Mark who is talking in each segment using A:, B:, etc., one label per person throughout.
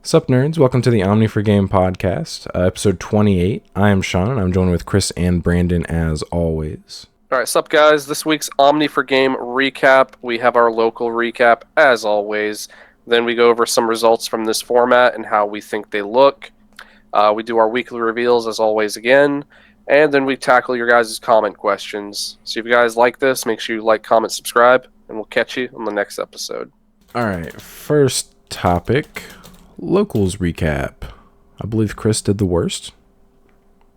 A: Sup nerds, welcome to the Omni4Game podcast, episode 28. I am Sean, and I'm joined with Chris and Brandon as always.
B: Alright, sup guys, this week's Omni4Game recap. We have our local recap, as always. Then we go over some results from this format and how we think they look. We do our weekly reveals, as always, again. And then we tackle your guys' comment questions. So if you guys like this, make sure you like, comment, subscribe, and we'll catch you on the next episode.
A: Alright, first topic, locals recap. I believe Chris did the worst.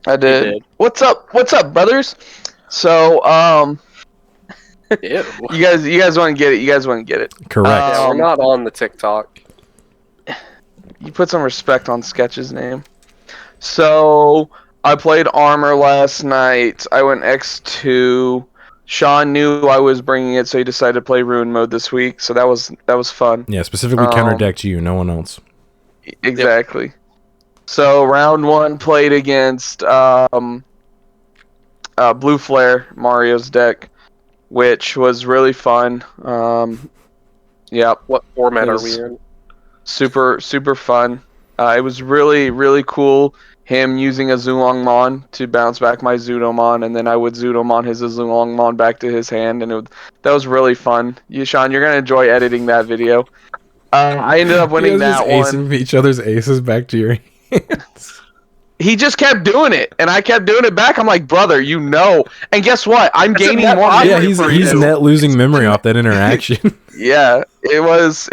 C: I did. What's up, brothers? So,
B: Ew.
C: you guys want to get it.
A: Correct.
B: Yeah, we're not on the TikTok.
C: You put some respect on Sketch's name. So, I played Armor last night. I went X2. Sean knew I was bringing it, so he decided to play Ruin mode this week. So that was fun.
A: Yeah, specifically counterdecked you, no one else.
C: Exactly. Yep. So round one played against Blue Flare, Mario's deck, which was really fun. Yeah.
B: What format are we in?
C: Super fun. It was really cool. Him using a Zulongmon to bounce back my Zudomon, and then I would Zudomon his Zulongmon back to his hand, and that was really fun. Sean, you're gonna enjoy editing that video. I ended up winning that one.
A: Acing each other's aces back to your hands.
C: He just kept doing it, and I kept doing it back. I'm like, brother, you know. And guess what? I'm gaining more.
A: Yeah, he's net losing memory off that interaction.
C: Yeah, it was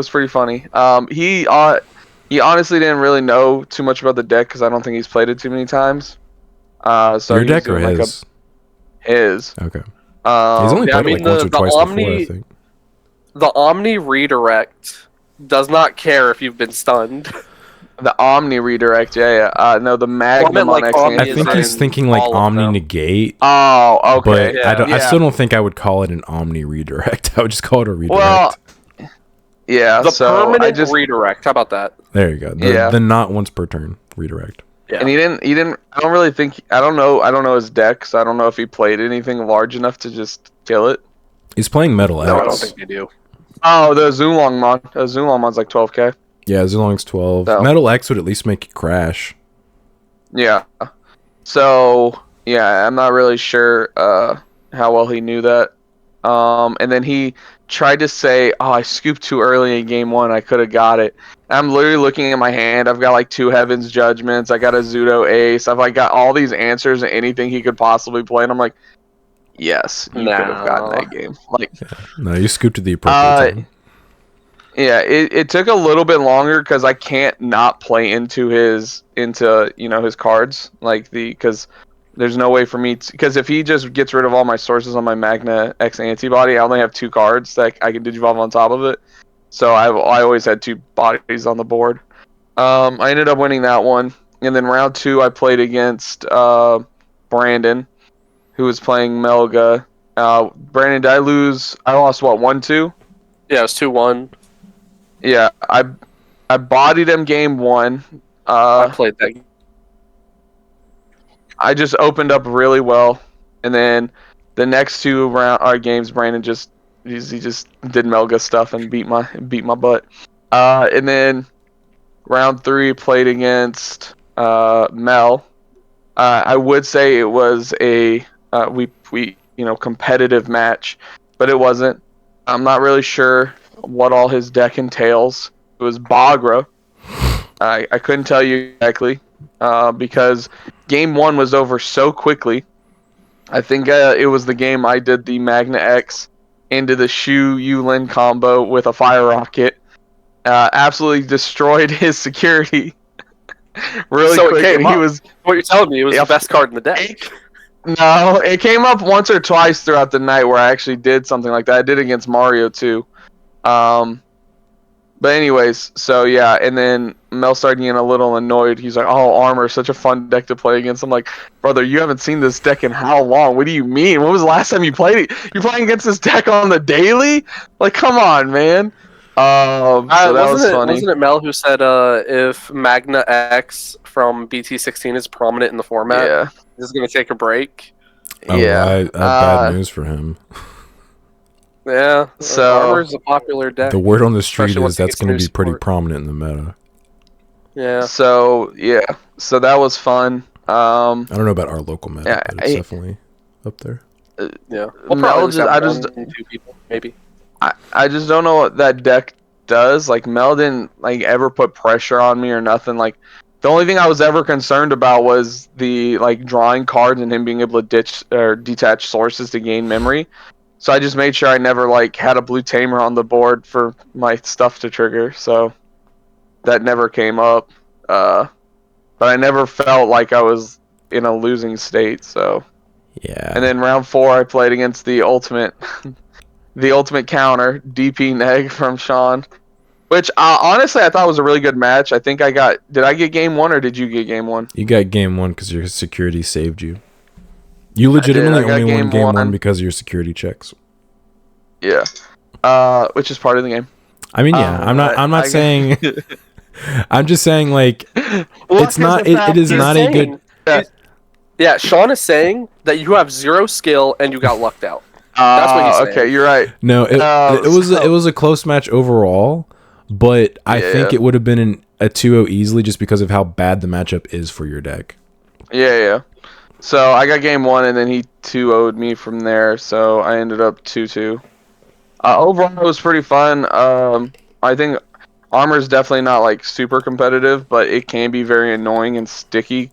C: pretty funny. He honestly didn't really know too much about the deck because I don't think he's played it too many times. So
A: your deck or his?
C: His.
A: Okay. He's only played it like once or twice before, I think.
B: The Omni redirect does not care if you've been stunned.
C: The Omni redirect, yeah. No, the Magnum
B: like
C: on
A: I think he's thinking like Omni negate.
C: Oh, okay.
A: But I still don't think I would call it an Omni redirect. I would just call it a redirect.
C: Well, yeah.
B: The permanent redirect. How about that?
A: There you go. The not once per turn redirect.
C: Yeah. And he didn't. I don't really think. I don't know his deck, so I don't know if he played anything large enough to just kill it.
A: He's playing Metal X.
B: No, I don't think they do.
C: Oh, the Zulongmon. The Zulongmon's like 12k.
A: Yeah, Zulong's 12. So. Metal X would at least make it crash.
C: Yeah. So, yeah, I'm not really sure how well he knew that. And then he tried to say, oh, I scooped too early in game one. I could have got it. I'm literally looking at my hand. I've got like 2 Heaven's Judgments. I got a Zudo Ace. I've like got all these answers and anything he could possibly play. And I'm like, yes, you could have gotten that game. Like,
A: no, you scooped at the appropriate time.
C: Yeah, it took a little bit longer because I can't not play into his cards because there's no way for me because if he just gets rid of all my sources on my Magna X antibody, I only have 2 cards that I can Digivolve on top of it. So I always had 2 bodies on the board. I ended up winning that one, and then round 2 I played against Brandon, who was playing Melga. Brandon, did I lose? I lost what, 1-2?
B: Yeah, it was 2-1.
C: Yeah, I bodied him game 1.
B: I played that.
C: I just opened up really well, and then the next 2 games, Brandon just did Melga stuff and beat my butt. And then round 3 played against Mel. I would say it was a competitive match, but it wasn't. I'm not really sure what all his deck entails. It was Bagra. I couldn't tell you exactly because game 1 was over so quickly. I think it was the game I did the Magna X into the Shu Yulin combo with a Fire Rocket. Absolutely destroyed his security really quick.
B: What you're telling me, it was the best card in the deck.
C: No, it came up once or twice throughout the night where I actually did something like that. I did against Mario too. But anyways, so yeah, and then Mel started getting a little annoyed. He's like, oh, Armor is such a fun deck to play against. I'm like, brother, you haven't seen this deck in how long? What do you mean? When was the last time you played it? You're playing against this deck on the daily? Like, come on, man. So that was funny.
B: Wasn't it Mel who said if Magna X from BT15 is prominent in the format, this is going to take a break?
A: Oh, yeah. I have bad news for him.
B: Yeah,
C: So-
B: armor's a popular deck.
A: The word on the street
B: Especially once
A: is
B: it
A: that's
B: gets
A: going to
B: new
A: be pretty
B: support.
A: prominent in the meta.
B: Yeah.
C: So yeah, so that was fun.
A: I don't know about our local meta,
C: Yeah,
A: but it's definitely up there.
B: Yeah. We'll
C: Mel
B: probably just have
C: just-
B: one, two people, maybe.
C: I just don't know what that deck does. Like Mel didn't like ever put pressure on me or nothing. Like the only thing I was ever concerned about was the like drawing cards and him being able to ditch or detach sources to gain memory. So I just made sure I never like had a blue tamer on the board for my stuff to trigger. So that never came up. But I never felt like I was in a losing state. So
A: Yeah.
C: and then round 4 I played against the ultimate the ultimate counter, DP Neg from Sean. Which honestly I thought was a really good match. I think I got did I get game 1 or did you get game 1?
A: You got game 1 because your security saved you. You legitimately
C: I got
A: only won
C: game
A: game 1
C: one.
A: because of your security checks.
C: Yeah. Which is part of the game.
A: I mean, yeah, I'm not saying I'm just saying like it's not it is
B: He's
A: not a good
B: saying- Yeah, Sean is saying that you have 0 skill and you got lucked out. That's what he's saying.
C: Okay, you're right.
A: No, it was a close match overall, but I think it would have been a 2-0 easily just because of how bad the matchup is for your deck.
C: Yeah. So I got game 1 and then he 2-0'd me from there, so I ended up 2-2. Overall it was pretty fun. I think armor's definitely not like super competitive, but it can be very annoying and sticky.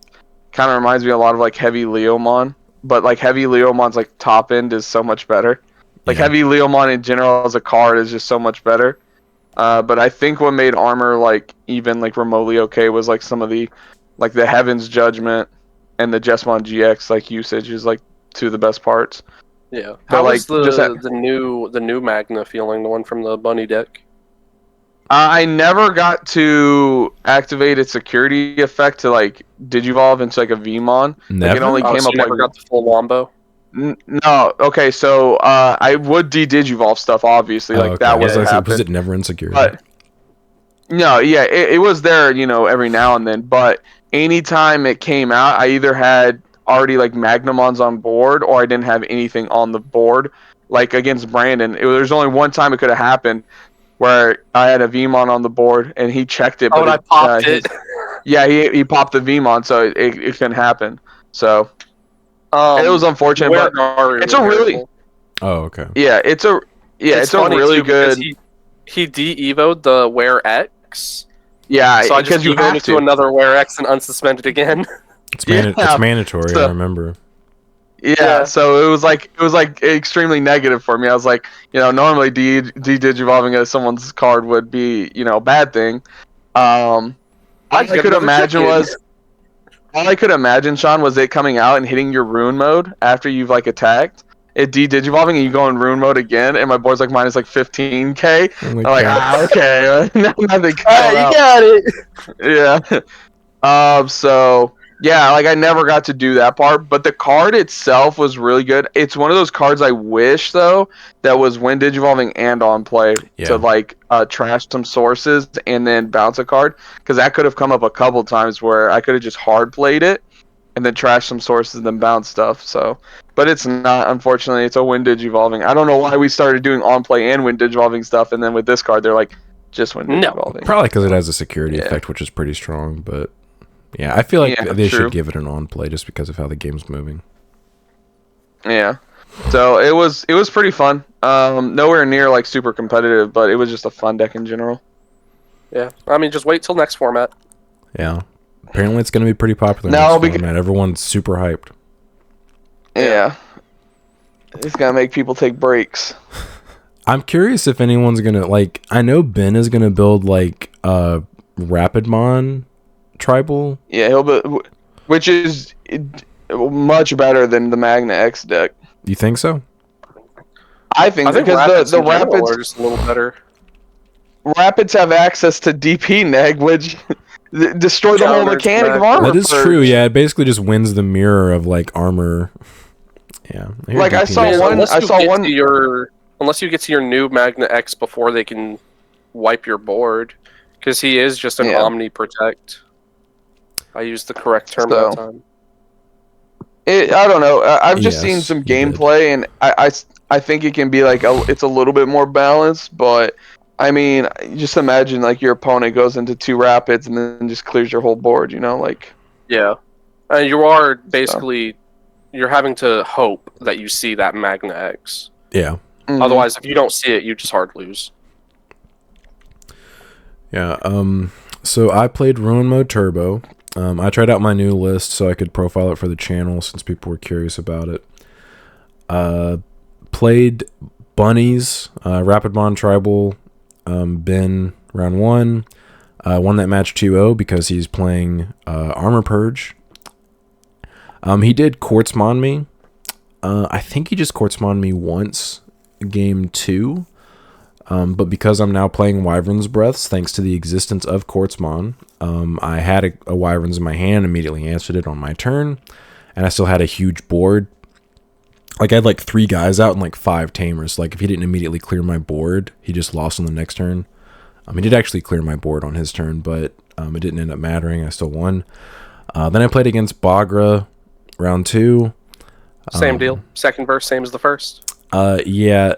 C: Kind of reminds me a lot of like heavy Leomon, but like heavy Leomon's like top end is so much better. Like
A: Yeah.
C: heavy Leomon in general as a card is just so much better. But I think what made armor like even like remotely okay was like some of the like the Heaven's Judgment and the Jesmon GX like usage is like two of the best parts.
B: Yeah.
C: But,
B: How
C: like,
B: was the
C: just
B: the new Magna feeling, the one from the bunny deck?
C: I never got to activate its security effect to like digivolve into like a Vmon. Like
A: Never?
C: it only
B: Oh,
C: came
B: so
C: up
B: you never
C: like
B: got the full wombo?
C: no. Okay, so I would de-digivolve stuff obviously, like
A: Oh, okay.
C: that would
A: Was
C: happen.
A: it never in security?
C: But no, yeah, it was there, you know, every now and then. But anytime it came out, I either had already like Magnamons on board, or I didn't have anything on the board. Like against Brandon, there's only one time it could have happened where I had a Vmon on the board and he checked it,
B: Oh,
C: but
B: and I popped it.
C: yeah, he popped the Vmon, so it couldn't happen. So it was unfortunate, but it's a really
A: Oh, okay.
C: it's a
B: funny,
C: really
B: too, because
C: good.
B: He de-evoed the Were X.
C: Yeah,
B: So I just
C: because you
B: evoed
C: have
B: it to
C: to.
B: another Were X and unsuspended again.
A: It's
C: Yeah,
A: it's mandatory,
C: so-
A: I remember.
C: Yeah, so it was like extremely negative for me. I was like, you know, normally de-digivolving someone's card would be, you know, a bad thing. All I
B: get
C: could
B: another
C: imagine
B: check-in.
C: was all I could imagine, Sean, was it coming out and hitting your rune mode after you've like attacked. It de-digivolving and you go in rune mode again, and my board's like minus like 15k.
A: Oh
C: I'm
A: my
C: like,
A: God.
C: okay, nothing.
B: You got it.
C: Yeah. So yeah, like I never got to do that part, but the card itself was really good. It's one of those cards I wish though that was when digivolving and on play
A: Yeah.
C: to like trash some sources and then bounce a card, because that could have come up a couple times where I could have just hard played it and then trash some sources and then bounce stuff. So, but it's not, unfortunately. It's a win digivolving. I don't know why we started doing on play and win digivolving stuff, and then with this card they're like just win
B: No.
C: digivolving.
A: Probably because it has a security
C: Yeah.
A: effect, which is pretty strong, but yeah, I feel like
C: Yeah,
A: they
C: true.
A: should give it an on play just because of how the game's moving.
C: Yeah. So it was pretty fun. Nowhere near like super competitive, but it was just a fun deck in general.
B: Yeah. I mean, just wait till next format.
A: Yeah. Apparently it's going to be pretty popular
C: No,
A: in this
C: beca-
A: format. Everyone's super hyped.
C: Yeah. It's gonna make people take breaks.
A: I'm curious if anyone's going to, like, I know Ben is going to build, like, Rapidmon tribal.
C: Yeah, which is much better than the Magna X deck.
A: You think so?
C: I think
B: Rapids
C: because the
B: in general
C: Rapids
B: are just a little better.
C: Rapids have access to DP neg, which destroy the whole
B: Counters
C: mechanic of
B: back.
C: armor.
A: That is
C: purge.
A: true. Yeah, it basically just wins the mirror of, like, armor. Yeah. hear
C: Like, I
A: DP
C: saw
A: next.
C: one-
B: Unless
C: I
B: you
C: saw
B: get
C: one-
B: to unless you get to your new Magna X before they can wipe your board, because he is just an
C: Yeah.
B: Omni Protect. I used the correct term
C: So-
B: that time.
C: I don't know. I've just seen
A: Yes,
C: some
A: you did.
C: gameplay, and I think it can be like it's a little bit more balanced, but I mean, just imagine like your opponent goes into 2 rapids and then just clears your whole board. Like.
B: Yeah, you are
C: So.
B: basically you're having to hope that you see that Magna X.
A: Yeah.
C: Mm-hmm.
B: Otherwise, if you don't see it, you just hard lose.
A: Yeah. So I played Ruin Mode Turbo. I tried out my new list so I could profile it for the channel since people were curious about it. Played Bunnies, Rapid Bond Tribal, Ben round 1. Won that match 2-0 because he's playing Armor Purge. He did Quartzmon me. I think he just Quartzmon me once, game 2. But because I'm now playing Wyvern's Breaths, thanks to the existence of Quartzmon, I had a Wyvern's in my hand, immediately answered it on my turn, and I still had a huge board. Like, I had like 3 guys out and like 5 tamers. Like, if he didn't immediately clear my board, he just lost on the next turn. He did actually clear my board on his turn, but it didn't end up mattering. I still won. Then I played against Bagra, round 2.
B: Same deal. Second verse, same as the first.
A: Yeah.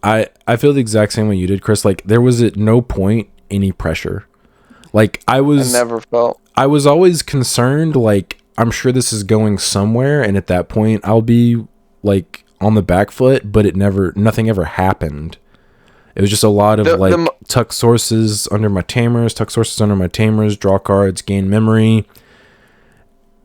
A: I feel the exact same way you did, Chris. Like, there was at no point any pressure. Like, I
C: never felt.
A: I was always concerned, like, I'm sure this is going somewhere, and at that point, I'll be, like, on the back foot, but nothing ever happened. It was just a lot of, tuck sources under my tamers, draw cards, gain memory.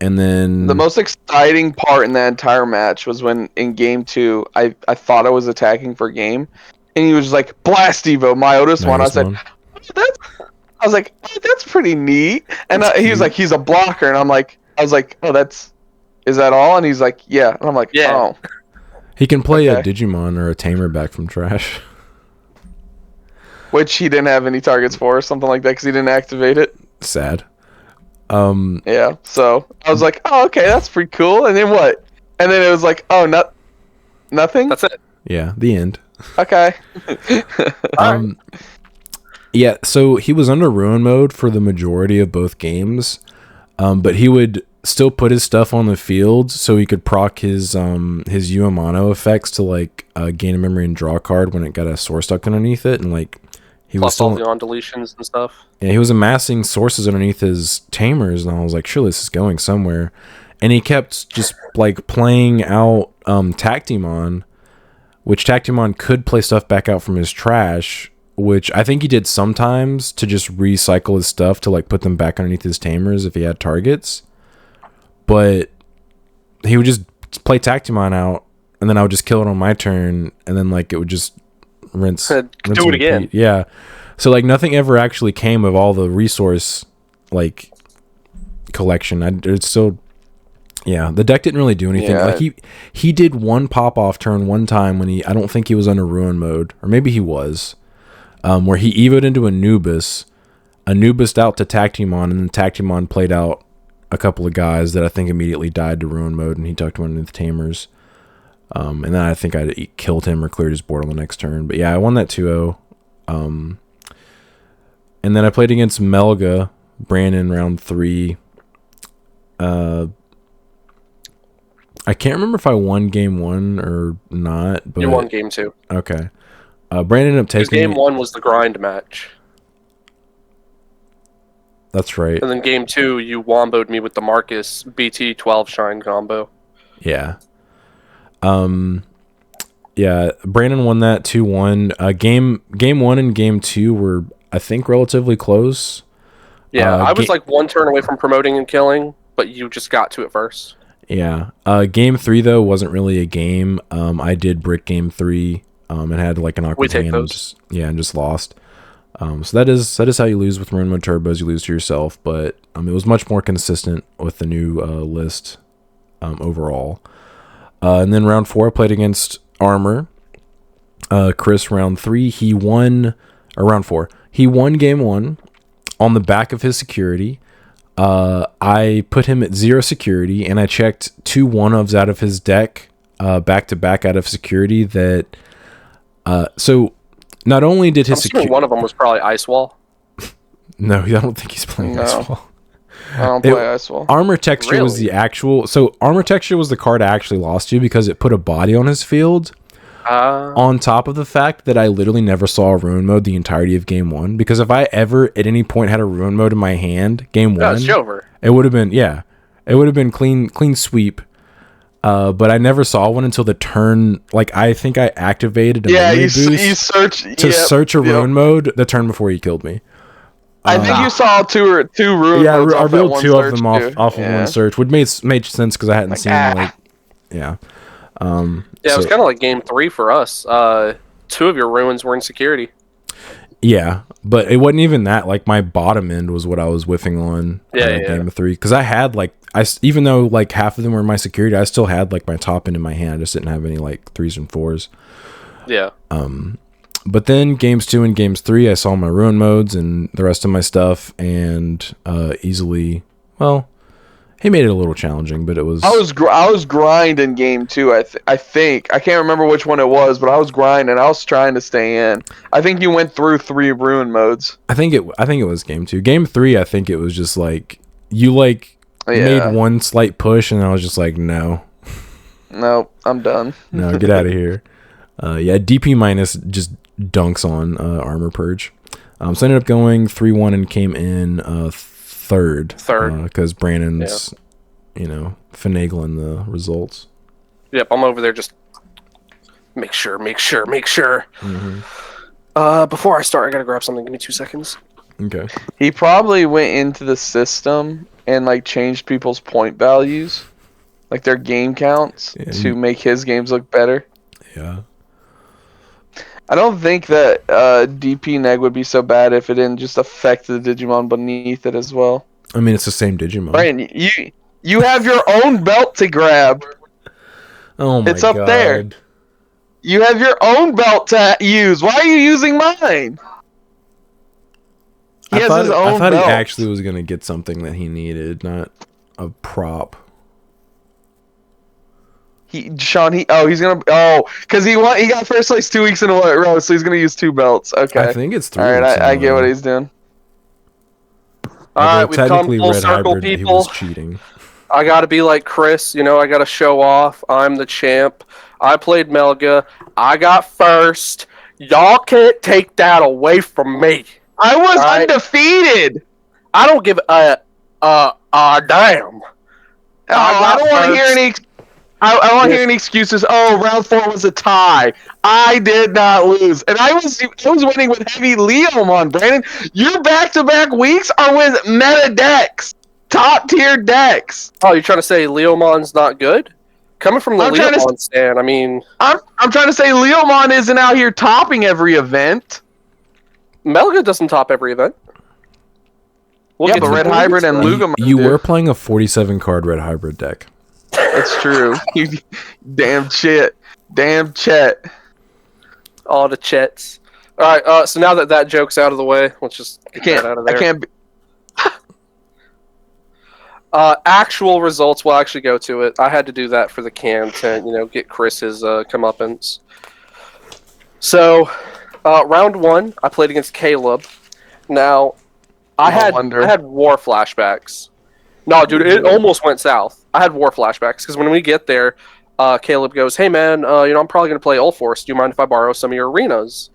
A: And then
C: the most exciting part in that entire match was when in game 2, I thought I was attacking for game, and he was just like, "Blast Evo, my Otis one." I said, "That's pretty neat." And he was like, "He's a blocker," and I was like, "Oh, is that all?" And he's like, "Yeah," and I'm like,
B: "Yeah."
C: Oh.
A: He can play a Digimon or a tamer back from trash,
C: which he didn't have any targets for, or something like that, because he didn't activate it.
A: Sad.
C: Yeah, so I was like, "Oh, okay, that's pretty cool." And then what? And then it was like, "Oh, nothing."
B: That's it.
A: Yeah, the end.
C: Okay.
A: Yeah, so he was under Ruin Mode for the majority of both games, but he would still put his stuff on the field so he could proc his Uemano effects to like gain a memory and draw a card when it got a source stuck underneath it, and like. He
B: Plus
A: was still,
B: all the on deletions and stuff.
A: Yeah, he was amassing sources underneath his tamers, and I was like, surely this is going somewhere. And he kept just like playing out Tactimon, which Tactimon could play stuff back out from his trash, which I think he did sometimes to just recycle his stuff to like put them back underneath his tamers if he had targets. But he would just play Tactimon out, and then I would just kill it on my turn, and then like it would just rinse
B: do it again.
A: Yeah, so like nothing ever actually came of all the resource like collection. It's still, yeah, the deck didn't really do anything.
C: Yeah.
A: Like he did one pop off turn one time when I don't think he was under Ruin Mode, or maybe he was, where he evoed into Anubis out to Tactimon, and then Tactimon played out a couple of guys that I think immediately died to Ruin Mode, and he tucked one into the tamers. And then I think I killed him or cleared his board on the next turn. But yeah, I won that 2-0. And then I played against Melga, Brandon, round 3. I can't remember if I won game 1 or not. But
B: you won game 2.
A: Okay. Brandon ended up taking...
B: Game 1 was the grind match.
A: That's right.
B: And then game 2, you womboed me with the Marcus BT15 Shine combo.
A: Yeah. Yeah, Brandon won that 2-1. Game 1 and game 2 were, I think, relatively close.
B: Yeah, I was like one turn away from promoting and killing, but you just got to it first.
A: Yeah. Game 3 though wasn't really a game. I did brick game 3 and had like an awkward hand and just lost. So that is how you lose with Ruin Mode Turbos. You lose to yourself, but it was much more consistent with the new list overall. And then round 4, I played against Armor. Chris, round 3, he won, or round 4, he won game 1 on the back of his security. I put him at 0 security, and I checked 2 1-ofs out of his deck, back to back out of security. That so not only did his security,
B: one of them was probably Ice Wall.
A: No, I don't think he's playing Ice Wall.
C: I don't play Ice Wall.
A: Armor Texture was the actual... So, Armor Texture was the card I actually lost to because it put a body on his field. On top of the fact that I literally never saw a ruin mode the entirety of game 1, because if I ever at any point had a ruin mode in my hand, game 1,
B: it's over.
A: it would have been clean sweep. But I never saw one until the turn. Like, I think I activated a memory boost to search a ruin mode the turn before he killed me.
C: I think you saw two ruin modes.
A: I
C: off
A: revealed
C: that
A: two
C: one
A: of them
C: search,
A: off of one search, which made sense because I hadn't seen
B: it was kind of like game 3 for us. 2 of your ruins were in security.
A: Yeah, but it wasn't even that. Like, my bottom end was what I was whiffing on game 3, because I had even though like half of them were in my security, I still had like my top end in my hand. I just didn't have any like 3s and 4s.
B: Yeah.
A: But then games 2 and games 3, I saw my ruin modes and the rest of my stuff, and easily. Well, he made it a little challenging, but it was.
C: I was grinding game 2. I think I can't remember which one it was, but I was grinding. I was trying to stay in. I think you went through 3 ruin modes.
A: I think it was game 2. Game 3, I think it was just like you made one slight push, and I was just like, no,
C: I'm done.
A: No, get out of here. DP minus just dunks on Armor Purge. So I ended up going 3-1 and came in third because Brandon's finagling the results.
B: Yep, I'm over there just make sure.
A: Mm-hmm.
B: Before I start, I gotta grab something. Give me 2 seconds.
A: Okay.
C: He probably went into the system and like changed people's point values, like their game counts, to make his games look better.
A: Yeah.
C: I don't think that DP neg would be so bad if it didn't just affect the Digimon beneath it as well.
A: I mean, it's the same Digimon.
C: Brian, you have your own belt to grab.
A: Oh my god.
C: It's up there. You have your own belt to use. Why are you using mine?
A: I thought he actually was going to get something that he needed, not a prop.
C: He's gonna because he got first place 2 weeks in a row, so he's gonna use 2 belts. Okay,
A: I think it's 3.
C: All right, I get what he's doing.
B: All right, we've come full circle, people.
A: He was cheating.
B: I gotta be like Chris, I gotta show off. I'm the champ. I played Melga. I got first. Y'all can't take that away from me.
C: I was undefeated.
B: I don't give a damn.
C: I don't want to hear any. I don't want to hear any excuses. Oh, round 4 was a tie. I did not lose, and I was winning with heavy Leomon. Brandon, your back-to-back weeks are with meta decks, top tier decks.
B: Oh, you're trying to say Leomon's not good? Coming from the Leomon stand, I mean,
C: I'm trying to say Leomon isn't out here topping every event.
B: Melga doesn't top every event.
C: But Red Hybrid and Lugama.
A: You were playing a 47 card Red Hybrid deck.
C: That's true. Damn Chet.
B: All the Chets. All right. So now that joke's out of the way, let's just get that out of there.
C: I can't.
B: Actual results. We'll actually go to it. I had to do that for the content. Get Chris his comeuppance. So, round 1, I played against Caleb. Now, I had war flashbacks. No, dude, it almost went south. I had war flashbacks because when we get there, Caleb goes, "Hey, man, I'm probably gonna play Ulforce. Do you mind if I borrow some of your arenas?"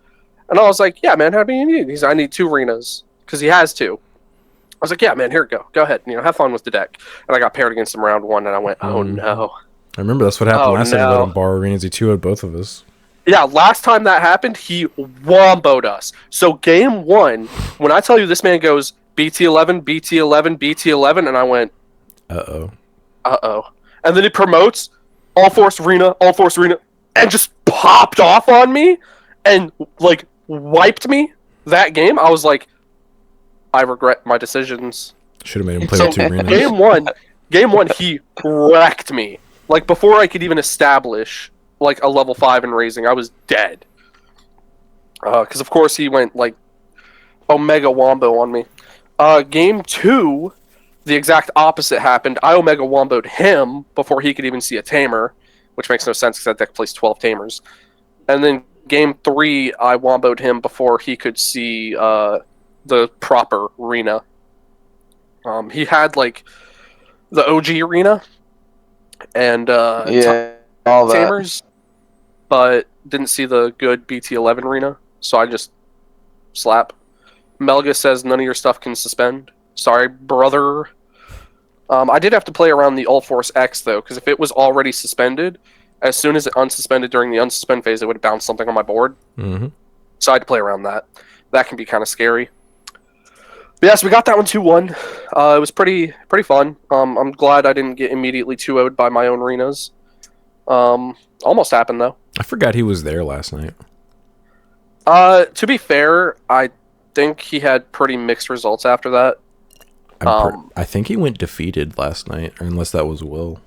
B: And I was like, "Yeah, man. How many do you need?" He's, "I need 2 arenas because he has 2." I was like, "Yeah, man. Here, go ahead. Have fun with the deck." And I got paired against him round 1, and I went, "Oh no."
A: I remember that's what happened last time. I let him borrow arenas. He 2-0'd both of us.
B: Yeah, last time that happened, he womboed us. So game 1, when I tell you this man goes BT11, BT11, BT11, and I went,
A: uh-oh.
B: And then he promotes Ulforce Arena, and just popped off on me and, wiped me that game. I was like, I regret my decisions.
A: Should have made him play with 2 arenas.
B: Game one, he wrecked me. Before I could even establish, a level 5 in raising, I was dead. Because, of course, he went, Omega Wombo on me. Game 2, the exact opposite happened. I Omega Womboed him before he could even see a Tamer, which makes no sense because that deck plays 12 Tamers. And then Game 3, I Womboed him before he could see the proper arena. He had, the OG arena and
C: all
B: Tamers, but didn't see the good BT11 arena, so I just slap. Melga says none of your stuff can suspend. Sorry, brother. I did have to play around the All Force X though, because if it was already suspended, as soon as it unsuspended during the unsuspend phase, it would bounce something on my board.
A: Mm-hmm.
B: So I had to play around that. That can be kind of scary. But yes, we got that one 2-1. It was pretty fun. I'm glad I didn't get immediately 2-0'd by my own arenas. Almost happened though.
A: I forgot he was there last night.
B: To be fair, I think he had pretty mixed results after that.
A: I think he went defeated last night, or unless that was Will.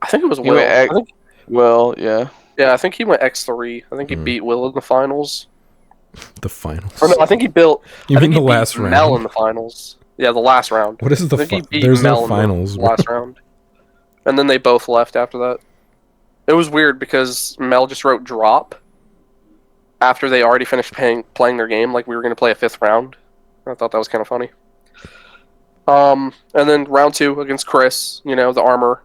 B: I think it was
C: He
B: Will.
C: went Well, yeah.
B: Yeah, I think he went X3. I think he beat Will in the finals.
A: The finals.
B: Or no, I think he
A: You mean the last round?
B: Mel in the finals. Yeah, the last round.
A: What is the
B: There's
A: no finals.
B: in the last round. And then they both left after that. It was weird because Mel just wrote drop after they already finished playing their game, like we were going to play a 5th round. I thought that was kind of funny. And then round 2 against Chris, the armor.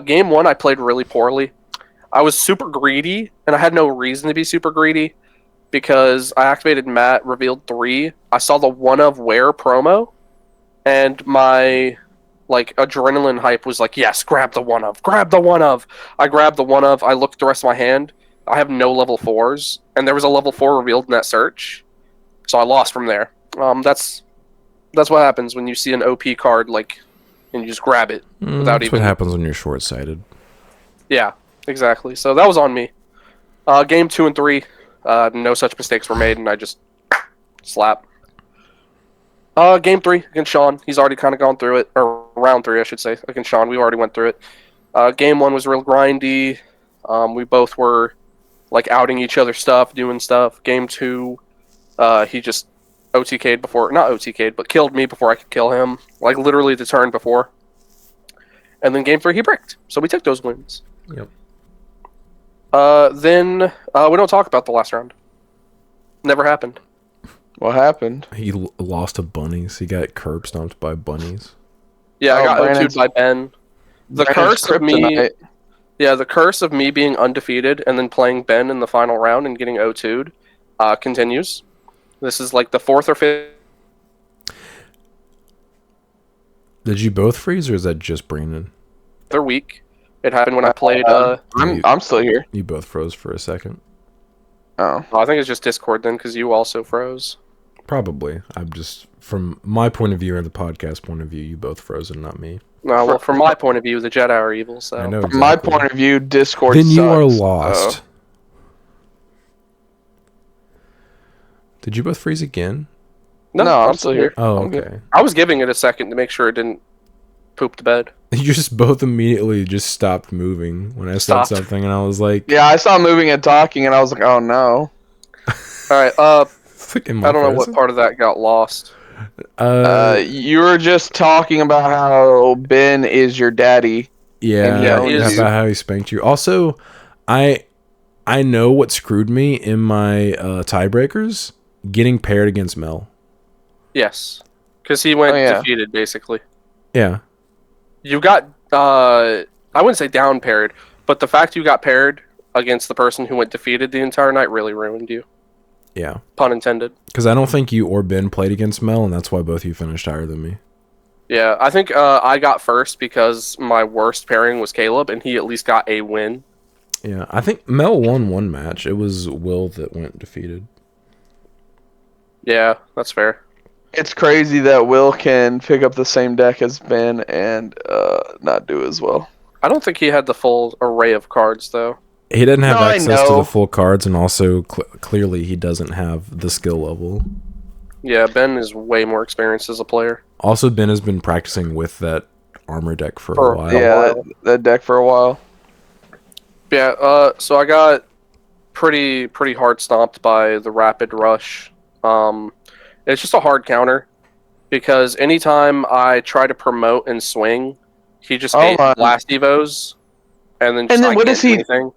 B: Game 1, I played really poorly. I was super greedy, and I had no reason to be super greedy because I activated Matt, revealed 3. I saw the one of Where promo, and my adrenaline hype was like, yes, grab the one of. I grabbed the one of. I looked at the rest of my hand. I have no level 4s, and there was a level 4 revealed in that search, so I lost from there. That's what happens when you see an OP card and you just grab it without
A: That's what happens when you're short-sighted.
B: Yeah, exactly. So that was on me. Game 2 and 3, no such mistakes were made, and I just slap. Game 3 against Sean. He's already kind of gone through it, or round 3, I should say. Against Sean, we already went through it. Game 1 was real grindy. We both were outing each other stuff, doing stuff. Game 2, he just OTK'd before, not OTK'd, but killed me before I could kill him. Literally the turn before. And then game 3, he bricked. So we took those wins.
A: Yep.
B: Then we don't talk about the last round. Never happened.
C: What happened?
A: He lost to bunnies. He got curb stomped by bunnies.
B: Yeah, I got O2'd by Ben. The curse of me... Yeah, the curse of me being undefeated and then playing Ben in the final round and getting O2'd continues. This is the 4th or 5th.
A: Did you both freeze, or is that just Brandon?
B: They're week. It happened when I played...
C: I'm still here.
A: You both froze for a second.
C: Oh.
B: I think it's just Discord then, because you also froze.
A: Probably. I'm just... From my point of view and the podcast point of view, you both froze and not me.
B: No, well, from my point of view, the Jedi are evil, so...
A: I know
C: From my point of view, Discord
A: Then
C: sucks.
A: you are lost. Did you both freeze again?
C: No, I'm still here.
A: Oh,
C: I'm
A: okay.
C: good.
B: I was giving it a second to make sure it didn't poop the bed.
A: You just both immediately just stopped moving when I said something, and I was like...
C: Yeah, I saw moving and talking, and I was like, oh no.
B: Alright, I don't know what part of that got lost.
C: You were just talking about how Ben is your daddy.
A: Yeah,
B: he is.
A: about how he spanked you. Also, I know what screwed me in my tiebreakers, getting paired against Mel.
B: Yes. Because he went defeated, basically.
A: Yeah.
B: You got, I wouldn't say down paired, but the fact you got paired against the person who went defeated the entire night really ruined you.
A: Yeah.
B: Pun intended.
A: Because I don't think you or Ben played against Mel, and that's why both of you finished higher than me.
B: Yeah, I think I got first because my worst pairing was Caleb, and he at least got a win.
A: Yeah, I think Mel won one match. It was Will that went defeated.
B: Yeah, that's fair.
C: It's crazy that Will can pick up the same deck as Ben and not do as well.
B: I don't think he had the full array of cards, though.
A: He didn't have access to the full cards, and also clearly he doesn't have the skill level.
B: Yeah, Ben is way more experienced as a player.
A: Also, Ben has been practicing with that armor deck for a while.
C: Yeah, that deck for a while.
B: Yeah, so I got pretty hard stomped by the Rapid Rush. It's just a hard counter because anytime I try to promote and swing, he just ate blast evos, and then just
C: what does he?
B: Anything.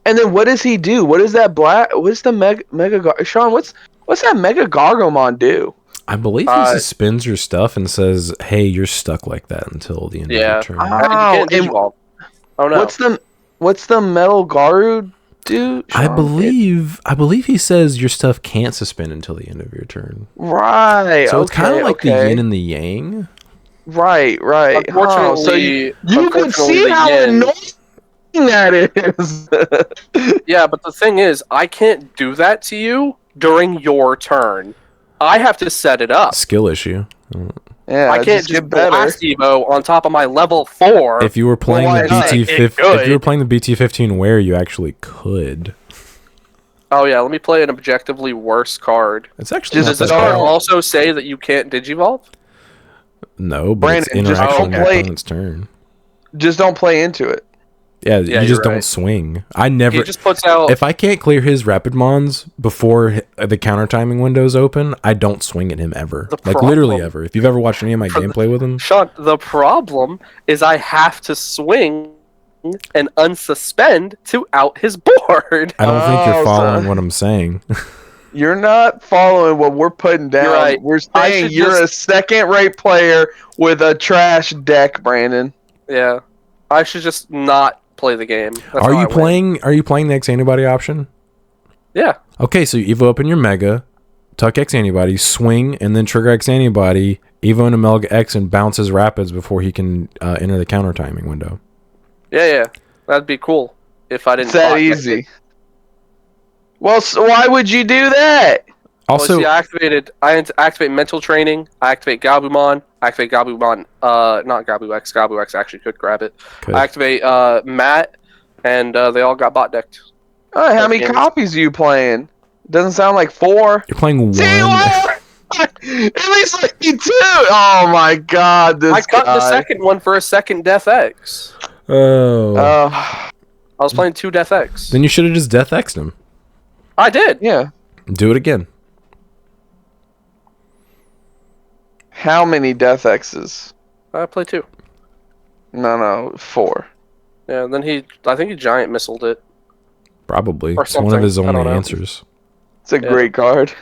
C: And then what does he do? What is that What's the mega? Sean, what's that Mega Gargomon do?
A: I believe he suspends your stuff and says, "Hey, you're stuck like that until the end of your turn."
B: Oh, no.
C: What's the Metal Garu do?
A: I
C: Sean?
A: believe he says your stuff can't suspend until the end of your turn.
C: Right.
A: So it's kind of like the
C: okay.
A: yin and the yang.
C: Right.
B: Unfortunately,
C: Oh, so you can see
B: the
C: how
B: yin.
C: annoying that is.
B: Yeah, but the thing is, I can't do that to you during your turn. I have to set it up.
A: Skill issue.
C: Yeah,
B: I can't just
C: get better.
B: blast Evo on top of my level 4.
A: If you were playing
C: why
A: the
C: not?
A: BT15, if you were playing the BT15 where you actually could.
B: Oh yeah, let me play an objectively worse card.
A: It's actually
C: Just
A: not
B: Does this
A: that
B: card
A: bad.
B: also say that you can't Digivolve?
A: No, but
C: Brandon,
A: it's
C: just
A: interaction
C: don't
A: on your
C: play-
A: opponent's turn.
C: Just don't play into it.
A: Yeah,
B: Yeah,
A: you just
B: you're
A: don't
B: right.
A: swing. I
B: He
A: never.
B: just puts out.
A: If I can't clear his rapid mons before the counter timing window's open, I don't swing at him ever.
B: The
A: Like literally
B: problem-
A: ever. If you've ever watched any of my gameplay with him,
B: Sean, the problem is I have to swing and unsuspend to out his board.
A: I don't think you're
C: Oh,
A: following
C: so-
A: what I'm saying.
C: You're not following what we're putting down.
B: You're right.
C: We're
B: I
C: saying
B: should
C: you're a second-rate player with a trash deck, Brandon.
B: Yeah, I should just not play the game. That's
A: Are
B: how I
A: you
B: win.
A: playing? Are you playing the X antibody option?
B: Yeah.
A: Okay, so you Evo up in your Mega, tuck X antibody, swing, and then trigger X antibody, Evo into Mega X, and bounce his rapids before he can enter the counter timing window.
B: Yeah. That'd be cool if I didn't.
C: It's that
B: bot deck
C: easy.
B: it.
C: Well, so why would you do that?
A: Also,
B: Well, see, I activate mental training. I activate Gabumon. I activate Gabumon. Not Gabu X. Gabu X actually could grab it.
A: Could.
B: I activate Matt, and they all got bot decked.
C: How
B: Those
C: many
B: games.
C: copies are you playing? Doesn't sound like 4.
A: you're playing one.
C: See, at least like you 2. Oh my God! This
B: I cut
C: guy.
B: the second one for a second Death X.
A: Oh.
C: Oh,
B: I was playing 2 Death X.
A: Then you should have just Death X'd him.
B: I did.
C: yeah.
A: Do it again.
C: How many Death X's?
B: I played 2.
C: No, 4.
B: Yeah, and then I think he giant missiled it.
A: Probably.
B: Or
A: It's one of
B: something.
A: his
B: I
A: only
B: don't know.
A: answers.
C: It's a great card.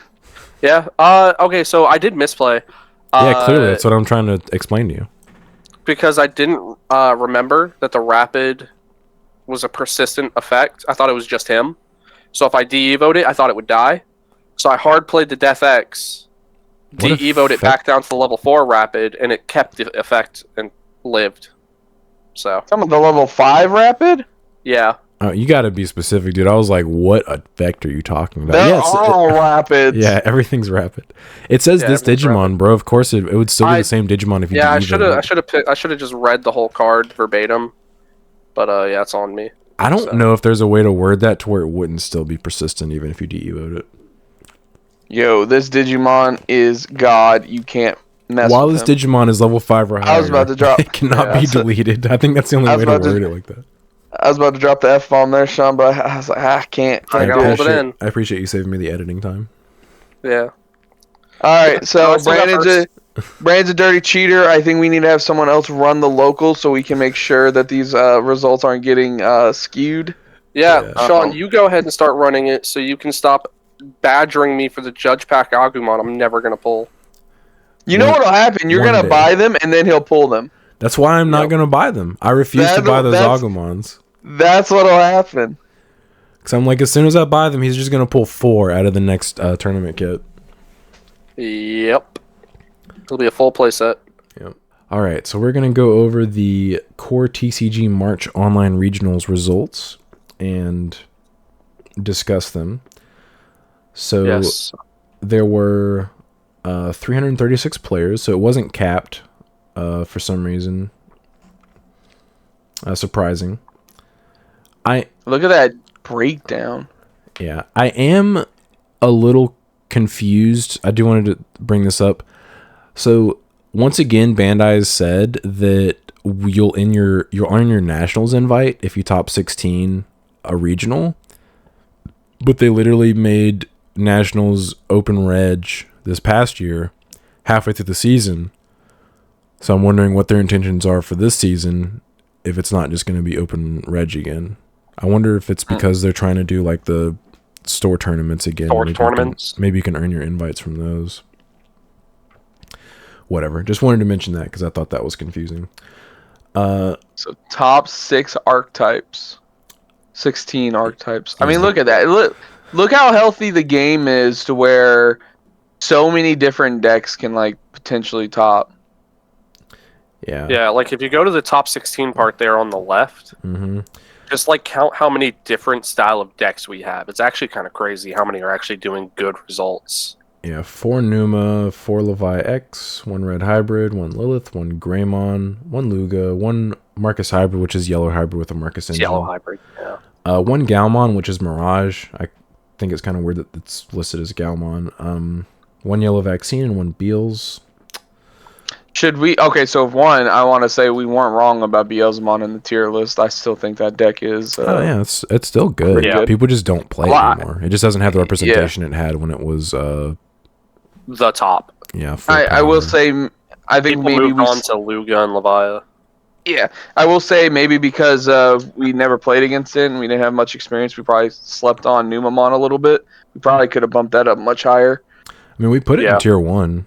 B: Yeah. Okay, so I did misplay.
A: Yeah, clearly. That's what I'm trying to explain to you.
B: Because I didn't remember that the rapid was a persistent effect. I thought it was just him. So if I de-evoed it, I thought it would die. So I hard played the Death X,
A: What
B: de-evoed it
A: effect?
B: back down to the level 4 rapid, and it kept the effect and lived. So,
C: Some of the level 5 rapid?
B: yeah.
A: You got to be specific, dude. I was like, what effect are you talking about?
C: They're
A: Yes,
C: all rapids.
A: yeah, everything's rapid. It says
B: Yeah,
A: this
B: everything's
A: Digimon, bro. Of course, it would still be the same Digimon if you
B: Yeah, I
A: de-evoed it.
B: should have just read the whole card verbatim. But yeah, it's on me.
A: I don't
B: So.
A: know if there's a way to word that to where it wouldn't still be persistent even if you de-evoed it.
C: Yo, this Digimon is God. You can't mess
A: While
C: with
A: this
C: him.
A: Digimon is level 5 or higher,
C: I was about to drop-
A: it cannot
C: yeah,
A: be
C: so-
A: deleted. I think that's the only
C: I
A: way
C: was
A: to
C: about to-
A: word it like that.
C: I was about to drop the F-bomb there, Sean, but I was like, I can't
B: I
C: do
B: gotta hold
C: it.
B: it in.
A: I appreciate you saving me the editing time.
B: Yeah.
C: All right,
B: No,
C: so
B: I still got
C: Brandon's a dirty cheater. I think we need to have someone else run the local so we can make sure that these results aren't getting skewed.
B: Yeah,
A: Yeah.
B: Sean, you go ahead and start running it so you can stop badgering me for the Judge Pack Agumon I'm never going to pull.
C: You know
A: One-
C: what'll happen? You're
A: one
C: gonna
A: day.
C: buy them, and then he'll pull them.
A: That's why I'm not
B: Yep.
A: going to buy them. I refuse to buy those Agumons.
C: That's what'll happen.
A: Because I'm like, as soon as I buy them, he's just going to pull 4 out of the next tournament kit.
B: Yep. It'll be a full playset.
A: Yep. All right, so we're going to go over the core TCG March Online Regionals results and discuss them. So
B: Yes.
A: there were 336 players, so it wasn't capped for some reason. Surprising.
C: Look at that breakdown.
A: Yeah, I am a little confused. I do wanted to bring this up. So once again, Bandai has said that you'll on your nationals invite if you top 16 a regional, but they literally made nationals open reg this past year, halfway through the season. So I'm wondering what their intentions are for this season, if it's not just going to be open reg again. I wonder if it's because they're trying to do like the store tournaments again.
B: Store
A: Maybe
B: tournaments?
A: Maybe you can earn your invites from those. Whatever. Just wanted to mention that because I thought that was confusing.
C: So top 6 archetypes. 16 archetypes. I mean, look at that. Look how healthy the game is to where so many different decks can like potentially top.
A: Yeah.
B: Yeah, like if you go to the top 16 part there on the left, just like count how many different style of decks we have. It's actually kind of crazy how many are actually doing good results.
A: Yeah, 4 Numa, 4 Levi X, 1 Red Hybrid, 1 Lilith, 1 Greymon, 1 Luga, 1 Marcus Hybrid, which is Yellow Hybrid with a Marcus engine.
B: Yellow Hybrid, yeah.
A: 1 Galmon, which is Mirage. I think it's kind of weird that it's listed as Galmon. 1 Yellow Vaccine and 1 Beals.
C: Should we? Okay, so if one, I want to say we weren't wrong about Beelzemon in the tier list. I still think that deck is.
A: Oh yeah, it's still good.
B: Yeah.
A: People just don't play it anymore. It just doesn't have the representation it had when it was.
B: The top.
A: Yeah.
C: I will say, I think
B: People
C: maybe
B: moved on to Luga and Levia.
C: Yeah, I will say maybe because we never played against it and we didn't have much experience, we probably slept on Numamon a little bit. We probably could have bumped that up much higher.
A: I mean, we put it in tier 1.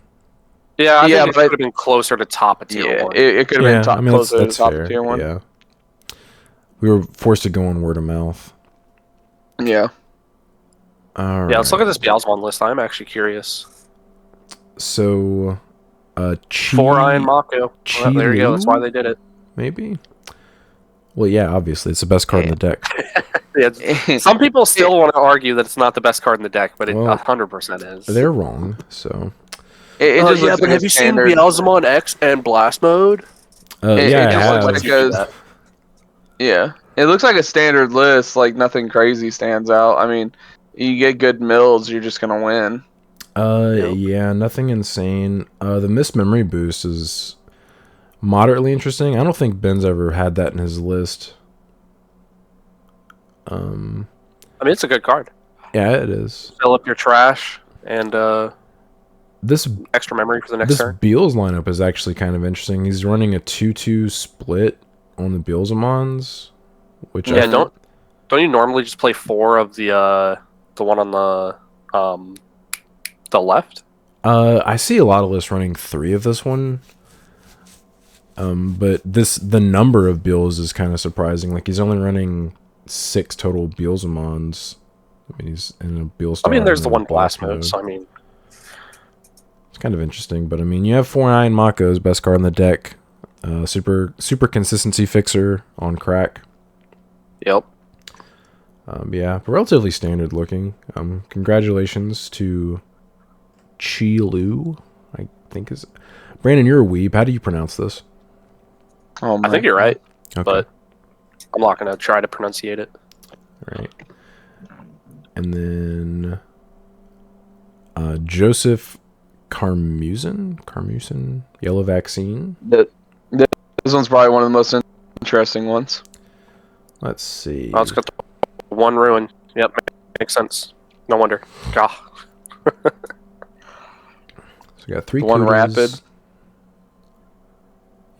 B: Yeah, I think it could have been closer to top of tier 1.
C: It could have been closer to top of tier 1.
A: Yeah. We were forced to go on word of mouth.
C: Yeah.
A: All right.
B: Yeah, let's look at this Beelzemon list. I'm actually curious.
A: So,
B: 4 Iron Mako. Well, there you go. That's why they did it.
A: Maybe. Well, yeah, obviously it's the best card in the deck.
B: Yeah, some people still want to argue that it's not the best card in the deck, but it 100% is.
A: They're wrong. So.
C: It just looks like
B: have you seen Beelzemon X and Blast Mode?
C: Yeah, it looks like a standard list. Like nothing crazy stands out. I mean, you get good mills, you're just gonna win.
A: Yeah, nothing insane. The Mist Memory Boost is moderately interesting. I don't think Ben's ever had that in his list.
B: I mean, it's a good card.
A: Yeah, it is.
B: Fill up your trash and
A: this
B: extra memory for the next turn.
A: This Beals lineup is actually kind of interesting. He's running a 2-2 split on the Beelzemons, which
B: don't you normally just play 4 of the one on the left?
A: I see a lot of lists running 3 of this one. But the number of Beals is kind of surprising. Like he's only running 6 total Beelzemons. I mean, he's in a Beal Star.
B: I mean, there's the one Blast mode, so I mean,
A: it's kind of interesting. But I mean, you have 4 Iron Makos, best card in the deck. Super consistency fixer on crack.
B: Yep.
A: Yeah, relatively standard looking. Congratulations to Chi-Lu, I think is. Brandon, you're a weeb. How do you pronounce this?
C: Oh,
B: I think you're right,
A: Okay.
B: but I'm not going to try to pronunciate it.
A: All right. And then Joseph Carmusen, Yellow Vaccine.
C: This one's probably one of the most interesting ones.
A: Let's see.
B: Oh, it's got the 1 ruin. Yep, makes sense. No wonder. Gah.
A: So we got 3
C: 1
A: Kudas.
C: rapid.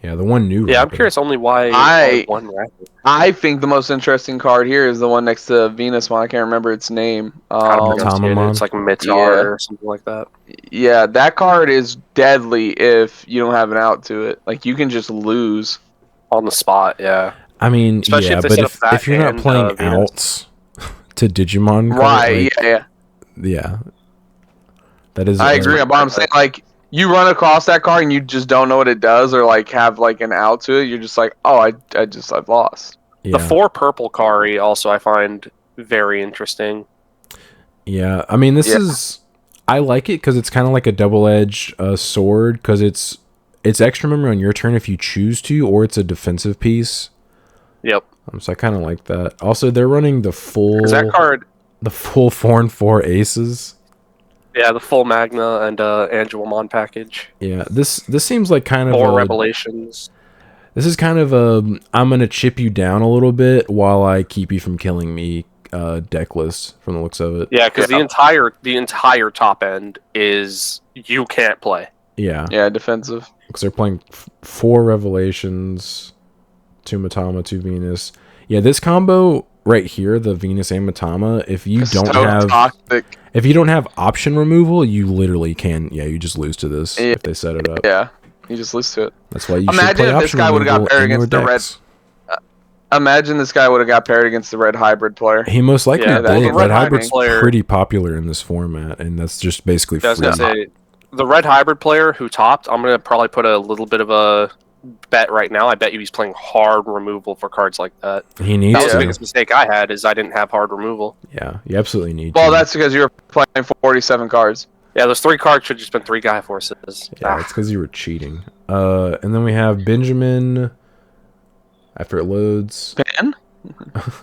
A: Yeah, the 1 new.
B: Yeah,
A: rapid.
B: I'm curious only why 1 rapid.
C: I think the most interesting card here is the one next to Venus one. I can't remember its name.
A: Tamamon.
B: It's like Mitar or something like that.
C: Yeah, that card is deadly if you don't have an out to it. Like you can just lose
B: On the spot, yeah.
A: I mean,
B: Especially
A: yeah,
B: if they
A: but
B: set up that
A: if you're not
B: and,
A: playing
B: Venus.
A: outs to Digimon, card,
C: right?
A: like,
C: Yeah.
A: That is.
C: I agree, but I'm saying like you run across that card and you just don't know what it does, or like have like an out to it. You're just like, oh, I've lost.
A: Yeah.
B: The 4 purple Kari also I find very interesting.
A: Yeah, I mean, this is. I like it because it's kind of like a double-edged sword because it's extra memory on your turn if you choose to, or it's a defensive piece.
B: Yep.
A: So I kind of like that. Also, they're running the full.
B: That card.
A: The full 4 and 4 aces.
B: Yeah, the full Magna and Angelmon package.
A: Yeah, this seems like kind of
B: 4 Revelations.
A: This is kind of a I'm gonna chip you down a little bit while I keep you from killing me deck list from the looks of it.
B: Yeah, because the entire top end is you can't play.
A: Yeah.
C: Yeah, defensive.
A: Because they're playing 4 Revelations, 2 Matama, 2 Venus. Yeah, this combo right here, the Venus and Matama, if you don't have
C: toxic.
A: If you don't have option removal, you literally can. Yeah, you just lose to this if they set it up.
C: Yeah, you just lose to it.
A: That's why you should
C: Imagine
A: play
C: if this
A: option
C: guy would have
A: removal
C: got better
A: in your
C: against the red.
A: decks.
C: Imagine this guy would have got paired against the red hybrid player.
A: He most likely
B: Yeah,
C: well,
A: did.
C: the
A: Red
C: red
A: Hybrid's
B: player-
A: pretty popular in this format, and that's just basically
B: I was
A: free.
B: gonna say the red hybrid player who topped. I'm gonna probably put a little bit of a bet right now. I bet you he's playing hard removal for cards like that.
A: He
B: That
A: needs
B: was the
A: to.
B: biggest mistake I had is I didn't have hard removal.
A: Yeah, you absolutely need
C: Well,
A: to.
C: that's because you were playing 47 cards.
B: Yeah, those 3 cards should have just been 3 Guy Forces.
A: Yeah, it's because you were cheating. And then we have Benjamin. After it loads,
C: Ben?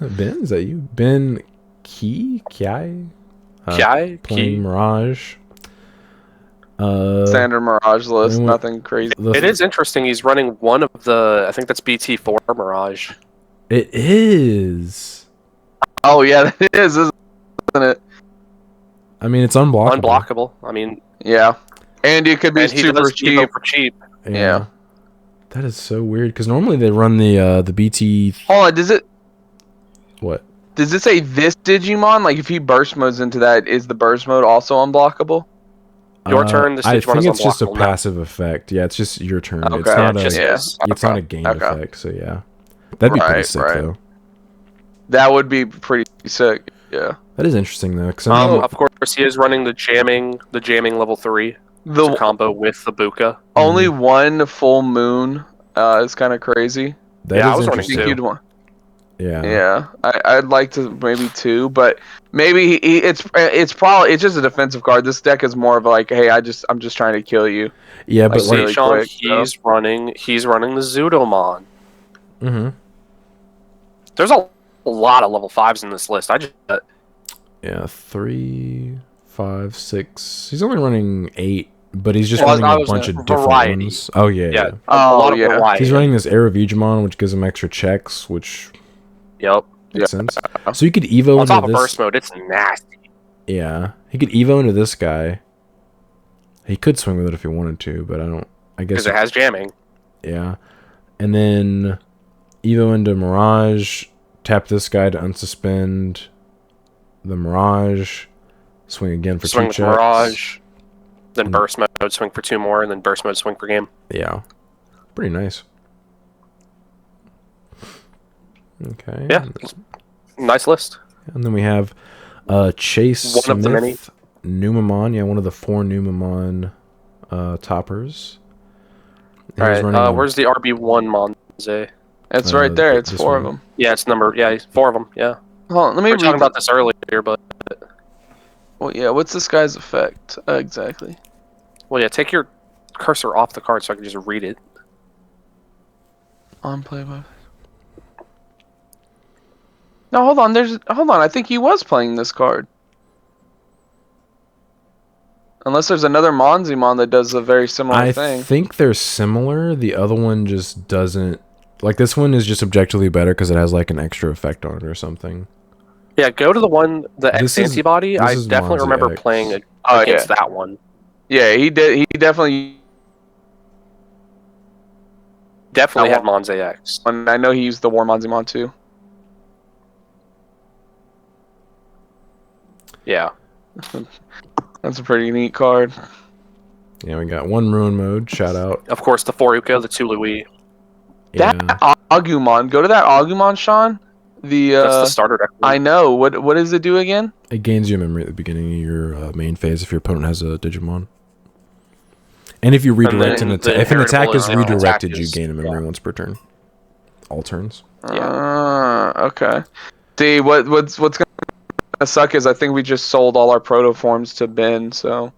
A: Ben, is that you? Ben Kiai?
B: Kai?
A: Playing
B: Ki?
A: Mirage.
C: Standard Mirage list,
A: then we-
C: nothing crazy.
B: It is interesting. He's running one of the. I think that's BT4 Mirage.
A: It is.
C: Oh, yeah, it is, isn't it?
A: I mean, it's unblockable.
B: Unblockable. I mean,
C: Yeah. And it could be
B: and he
C: super
B: does
C: cheap.
B: Evo for cheap.
C: Yeah.
A: That is so weird because normally they run the BT.
C: Hold on,
A: What?
C: does it say this Digimon? Like, if he burst modes into that, is the burst mode also unblockable?
B: Your turn, this
A: I
B: Digimon
A: think
B: is
A: it's just a
B: unblockable now.
A: passive effect. Yeah, it's just your turn. It's
C: Okay.
A: not
B: Yeah,
A: a.
B: just
C: yeah.
B: is.
A: It's not a game
C: Okay.
A: effect. So yeah, that'd be pretty
C: Right,
A: sick
C: right.
A: though.
C: That would be pretty sick. Yeah.
A: That is interesting though. Cause
B: Of course, he is running the jamming level 3
C: The
B: to combo with the Buka.
C: only one full moon is kind of crazy.
A: that
B: yeah, I
A: is
B: was running
C: I think
A: interesting.
B: two.
C: you'd want.
A: Yeah.
C: Yeah, I'd like to maybe 2, but maybe it's just a defensive card. This deck is more of like, hey, I'm just trying to kill you.
A: Yeah, but
C: Like,
A: like.
C: really
B: Sean,
C: quick,
B: he's running the Zudomon.
A: Mm-hmm.
B: There's a lot of level 5s in this list. I just
A: Yeah, 3, 5, 6. He's only running 8, but he's just
B: Well,
A: running
B: I
A: a
B: was
A: bunch
B: a
A: of different
B: variety.
A: ones. Oh yeah,
B: yeah,
A: yeah.
B: a lot of
C: yeah.
B: variety.
A: He's running this Aravigimon, which gives him extra checks, which
B: Yep.
A: makes sense. So you could Evo
B: On
A: into
B: top of
A: this.
B: burst mode, it's nasty.
A: Yeah, he could Evo into this guy. He could swing with it if he wanted to, but I don't. I guess.
B: Because it has jamming.
A: Yeah, and then Evo into Mirage. Tap this guy to unsuspend the Mirage. Swing again for
B: Swing
A: 2
B: with
A: checks.
B: Mirage. Then
A: Mm.
B: burst mode, swing for 2 more, and then burst mode, swing for game.
A: Yeah, pretty nice. Okay.
B: Yeah. Nice list.
A: And then we have Chase
B: One of the many.
A: Smith, Numamon. Yeah, one of the 4 Numamon toppers. And he's running a-
B: Where's the RB1 Monze?
C: It's right there. It's
A: this
C: 4 of
A: one.
C: them.
B: Yeah, it's number. Yeah, 4 of them. Yeah.
C: Hold on, let me
B: We were talking
C: read.
B: about this earlier, but
C: Well, yeah. What's this guy's effect exactly?
B: well, yeah. Take your cursor off the card so I can just read it.
C: On play by. No, hold on. Hold on. I think he was playing this card. Unless there's another Monzimon that does a very similar
A: I
C: thing.
A: think they're similar. The other one just doesn't. Like, this one is just objectively better because it has, like, an extra effect on it or something.
B: Yeah, go to the one, the
A: This
B: X
A: is-
B: antibody.
A: this
B: I
A: is
B: definitely
A: Monze
B: remember
A: X.
B: playing
C: Oh,
B: against that one.
C: Yeah, he did. He definitely.
B: Definitely
C: That
B: had Monze X.
C: And I know he used the War Monzimon too.
B: Yeah.
C: That's a pretty neat card.
A: Yeah, we got 1 Ruin Mode. Shout out.
B: Of course, the Foruka, the Tului.
A: Yeah.
C: That Agumon. Go to that Agumon, Sean. The
B: That's the starter deck.
C: I know. What does it do again?
A: It gains you memory at the beginning of your main phase if your opponent has a Digimon. And if you redirect
B: then
A: an
B: the
A: attack, if an attack
B: inheritable
A: is
B: attack
A: redirected, you
B: is-
A: gain a memory
B: yeah.
A: once per turn. All turns.
C: Okay. See, what's gonna suck is I think we just sold all our protoforms to Ben. So.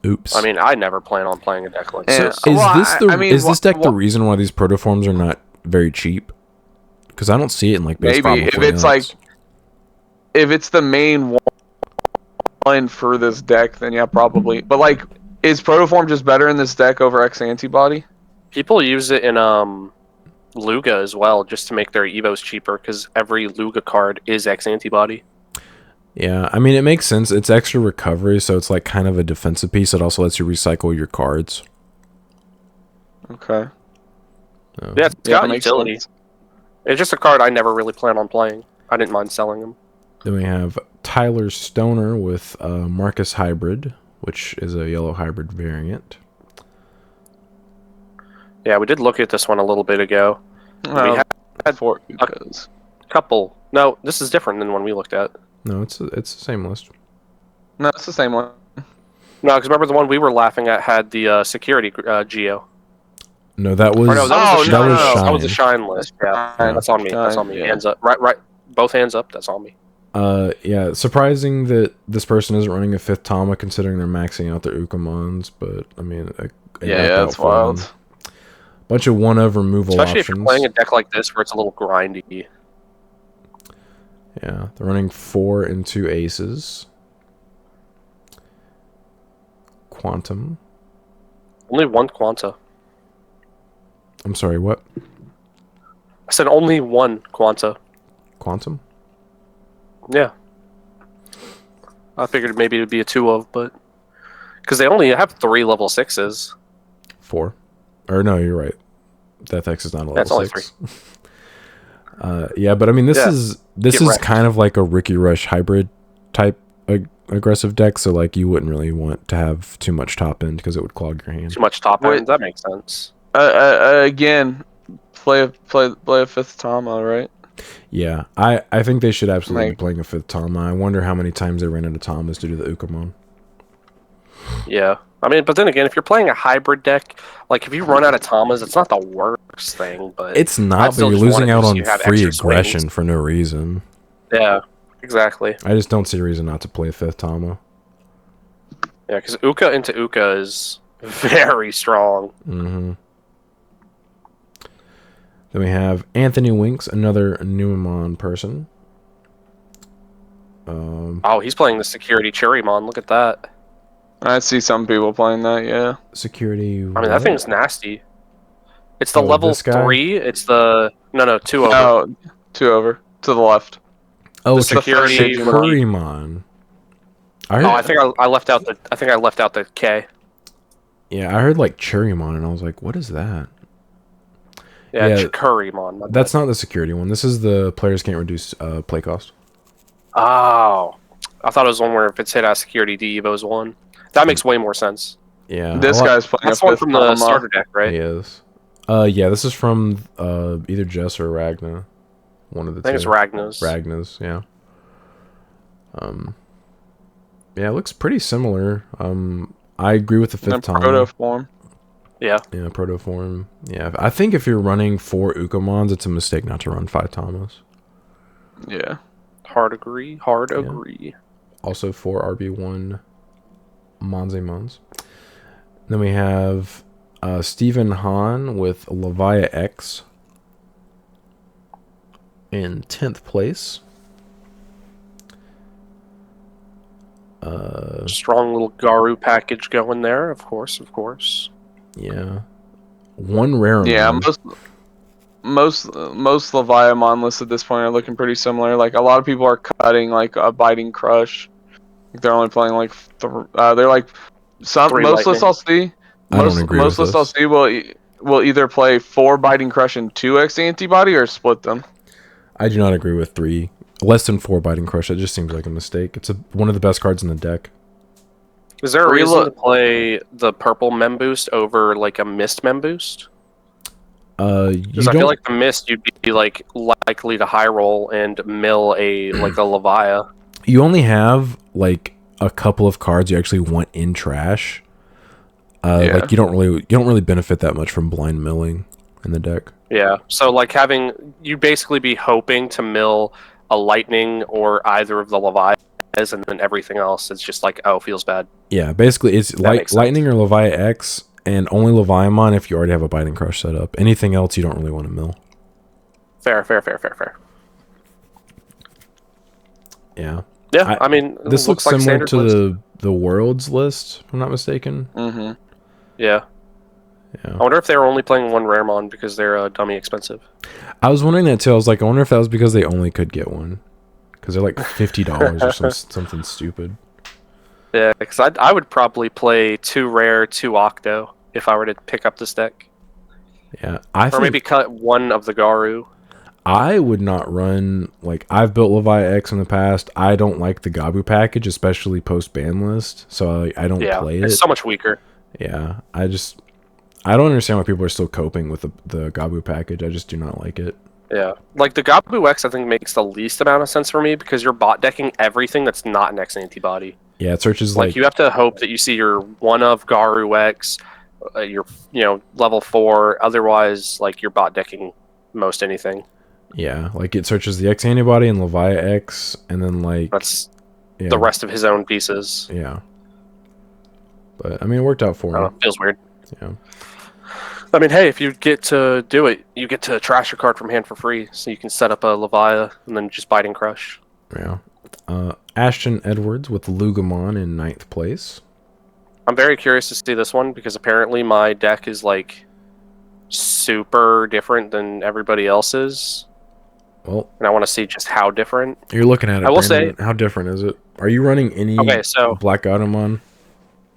A: Oops.
B: I mean, I never plan on playing a deck like
C: Yeah.
B: this.
A: is
C: well,
A: this the
C: I mean,
A: is this deck the
C: wha-
A: reason why these protoforms are not very cheap? Because I don't see it in like base
C: Maybe
A: problem
C: if
A: flames.
C: it's like, if it's the main one for this deck, then yeah, probably. But like, is protoform just better in this deck over X antibody?
B: People use it in Luga as well, just to make their Evos cheaper, because every Luga card is X antibody.
A: Yeah, I mean, it makes sense. It's extra recovery, so it's like kind of a defensive piece. It also lets you recycle your cards.
C: Okay.
A: So,
B: Yeah, it's
C: Yeah,
B: got
C: that makes
B: utility.
C: sense.
B: It's just a card I never really plan on playing. I didn't mind selling them.
A: Then we have Tyler Stoner with Marcus Hybrid, which is a yellow hybrid variant.
B: Yeah, we did look at this one a little bit ago.
C: Oh,
B: had
C: 4 Ukas.
B: couple. No, this is different than the one we looked at.
A: No, it's the same list.
C: No, it's the same one.
B: No, because remember the one we were laughing at had the security Geo.
A: No, that was
B: Or no, that was the
C: no,
B: shine.
C: no, no.
B: That was the shine list. Yeah,
C: Shine.
B: that's on me. That's on me.
C: Yeah.
B: Hands up. Right. Both hands up. That's on me.
A: Yeah, surprising that this person isn't running a 5th Tama considering they're maxing out their Ukamons, but I mean,
C: Yeah, that's wild.
A: Bunch of one-of removal
B: Especially
A: options.
B: if you're playing a deck like this where it's a little grindy.
A: Yeah, they're running 4 and 2 aces. Quantum.
B: Only one Quanta.
A: I'm sorry, what?
B: I said only one Quanta.
A: Quantum?
B: Yeah. I figured maybe it would be a 2 of, but because they only have 3 level 6s.
A: 4. Or no, you're right. Death X is not a
B: That's
A: level
B: only
A: 6. Yeah, but I mean, this is
B: wrecked.
A: kind of like a Ricky Rush hybrid type aggressive deck, so like you wouldn't really want to have too much top end because it would clog your hand.
B: Too much top
C: Wait.
B: end. That makes sense.
C: Again, play a 5th Tama, right?
A: Yeah, I think they should absolutely be
C: Like-
A: playing a 5th Tama. I wonder how many times they ran into Tamas due to the Ukamon.
B: Yeah. I mean, but then again, if you're playing a hybrid deck, like if you run out of Tamas, it's not the worst thing, but
A: It's
B: I'd
A: not, but
B: still
A: you're
B: just want
A: losing
B: it
A: out
B: so
A: on
B: you have
A: free
B: extra
A: aggression
B: swings.
A: for no reason.
B: Yeah, exactly.
A: I just don't see a reason not to play a 5th Tama.
B: Yeah, because Uka into Uka is very strong.
A: Mm-hmm. Then we have Anthony Winks, another Numamon person.
B: Oh, he's playing the security Cherrymon. Look at that.
C: I see some people playing that. Yeah.
A: Security.
B: I mean, that thing's nasty. It's the
A: Oh,
B: level
A: this guy?
B: 3. It's the no 2 over.
C: Oh, 2 over to the left.
A: Oh,
B: the
A: it's
B: security
A: security
B: Digimon.
A: Currymon. I
B: Oh, I think I left out the. I think I left out the K.
A: Yeah, I heard like Cherrymon, and I was like, "What is that?"
B: Yeah,
A: Yeah,
B: Currymon. my
A: That's
B: bad.
A: not the security one. This is the players can't reduce play cost.
B: Oh, I thought it was one where if it's hit at security, D Evo's one. That makes way more sense.
A: Yeah,
C: This guy's playing
B: That's
C: a
B: one
C: 5th
B: from the
C: Tama.
B: starter deck, right?
A: He is. Yeah, this is from either Jess or Ragna. One of the
B: I think
A: two.
B: it's Ragna's.
A: Ragna's, yeah. Yeah, it looks pretty similar. I agree with the
C: In
A: 5th Tama.
C: proto form.
B: Yeah.
A: Yeah, proto form. Yeah, I think if you're running 4 Ukamons, it's a mistake not to run 5 Tamas.
C: Yeah.
B: Hard agree. Hard agree.
A: Also 4 RB1 Monzemons. Then we have Stephen Hahn with Levia X in 10th place.
B: Strong little Garu package going there, of course, of course.
A: Yeah. One rare
C: Yeah,
A: one.
C: most Leviamon lists at this point are looking pretty similar. Like a lot of people are cutting like a Biting Crush. They're only playing like they're like some
B: 3
C: most lists
B: lightning.
C: I'll see.
A: I don't agree
C: Most
A: with
C: lists I'll
A: this.
C: see will either play 4 Biting Crush and 2x antibody or split them.
A: I do not agree with 3. Less than 4 Biting Crush. That just seems like a mistake. It's one of the best cards in the deck.
B: Is there a
C: Three
B: reason
C: lo-
B: to play the purple Mem Boost over like a Mist Mem Boost?
A: You
B: Because I feel like the Mist you'd be like likely to high roll and mill a like a Levia.
A: you only have like a couple of cards you actually want in trash.
C: Yeah.
A: Like you don't really benefit that much from blind milling in the deck.
B: Yeah. So like you'd basically be hoping to mill a lightning or either of the Levias, and then everything else is just like, oh, feels bad.
A: Yeah, basically it's
B: makes sense.
A: lightning or Levia X, and only Leviamon if you already have a Biting Crush set up. Anything else you don't really want to mill.
B: Fair.
A: Yeah.
B: Yeah, I mean, it
A: This looks
B: like
A: similar
B: standard
A: to
B: list.
A: the Worlds list, if I'm not mistaken.
C: Mm-hmm.
B: Yeah.
A: Yeah.
B: I wonder if they were only playing one Raremon because they're dummy expensive.
A: I was wondering that too. I was like, I wonder if that was because they only could get one. Because they're like $50 or something stupid.
B: Yeah, because I would probably play 2 rare, 2 Octo if I were to pick up this deck.
A: Yeah.
B: Or maybe cut one of the Garu.
A: I would not run, like, I've built Levia X in the past. I don't like the Gabu package, especially post-ban list. So I don't
B: Yeah,
A: play it.
B: it's so much weaker.
A: Yeah. I don't understand why people are still coping with the Gabu package. I just do not like it.
B: Yeah, like the Gabu X, I think makes the least amount of sense for me because you're bot decking everything that's not an X antibody.
A: Yeah, it searches
B: Like you have to hope that you see your one of Garu X, your level 4. Otherwise, like you're bot decking most anything.
A: yeah, like it searches the X antibody and Leviah X, and then like
B: That's
A: yeah,
B: the rest of his own pieces.
A: Yeah, but I mean, it worked out for
B: I don't
A: him.
B: know, feels weird.
A: Yeah.
B: I mean, hey, if you get to do it, you get to trash your card from hand for free, so you can set up a Leviah and then just bite and crush.
A: Yeah. Ashton Edwards with Lugamon in 9th place.
B: I'm very curious to see this one because apparently my deck is like super different than everybody else's.
A: Well,
B: And I want to see just how different.
A: you're looking at it.
B: I will
A: Brandon.
B: say,
A: How different is it? Are you running any
B: so
A: Black Automon?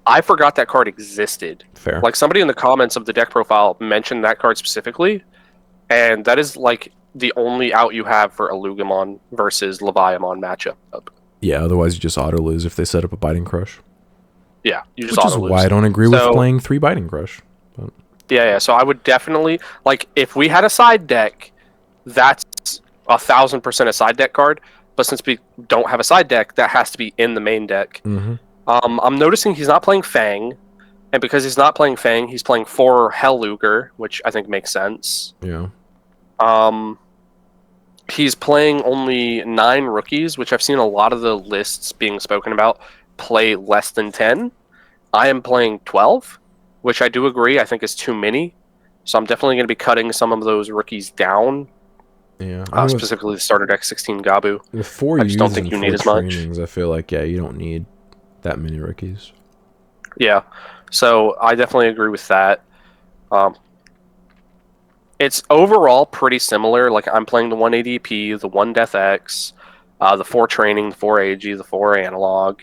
B: I forgot that card existed.
A: Fair.
B: Like somebody in the comments of the deck profile mentioned that card specifically, and that is like the only out you have for a Lugamon versus Leviamon matchup.
A: Yeah, otherwise you just auto lose if they set up a Biting Crush.
B: Yeah, you just
A: Which is
B: auto lose.
A: why I don't agree with playing 3 Biting Crush. But.
B: Yeah. So I would definitely like if we had a side deck, that's 1,000% a side deck card. But since we don't have a side deck, that has to be in the main deck.
A: Mm-hmm.
B: I'm noticing he's not playing Fang, and because he's not playing Fang, he's playing 4 Hellluger, which I think makes sense.
A: Yeah.
B: He's playing only 9 rookies, which I've seen a lot of the lists being spoken about play less than 10. I am playing 12, which I do agree I think is too many. So I'm definitely going to be cutting some of those rookies down.
A: Yeah. I mean,
B: specifically the starter deck 16 Gabu.
A: With 4
B: I just don't think you need as much.
A: trainings, I feel like, you don't need that many rookies.
B: Yeah. So I definitely agree with that. It's overall pretty similar. Like I'm playing the 1 ADP, the 1 Death X, the 4 training, the 4 AG, the 4 analog.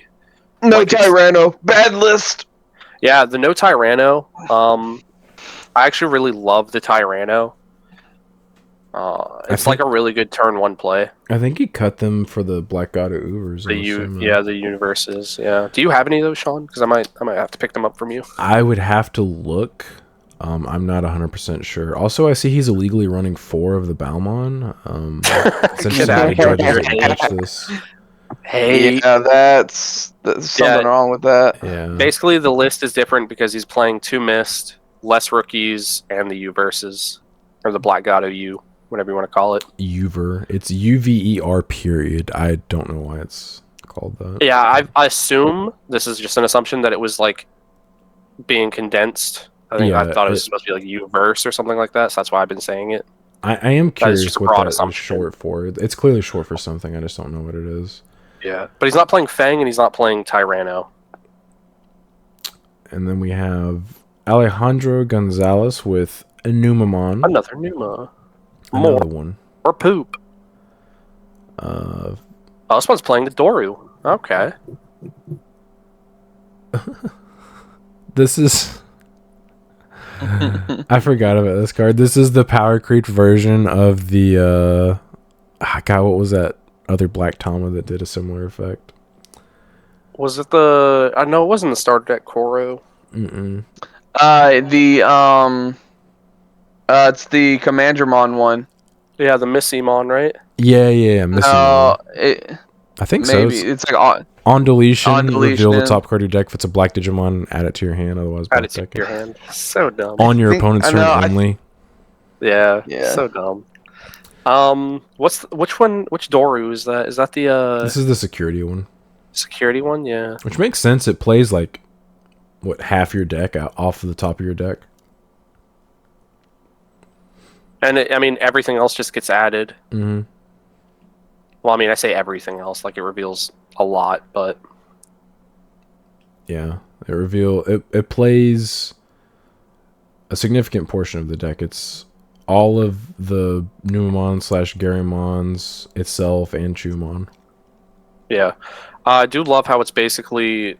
C: No
B: Like,
C: Tyranno. Bad list.
B: Yeah, the no Tyranno. I actually really love the Tyranno. It's like a really good turn 1 play.
A: I think he cut them for the Black God of Ubers.
B: The universes. Yeah. Do you have any of those, Sean? Because I might have to pick them up from you.
A: I would have to look. I'm not 100% sure. Also, I see he's illegally running 4 of the Balmon. Since the judges watch this.
B: Hey.
C: Yeah, that's something wrong with that.
A: Yeah.
B: Basically, the list is different because he's playing 2 Mist, less rookies, and the U verses, or the Black God of U, whatever you want to call it.
A: Uver. It's UVER period. I don't know why it's called that.
B: Yeah, I assume this is just an assumption that it was like being condensed. I thought it was supposed to be like U-verse or something like that, so that's why I've been saying it.
A: I am curious what that is
B: assumption.
A: short for. It's clearly short for something. I just don't know what it is.
B: Yeah, but he's not playing Fang and he's not playing Tyranno.
A: And then we have Alejandro Gonzalez with Enumamon.
B: Another Numa.
A: Another one.
B: Or Poop. This one's playing the Doru. Okay.
A: This is... I forgot about this card. This is the power creep version of the... God, what was that other Black Tama that did a similar effect?
B: Was it the... I know it wasn't the starter deck Koro.
A: Mm-mm.
C: It's the Commandramon one.
B: Yeah, the Missymon, right?
A: Yeah. I think
C: maybe.
A: so.
C: It's like
A: on deletion,
C: on deletion,
A: reveal the top card of your deck. If it's a black Digimon, add it to your hand. Otherwise,
B: add it to your hand. So dumb.
A: On your opponent's turn only.
B: Yeah, so dumb. Which Doru is that? Is that the
A: This is the security one.
B: Security one, yeah.
A: Which makes sense. It plays like half your deck out off of the top of your deck.
B: And everything else just gets added.
A: Mm-hmm.
B: Well, I say everything else, like it reveals a lot, but
A: yeah, it plays a significant portion of the deck. It's all of the Numamon / Garymons itself and Chumon.
B: Yeah. I do love how it's basically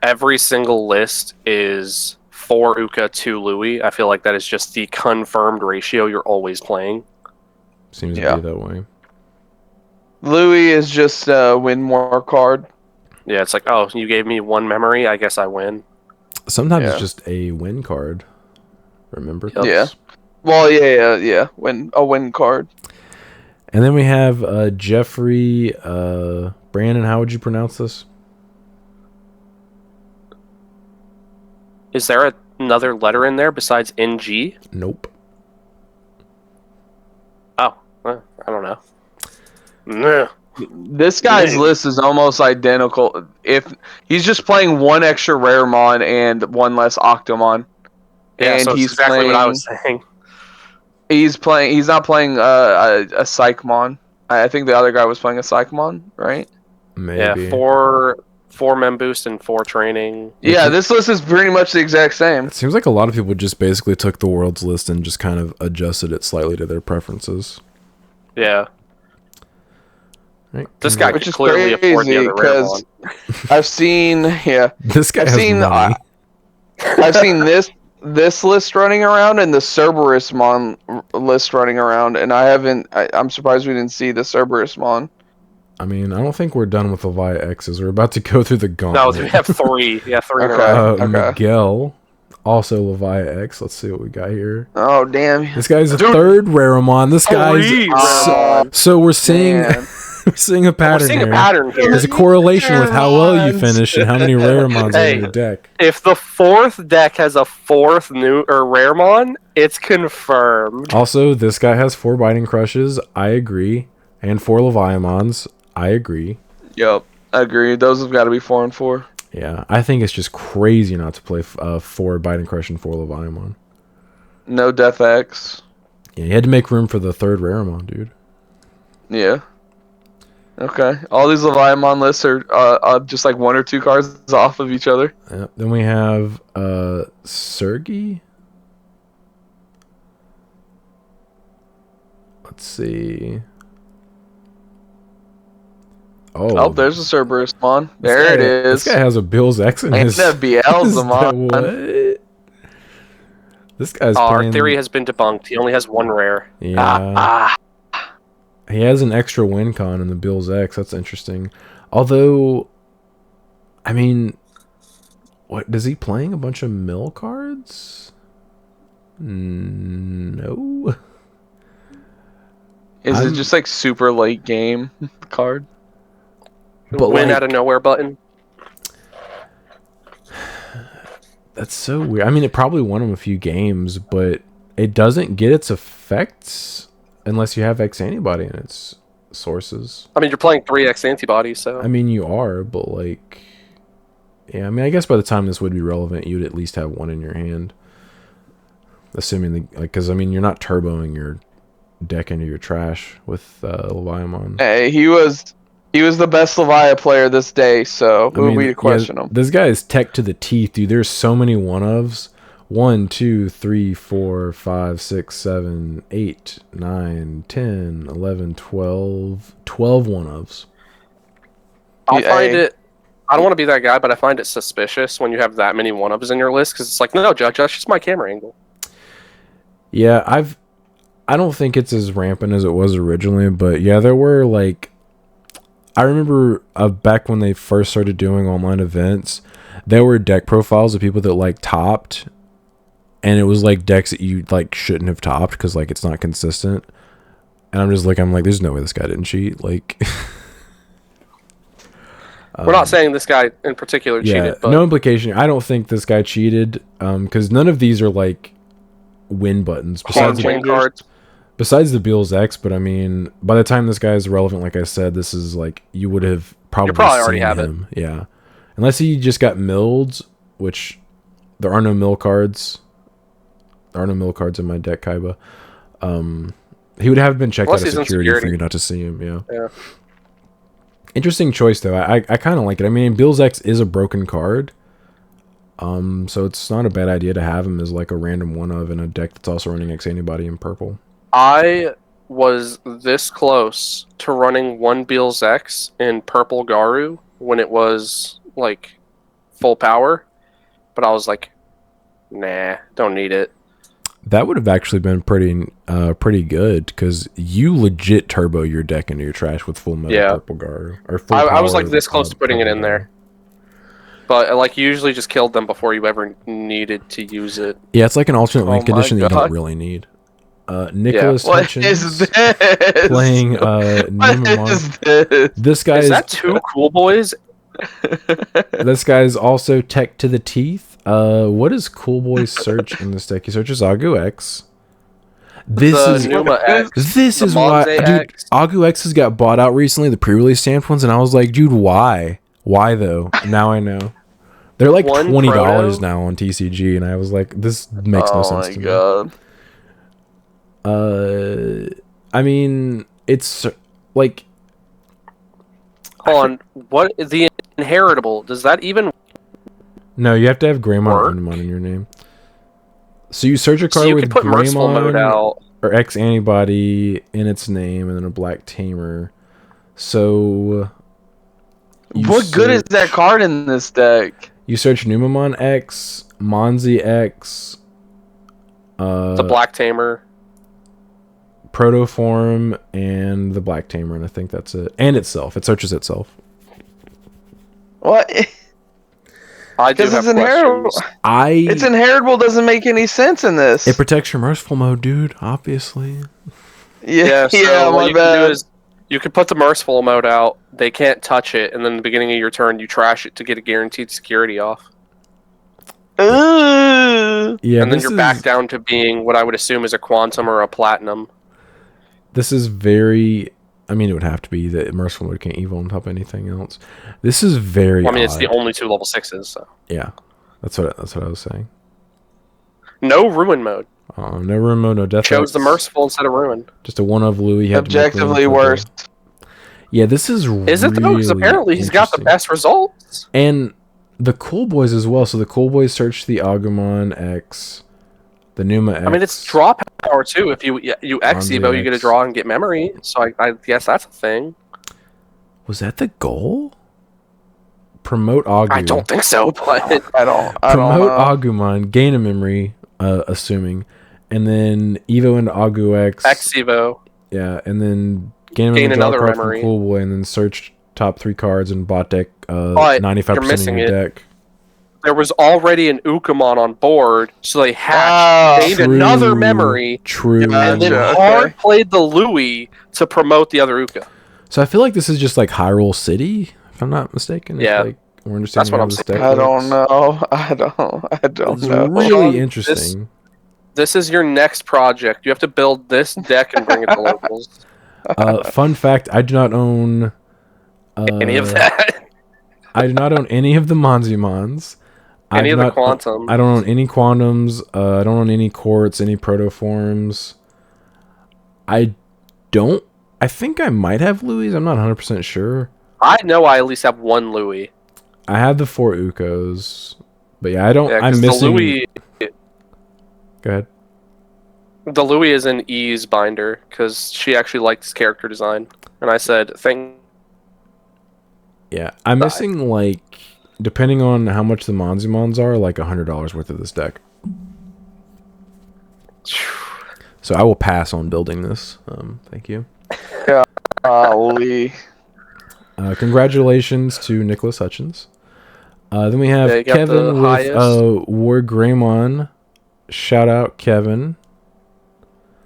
B: every single list is 4 Uka, 2 Louis. I feel like that is just the confirmed ratio you're always playing.
A: Seems to be that way.
C: Louis is just a win more card.
B: Yeah, it's like, oh, you gave me 1 memory, I guess I win.
A: Sometimes it's just a win card. Remember?
C: Yeah. Well, yeah. Win card.
A: And then we have Jeffrey Brandon. How would you pronounce this?
B: Is there another letter in there besides NG?
A: Nope.
B: Oh, I don't know. Nah.
C: This guy's list is almost identical. If he's just playing one extra Raremon and one less Octomon,
B: Yeah,
C: and
B: so it's
C: he's
B: exactly
C: playing,
B: what I was saying.
C: He's not playing a Psychmon. I think the other guy was playing a Psychmon, right?
A: Maybe.
B: Yeah, four mem boost and 4 training.
C: Yeah, this list is pretty much the exact same.
A: It seems like a lot of people just basically took the world's list and just kind of adjusted it slightly to their preferences.
B: Yeah.
A: Right.
B: This guy
C: Which
B: could
C: is
B: clearly afford the
C: crazy
B: other rare one.
C: because I've seen,
A: This guy
C: I've
A: has
C: seen,
A: money.
C: I've seen this list running around and the Cerberusmon list running around, and I'm surprised we didn't see the Cerberusmon.
A: I mean, I don't think we're done with the Levi X's. We're about to go through the
B: No,
A: gauntlet.
B: we have 3. Yeah, 3 in a
C: Okay.
B: row.
C: Okay.
A: Miguel, also Levi X. Let's see what we got here.
C: Oh damn!
A: This guy's a
B: Dude.
A: third Raramon. This guy's
B: Three
A: so we're seeing
C: Man.
A: we're seeing a
B: We're
A: pattern
B: seeing
A: here.
B: a pattern here.
A: There's a correlation with how well you finish and how many Raramons
B: Hey.
A: in your deck.
B: If the 4th deck has a 4th new or Raremon, it's confirmed.
A: Also, this guy has 4 Biting Crushes. I agree, and 4 Leviamons. I agree.
C: Yep, agreed. Those have got to be 4 and 4.
A: Yeah, I think it's just crazy not to play 4 Biting Crush and 4 Leviamon.
C: No Death X.
A: Yeah, you had to make room for the 3rd Raramon, dude.
C: Yeah. Okay. All these Leviamon lists are just like 1 or 2 cards off of each other.
A: Yeah. Then we have Sergey. Let's see.
C: Oh, there's a Cerberusmon. There it is.
A: This guy has a Bill's X in
C: And
A: his.
C: a Beelzemon.
A: What? This guy's
B: Our
A: playing.
B: theory has been debunked. He only has 1 rare.
A: Yeah. He has an extra win con in the Bill's X. That's interesting. Although, I mean, what does he playing a bunch of mill cards? No.
C: Is it just like super late game card?
A: But
B: Win
A: like,
B: out of nowhere button.
A: That's so weird. I mean, it probably won him a few games, but it doesn't get its effects unless you have X antibody in its sources.
B: I mean, you're playing 3x antibodies, so.
A: I mean, you are, but like, yeah. I mean, I guess by the time this would be relevant, you'd at least have 1 in your hand, assuming because I mean, you're not turboing your deck into your trash with Leviamon.
C: Hey, he was the best Leviathan player this day, so who are we to question him?
A: This guy is tech to the teeth, dude. There's so many 1-ofs. 1, 2, 3, 4, 5, 6, 7, 8, 9, 10, 11, 12. 12 1-ofs.
B: I find it. I don't want to be that guy, but I find it suspicious when you have that many 1-ofs in your list because it's like, no, Judge, that's just my camera angle.
A: Yeah, I don't think it's as rampant as it was originally, but yeah, there were like, I remember back when they first started doing online events, there were deck profiles of people that like topped, and it was like decks that you like shouldn't have topped because like it's not consistent. And I'm like, there's no way this guy didn't cheat. Like,
B: We're not saying this guy in particular cheated, but
A: no implication. I don't think this guy cheated because none of these are like win buttons
B: hard win cards.
A: besides the Beals X. But I mean, by the time this guy is relevant, like I said, this is like you would have probably
B: already
A: seen
B: have
A: him. Yeah, unless he just got milled, which there are no mill cards. There are no mill cards in my deck, Kaiba. He would have been checked out of security for you not to see him. Yeah. Interesting choice though. I kind of like it. I mean, Bill's X is a broken card, so it's not a bad idea to have him as like a random 1-of in a deck that's also running X antibody in purple.
B: I was this close to running 1 Beals X in purple Garu when it was like full power, but I was like, nah, don't need it.
A: That would have actually been pretty good because you legit turbo your deck into your trash with full metal purple Garu. Or full
B: I was
A: power,
B: like this close to putting it in there. But like you usually just killed them before you ever needed to use it.
A: Yeah, it's like an alternate link
C: my
A: condition that you don't
C: God.
A: really need. Nicholas
C: What
A: Hutchins
C: is this?
A: playing
C: What
A: Numamon.
C: is this?
A: This guy
B: Is that two cool boys?
A: This guy's also tech to the teeth. What does Cool Boy search in this deck? He searches Agu X. This
B: The
A: is
B: Numa X.
A: this
B: the
A: is why,
B: Monze
A: dude.
B: X.
A: Agu X's got bought out recently, the pre-release stamped ones, and I was like, dude, why? Why though? Now I know. They're like
B: One
A: $20
B: proto?
A: now on TCG, and I was like, this makes no sense to
C: God.
A: me. I mean, it's like,
B: Hold on. What is the inheritable? Does that even
A: no, you have to have Greymon
B: Work?
A: or Unimon in your name. So you search a
B: so
A: card
B: you
A: with
B: can put merciful mode
A: Greymon
B: out?
A: or X antibody in its name, and then a black tamer. So you
C: What good is that
A: search-
C: card in this deck?
A: You search Numamon X, Monzi X,
B: The Black Tamer.
A: Protoform, and the Black Tamer, and I think that's it. And itself. It searches itself.
C: What?
B: I do
C: Because
B: have
C: it's inheritable.
B: questions.
C: It's inheritable doesn't make any sense in this.
A: It protects your merciful mode, dude, obviously.
C: Yeah,
B: So
C: yeah,
B: what
C: my
B: you can
C: bad.
B: do is you could put the merciful mode out. They can't touch it, and then at the beginning of your turn, you trash it to get a guaranteed security off.
C: Ooh.
A: Yeah,
B: and then
A: this
B: you're
A: is,
B: back down to being what I would assume is a quantum or a platinum.
A: This is very... I mean, it would have to be that merciful mode can't evil on top of anything else. This is very
B: Well, I mean, it's the
A: odd.
B: only two level 6s. So.
A: Yeah, that's what I was saying.
B: No ruin mode.
A: No room mode, no death.
B: Chose the
A: X,
B: merciful instead of ruin.
A: Just a one of Louis. You have to make room
C: Objectively
A: for the-
C: worse.
A: Yeah, this is
B: Is it though? Because
A: really
B: apparently he's got the
A: interesting.
B: best results.
A: And the Cool Boys as well. So the Cool Boys search the Agumon X, the Numa X.
B: I mean, it's draw power too. If you X
A: Onto
B: Evo, you get to
A: X.
B: draw and get memory. So I guess that's a thing.
A: Was that the goal? Promote Agu.
B: I don't think so, but
C: I don't
A: Promote
C: know.
A: Agumon, gain a memory, assuming, and then Evo into Agu X.
B: X Evo.
A: Yeah, and then gain
B: Gain
A: draw a
B: another
A: card
B: memory.
A: from Cool Boy, and then search top 3 cards and bot deck
B: But
A: 95%
B: you're
A: of
B: missing
A: your
B: it.
A: deck.
B: There was already an Ukamon on board, so they hatched,
C: Ah,
B: gained another memory,
A: True.
B: and then
C: Gotcha,
B: hard
C: okay.
B: played the Louis to promote the other Uka.
A: So I feel like this is just like Hyrule City, if I'm not mistaken.
B: Yeah.
A: If, like, we're understanding
B: That's what
A: how
B: I'm
A: this
B: saying.
A: deck
C: I don't
A: works.
C: know. I don't
A: It's
C: know.
A: really
B: Sean,
A: interesting.
B: This is your next project. You have to build this deck and bring it to locals.
A: Fun fact: I do not own
B: Any of that?
A: I do not own any of the Monzimons.
B: Any
A: I
B: of
A: do
B: the
A: not-
B: quantum?
A: I don't own any quantums. I don't own any quartz, any protoforms. I don't. I think I might have Louis. I'm not 100% sure.
B: I know I at least have one Louis.
A: I have the 4 Ukos, but yeah, I don't.
B: Yeah,
A: I'm
B: 'cause
A: missing. Go ahead.
B: the Louis is an E's binder because she actually liked his character design, and I said, "Thank."
A: Yeah, I'm
B: Die.
A: missing like, depending on how much the Monzimons are, like $100 worth of this deck. So I will pass on building this. Thank you.
C: Golly.
A: Congratulations to Nicholas Hutchins. Then we have
B: Yeah, you got the
A: Kevin with
B: highest.
A: War Greymon. Shout out, Kevin.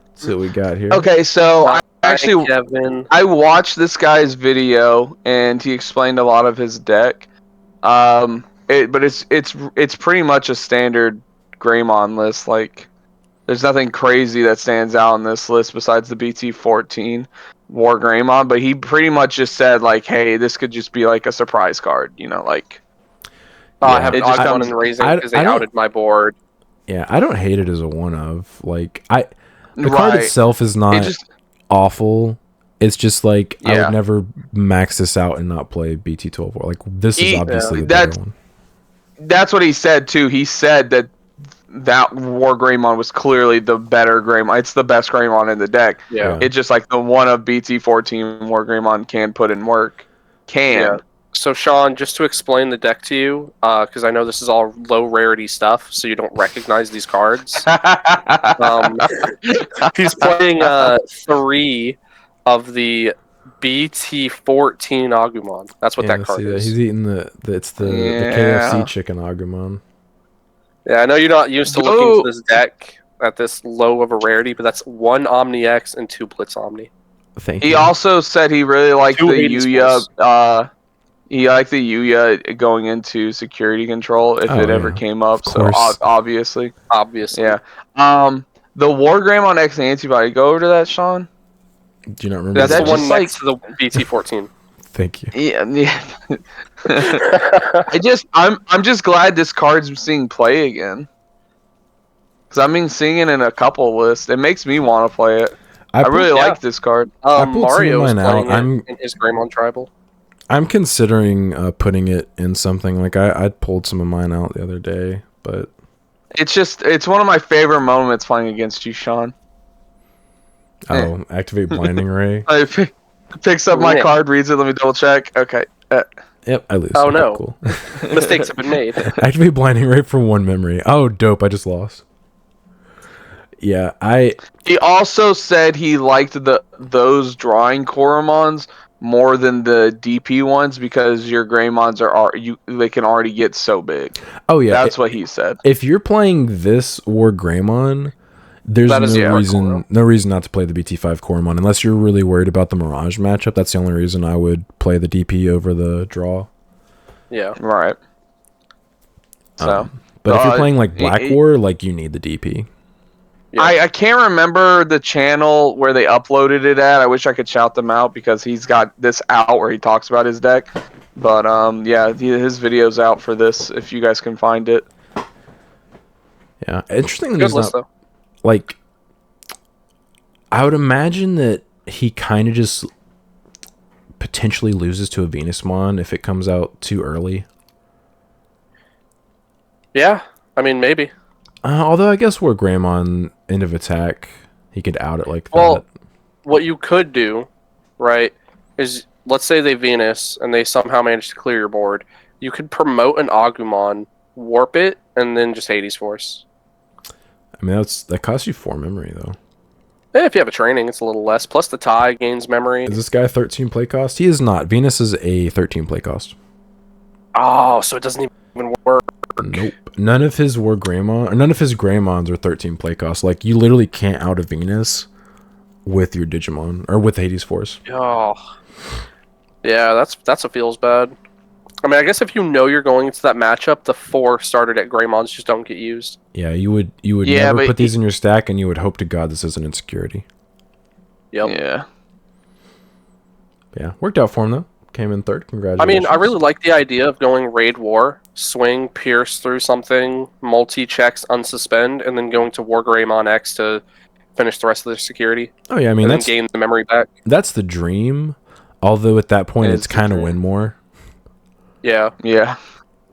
A: Let's see what we got here.
C: Okay, so I actually
B: Kevin.
C: I watched this guy's video and he explained a lot of his deck. But it's pretty much a standard Greymon list. Like, there's nothing crazy that stands out in this list besides the BT15 War Greymon. But he pretty much just said like, hey, this could just be like a surprise card. You know, like.
B: I have
C: it just
B: Agumon
C: comes-
B: and Raising
A: I-
B: because they
A: I don't-
B: outed my board.
A: Yeah, I don't hate it as a one of. Like, the card
C: Right.
A: itself is
C: It
A: not
C: just
A: awful. It's just like I
C: Yeah.
A: would never max this out and not play BT12 War. Like, this is obviously the
C: that's-
A: better one.
C: that's what he said too. He said that War Greymon was clearly the better Greymon. It's the best Greymon in the deck.
B: Yeah.
C: It's just like the one of BT14 War Greymon can put in work.
B: Yeah. So, Sean, just to explain the deck to you, because I know this is all low rarity stuff, so you don't recognize these cards. He's playing 3 of the BT14 Agumon. That's what
A: Yeah,
B: that card
A: see that.
B: is.
A: He's eating the
C: Yeah.
A: KFC chicken Agumon.
B: Yeah, I know you're not used to looking
C: Go-
B: to this deck at this low of a rarity, but that's 1 Omni X and 2 Blitz Omni.
A: Thank
C: He
A: you.
C: also said he really liked the
B: 280
C: Yuya. He liked the Yuya going into security control if it ever came up. So obviously, yeah. The Wargram on X antibody. Go over to that, Sean.
A: Do you not remember?
B: That's the one
C: like,
B: next to the BT14.
A: Thank you.
C: Yeah. I'm just glad this card's seeing play again. Because I've been seeing it in a couple lists. It makes me want to play it. I really like this card.
B: Mario is playing it in his Greymon Tribal.
A: I'm considering putting it in something. Like I pulled some of mine out the other day, but
C: it's one of my favorite moments playing against you, Sean.
A: Oh, activate Blinding Ray.
C: Picks up my card, reads it. Let me double check. Okay.
A: Yep, I lose.
B: Oh
A: okay,
B: no!
A: Cool.
B: Mistakes have been made.
A: Activate Blinding Ray for 1 memory. Oh, dope! I just lost. Yeah,
C: He also said he liked those drawing Koromons more than the DP ones because your Greymons they can already get so big.
A: Oh yeah,
C: that's what he said.
A: If you're playing this or Greymon, there's no reason not to play the BT5 Koromon unless you're really worried about the Mirage matchup. That's the only reason I would play the DP over the draw.
B: Yeah.
C: Right. So,
A: but if you're playing like Black War, like you need the DP.
C: Yeah. I can't remember the channel where they uploaded it at. I wish I could shout them out because he's got this out where he talks about his deck. But yeah, his video's out for this if you guys can find it.
A: Yeah, interesting that he's not, like, I would imagine that he kind of just potentially loses to a Venusmon if it comes out too early.
B: Yeah, I mean, maybe.
A: Although I guess we're Greymon end of attack, he could out it like that.
B: Well, what you could do, right, is let's say they Venus and they somehow manage to clear your board. You could promote an Agumon, warp it, and then just Hades Force.
A: I mean, that costs you 4 memory though.
B: If you have a training, it's a little less. Plus the tie gains memory.
A: Is this guy 13 play cost? He is not. Venus is a 13 play cost.
B: Oh, so it doesn't even work.
A: Nope. None of his Greymons are 13 play cost. Like, you literally can't out a Venus with your Digimon or with Hades Force.
B: Oh. Yeah, that's what feels bad. I mean, I guess if you know you're going into that matchup, the 4 started at Greymons just don't get used.
A: Yeah, you would never put these in your stack, and you would hope to God this isn't insecurity.
B: Yep.
C: Yeah.
A: Yeah, worked out for him though. Came in 3rd. Congratulations.
B: I mean, I really like the idea of going Raid War, swing, pierce through something, multi-checks, unsuspend, and then going to War Greymon X to finish the rest of their security.
A: Oh yeah, I mean,
B: that's gain the memory back.
A: That's the dream. Although at that point, it's kind of win more.
B: Yeah.
C: Yeah.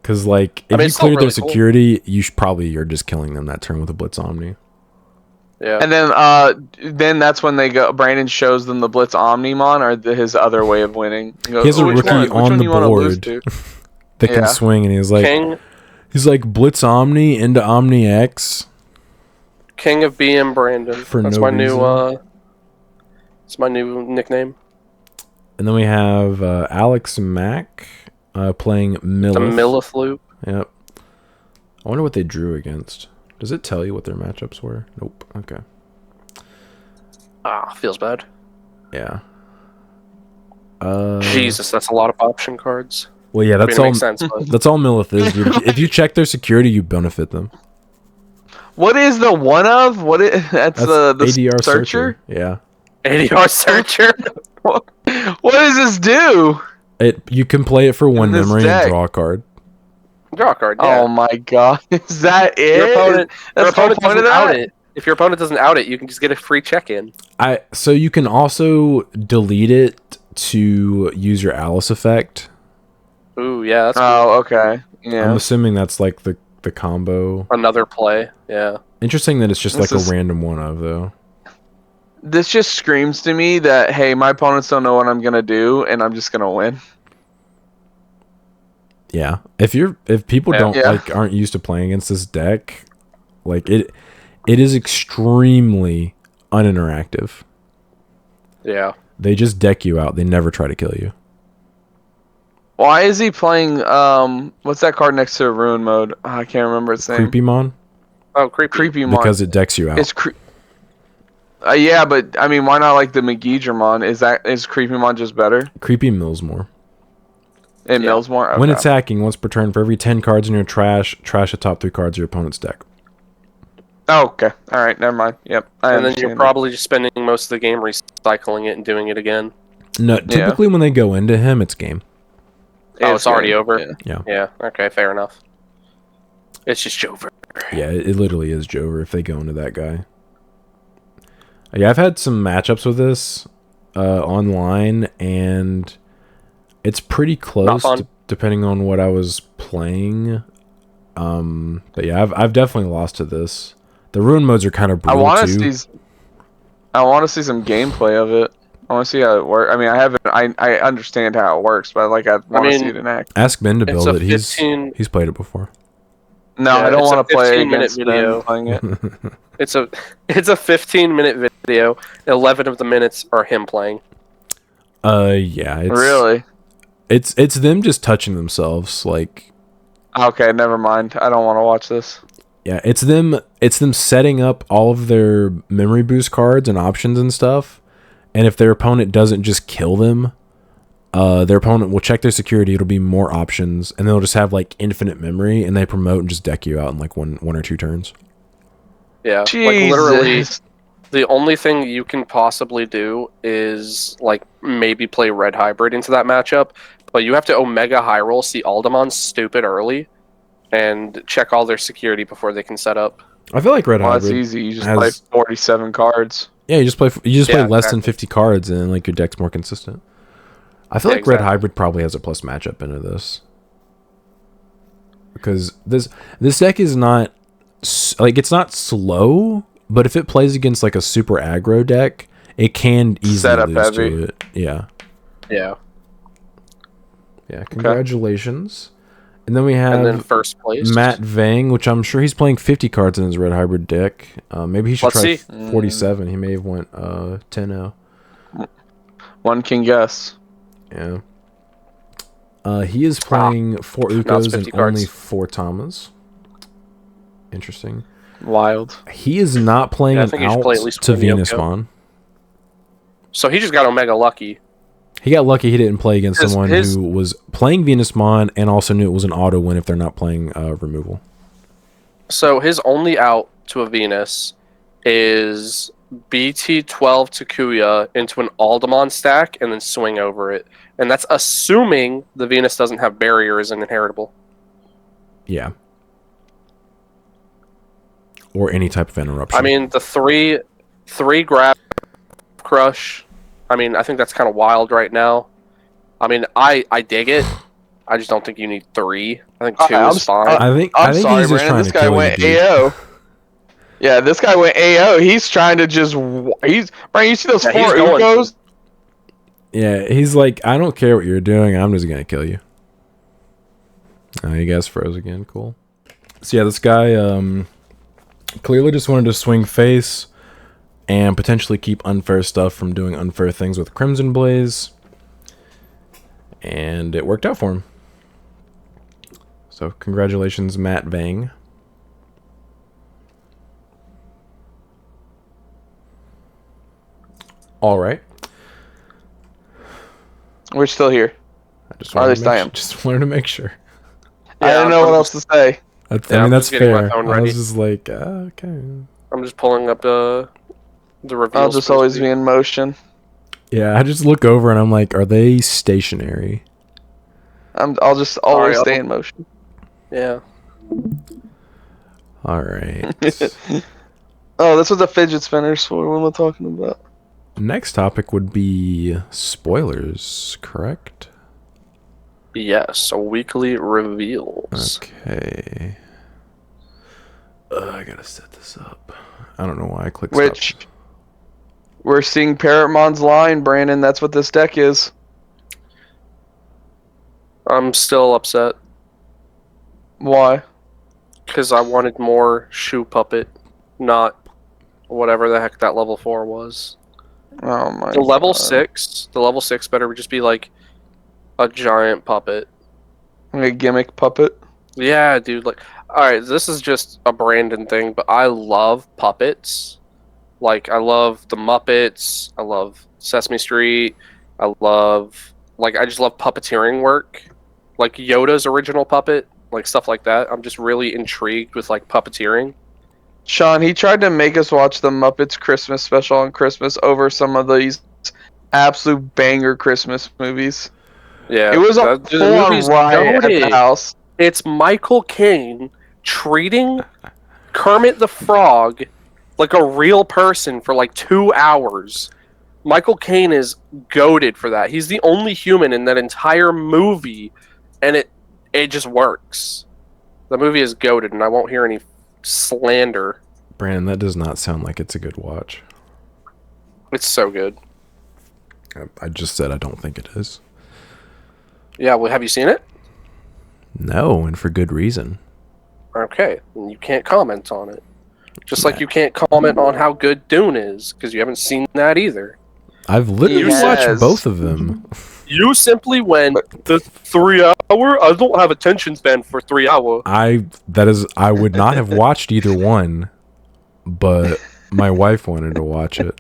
A: Because like, if you cleared their security, you're just killing them that turn with a Blitz Omni.
B: Yeah.
C: And then that's when Brandon shows them the Blitz Omnimon or his other way of winning.
A: He has a rookie on the board that can swing, and he's like Blitz Omni into Omni X.
B: King of BM Brandon. That's my new it's my new nickname.
A: And then we have Alex Mack playing Millith.
B: The Millith loop.
A: Yep. I wonder what they drew against. Does it tell you what their matchups were? Nope. Okay.
B: Feels bad.
A: Yeah.
B: Jesus, that's a lot of option cards.
A: Well, yeah, that's all.
B: Makes sense, but...
A: That's all Millith is. If you check their security, you benefit them.
C: What is the one of? That's the
A: ADR
C: searcher?
A: Yeah.
B: ADR searcher.
C: What does this do?
A: You can play it for 1 memory and draw a card.
B: Draw a card. Yeah.
C: Oh my god, is that it?
B: Your opponent doesn't out it. If your opponent doesn't out it, you can just get a free check-in.
A: So you can also delete it to use your Alice effect.
B: Ooh, yeah. That's
C: cool. Okay. Yeah.
A: I'm assuming that's like the combo.
B: Another play. Yeah.
A: Interesting that it's just like a random one of though.
C: This just screams to me that hey, my opponents don't know what I'm gonna do, and I'm just gonna win.
A: Yeah, if people aren't used to playing against this deck, like it is extremely uninteractive.
B: Yeah,
A: they just deck you out. They never try to kill you.
C: Why is he playing? What's that card next to Ruin Mode? I can't remember its name.
A: Creepymon.
B: Oh, creepy.
C: Creepymon.
A: because it decks you out.
C: It's yeah, but I mean, why not like the Megidramon? Is Creepymon just better?
A: Creepy mills more.
C: It mills more. Okay.
A: When attacking, once per turn, for every 10 cards in your trash the top 3 cards of your opponent's deck.
C: Oh, okay. All right. Never mind. Yep.
B: And then you're probably just spending most of the game recycling it and doing it again.
A: No, typically when they go into him, it's game.
B: Oh, it's already over?
A: Yeah.
B: Yeah, okay, fair enough. It's just Jover.
A: Yeah, it literally is Jover if they go into that guy. Yeah, I've had some matchups with this online, and it's pretty close depending on what I was playing. But yeah, I've definitely lost to this. The ruin modes are kind of brutal too.
C: I want to see some gameplay of it. I want to see how it works. I mean, I understand how it works, but I want to see it in action.
A: Ask Ben to build it. He's played it before.
C: No, I don't want to play
B: against
C: video. Ben playing it.
B: It's a 15-minute video. 11 of the minutes are him playing.
A: Yeah.
C: Really?
A: It's them just touching themselves, like.
C: Okay, never mind. I don't want to watch this.
A: Yeah, it's them setting up all of their memory boost cards and options and stuff. And if their opponent doesn't just kill them, their opponent will check their security. It'll be more options, and they'll just have like infinite memory, and they promote and just deck you out in like one or two turns.
B: Yeah,
C: Jesus.
B: Like literally, the only thing you can possibly do is like maybe play Red Hybrid into that matchup, but you have to Omega High Roll, see Aldemon's stupid early, and check all their security before they can set up.
A: I feel like Red Hybrid.
C: That's easy. You just play 47 cards.
A: Yeah, you just play less than 50 cards, and then like your deck's more consistent. I feel like Red Hybrid probably has a plus matchup into this, because this deck is not like, it's not slow, but if it plays against like a super aggro deck, it can easily lose to it. Yeah. Congratulations. And then we have
B: first place
A: Matt Vang, which I'm sure he's playing 50 cards in his Red Hybrid deck. Maybe he should try 47. He may have went 10-0.
C: One can guess.
A: Yeah. He is playing 4 Ukos and only 4 Tamas. Interesting.
C: Wild.
A: He is not playing an out to Venusmon.
B: So he just got Omega lucky.
A: He got lucky he didn't play against someone who was playing Venusmon and also knew it was an auto win if they're not playing removal.
B: So his only out to a Venus is BT12 Takuya into an Aldemon stack and then swing over it. And that's assuming the Venus doesn't have barriers and inheritable.
A: Yeah. Or any type of interruption.
B: I mean, the three grab crush, I mean, I think that's kind of wild right now. I mean, I dig it. I just don't think you need 3. I think 2 is fine.
A: I think he's just trying to kill you, dude.
C: AO. Yeah, this guy went AO. He's trying to just... Brian, you see those 4 Ukos?
A: Yeah, he's like, I don't care what you're doing. I'm just going to kill you. You guys froze again. Cool. So yeah, this guy clearly just wanted to swing face and potentially keep unfair stuff from doing unfair things with Crimson Blaze. And it worked out for him. So congratulations, Matt Vang. All right.
C: We're still here.
A: I just wanted to make sure.
C: Yeah, I don't know what else to say.
A: I mean, that's fair. I was just like, okay.
B: I'm just pulling up the reveals.
C: I'll just always be in motion.
A: Yeah, I just look over and I'm like, are they stationary?
C: I'll just always stay in motion.
B: Yeah.
A: All right.
C: Oh, that's what the fidget spinner's for. What am I talking about?
A: Next topic would be spoilers, correct?
B: Yes, weekly reveals.
A: Okay. I gotta set this up. I don't know why I clicked
C: stop. We're seeing Parrotmon's line, Brandon. That's what this deck is.
B: I'm still upset.
C: Why?
B: Because I wanted more Shoe Puppet, not whatever the heck that level 4 was.
C: Oh my
B: The level 6 better just be like a giant puppet.
C: Like a gimmick puppet?
B: Yeah, dude. Like, Alright, this is just a Brandon thing, but I love puppets. Like, I love the Muppets. I love Sesame Street. I just love puppeteering work. Like Yoda's original puppet, like stuff like that. I'm just really intrigued with like puppeteering.
C: Sean, he tried to make us watch the Muppets Christmas special on Christmas over some of these absolute banger Christmas movies.
B: Yeah,
C: It was a
B: the
C: full-on
B: movie's
C: riot at the
B: goated.
C: house.
B: It's Michael Caine treating Kermit the Frog like a real person for like 2 hours. Michael Caine is goated for that. He's the only human in that entire movie, and it just works. The movie is goated, and I won't hear any slander.
A: Brandon, that does not sound like it's a good watch.
B: It's so good.
A: I just said I don't think it is.
B: Yeah, well, have you seen it?
A: No, and for good reason.
B: Okay, then you can't comment on it. Just like you can't comment on how good Dune is, because you haven't seen that either.
A: I've literally
C: Yes.
A: watched both of them.
B: You simply went the 3 hour. I don't have attention span for 3 hours.
A: I would not have watched either one, but my wife wanted to watch it.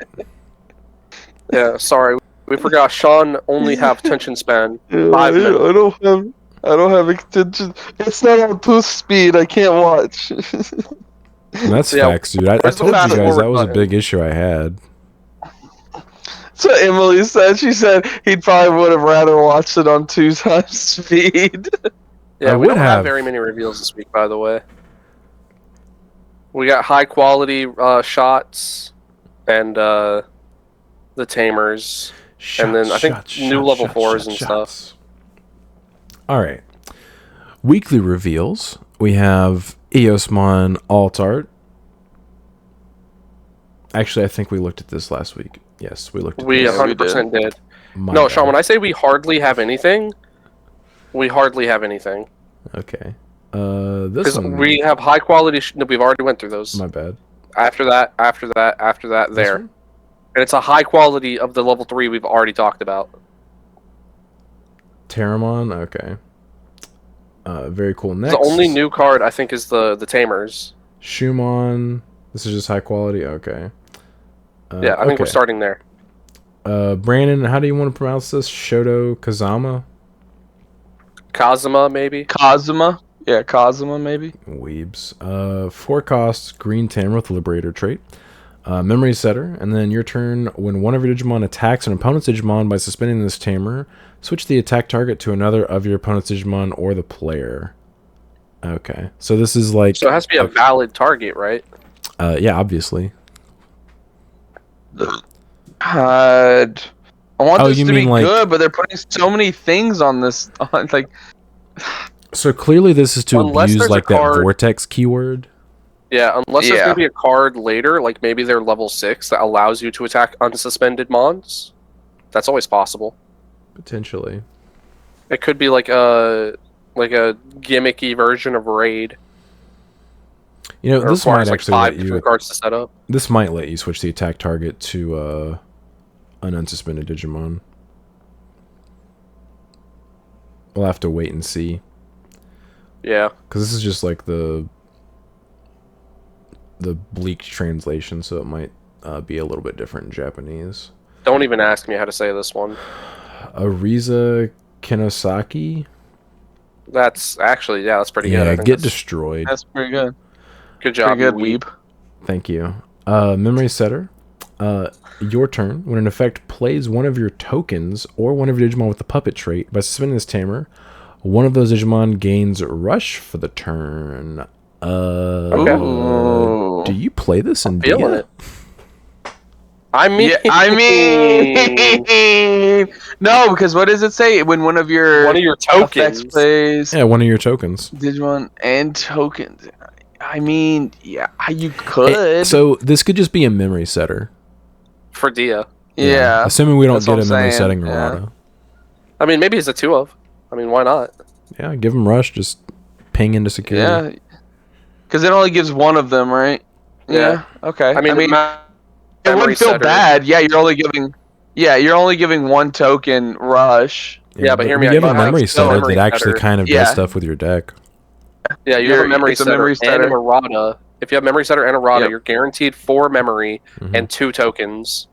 B: Yeah, sorry, we forgot. Sean only have attention span.
C: Yeah,
B: 5 minutes.
C: I don't have extension. It's not on boost speed. I can't watch.
A: And that's
B: Yeah,
A: facts, dude. I
B: where's the
A: told you
B: fast
A: guys that
B: forward
A: was a
B: button?
A: big issue I had.
C: So Emily said. She said he'd probably would have rather watched it on 2 times speed.
B: Yeah,
A: I
B: we
A: would
B: don't have
A: have.
B: very many reveals this week, by the way. We got high quality shots and the tamers. And then I think new level 4s and stuff.
A: All right. Weekly reveals. We have Eosmon Alt Art. Actually, I think we looked at this last week. Yes, we looked at
B: We
A: this.
B: 100% did.
A: My
B: No,
A: bad.
B: Sean, when I say we hardly have anything, we hardly have anything.
A: Okay. This
B: Because
A: one.
B: we have high quality. No, we've already went through those.
A: My bad.
B: After that,
A: This
B: there.
A: one?
B: And it's a high quality of the level 3 we've already talked about.
A: Terramon. Okay. Very cool. Next.
B: The only new card I think is the tamers.
A: Shumon. This is just high quality. Okay.
B: Yeah, I think we're starting there.
A: Brandon, how do you want to pronounce this? Shoto Kazama?
B: Kazuma, maybe?
C: Kazuma. Yeah, Kazuma maybe.
A: Weebs. 4 costs, green tamer with Liberator trait. Memory setter, and then your turn, when one of your Digimon attacks an opponent's Digimon by suspending this tamer, switch the attack target to another of your opponent's Digimon or the player. Okay. So this is like...
B: So it has to be a valid target, right?
A: Yeah, obviously.
C: I want this
A: you
C: to be
A: mean, like-
C: good, but they're putting so many things on this. Like,
A: So clearly this is to
B: Unless
A: abuse
B: there's a
A: like that
B: card-
A: vortex keyword.
B: Yeah, unless there's
C: Yeah.
B: going to be a card later, like maybe they're level 6, that allows you to attack unsuspended mons. That's always possible.
A: Potentially.
B: It could be like a gimmicky version of Raid.
A: You know,
B: It
A: this might
B: requires like
A: actually
B: 5
A: let you...
B: different cards to set up.
A: This might let you switch the attack target to an unsuspended Digimon. We'll have to wait and see.
B: Yeah.
A: Because this is just like the bleak translation, so it might be a little bit different in Japanese.
B: Don't even ask me how to say this one.
A: Ariza Kinosaki?
B: That's actually, yeah, that's pretty good. I
A: Yeah,
B: think
A: get
B: that's
A: destroyed.
C: that's pretty good.
B: good job,
C: Pretty good,
B: you
C: weeb.
A: Thank you. Memory setter. Your turn. When an effect plays one of your tokens or one of your Digimon with the puppet trait, by suspending this tamer, one of those Digimon gains rush for the turn.
C: Ooh.
A: Do you play this in
B: Feeling
A: Dia?
B: it. I mean,
C: Yeah, I mean, no, because what does it say when one of your
B: one of your
C: effects
B: tokens.
C: plays
A: Yeah, one of your tokens.
C: Digimon and tokens? I mean, yeah, you could.
A: So this could just be a memory setter.
B: For Dia.
C: yeah.
A: Assuming we don't
C: That's
A: get
C: what
A: a
C: I'm
A: memory
C: saying,
A: setting
C: yeah.
A: errata.
B: I mean, maybe it's a 2 of. I mean, why not?
A: Yeah, give them rush. Just ping into security.
C: Yeah, because it only gives one of them, right?
B: Yeah.
C: Okay.
B: I mean,
C: it
B: memory
C: wouldn't feel
B: setter-
C: bad. Yeah, you're only giving one token rush.
B: Yeah, but hear me
A: we
B: out.
A: give a
B: You have
A: memory
B: to still
A: setter
B: memory
A: that actually
B: setter.
A: kind of
C: Yeah.
A: does stuff with your deck.
B: Yeah, you have a memory
C: it's a
B: setter,
C: memory
B: and
C: setter.
B: an errata. If you have memory setter and errata,
C: Yep.
B: you're guaranteed 4 memory
A: Mhm.
B: and 2 tokens.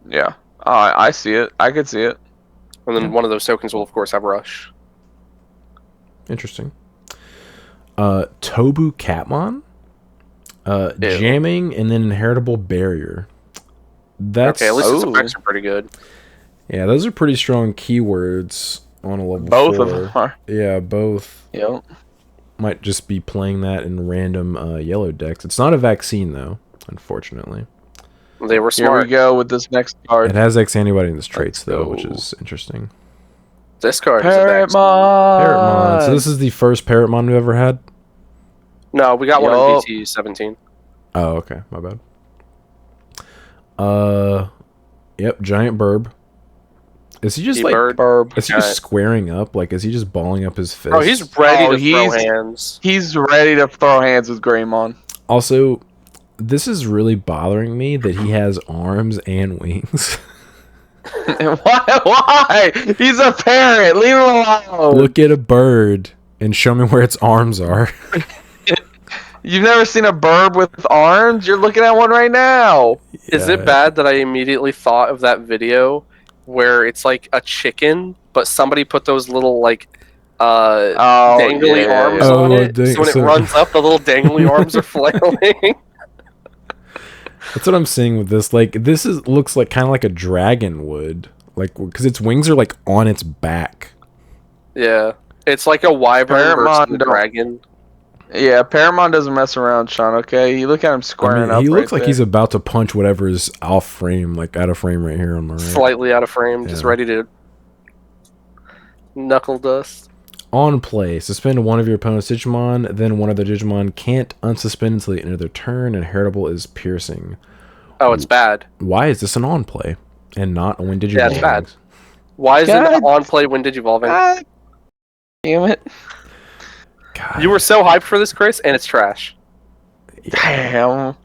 C: Yeah. I see it. I could see it.
B: And then
A: Yeah.
B: one of those tokens will, of course, have Rush.
A: Interesting. Tobu Catmon. Jamming and then inheritable barrier. That's
B: Okay, at least its
C: Ooh.
B: effects are pretty good.
A: yeah, those are pretty strong keywords on a level
C: Both
A: 4.
C: of them are.
A: Yeah, both
C: Yep.
A: might just be playing that in random yellow decks. It's not a vaccine though, unfortunately.
B: They were
C: Here
B: smart.
C: we go with this next card.
A: It has X antibody in its traits though,
C: go.
A: which is interesting.
B: This card is a vaccine.
A: Parrotmon. So this is the first Parrotmon we've ever had.
B: No, we got one in
C: Yup.
B: BT17.
A: Oh, okay, my bad. Yep, giant burb. Is he just like?
B: Bird.
C: Burb.
A: Is he just squaring up? Like, is he just balling up his fist?
B: Oh, he's ready
C: Oh,
B: to throw
C: he's-
B: hands.
C: He's ready to throw hands with Greymon.
A: Also, this is really bothering me that he has arms and wings.
C: Why? He's a parrot. Leave him alone.
A: Look at a bird and show me where its arms are.
C: You've never seen a burb with arms? You're looking at one right now.
B: Is it bad that I immediately thought of that video where it's like a chicken, but somebody put those little like dangly arms
A: Oh,
B: on it? So when it runs up, the little dangly arms are flailing.
A: That's what I'm seeing with this. Like, this looks like kind of like a dragon would, like, because its wings are like on its back.
B: Yeah, it's like a wyvern versus
C: Paramount
B: a
C: don't-
B: dragon.
C: Yeah, Paramount doesn't mess around, Sean, okay? You look at him
A: I
C: squaring
A: mean,
C: up.
A: he
C: right
A: looks like
C: there.
A: he's about to punch whatever is off frame, like out of frame right here on my right.
B: Slightly out of frame, just
A: Yeah.
B: ready to knuckle dust.
A: On play, suspend one of your opponent's Digimon, then one of their Digimon can't unsuspend until the end of their turn, and heritable is piercing.
B: Oh, it's bad.
A: Why is this an on play and not a when Digimon?
B: Yeah, it's bad. Why is
C: God.
B: it on play when Digivolving?
C: God damn it.
A: God,
B: You were so hyped for this, Chris, and it's trash.
C: Damn.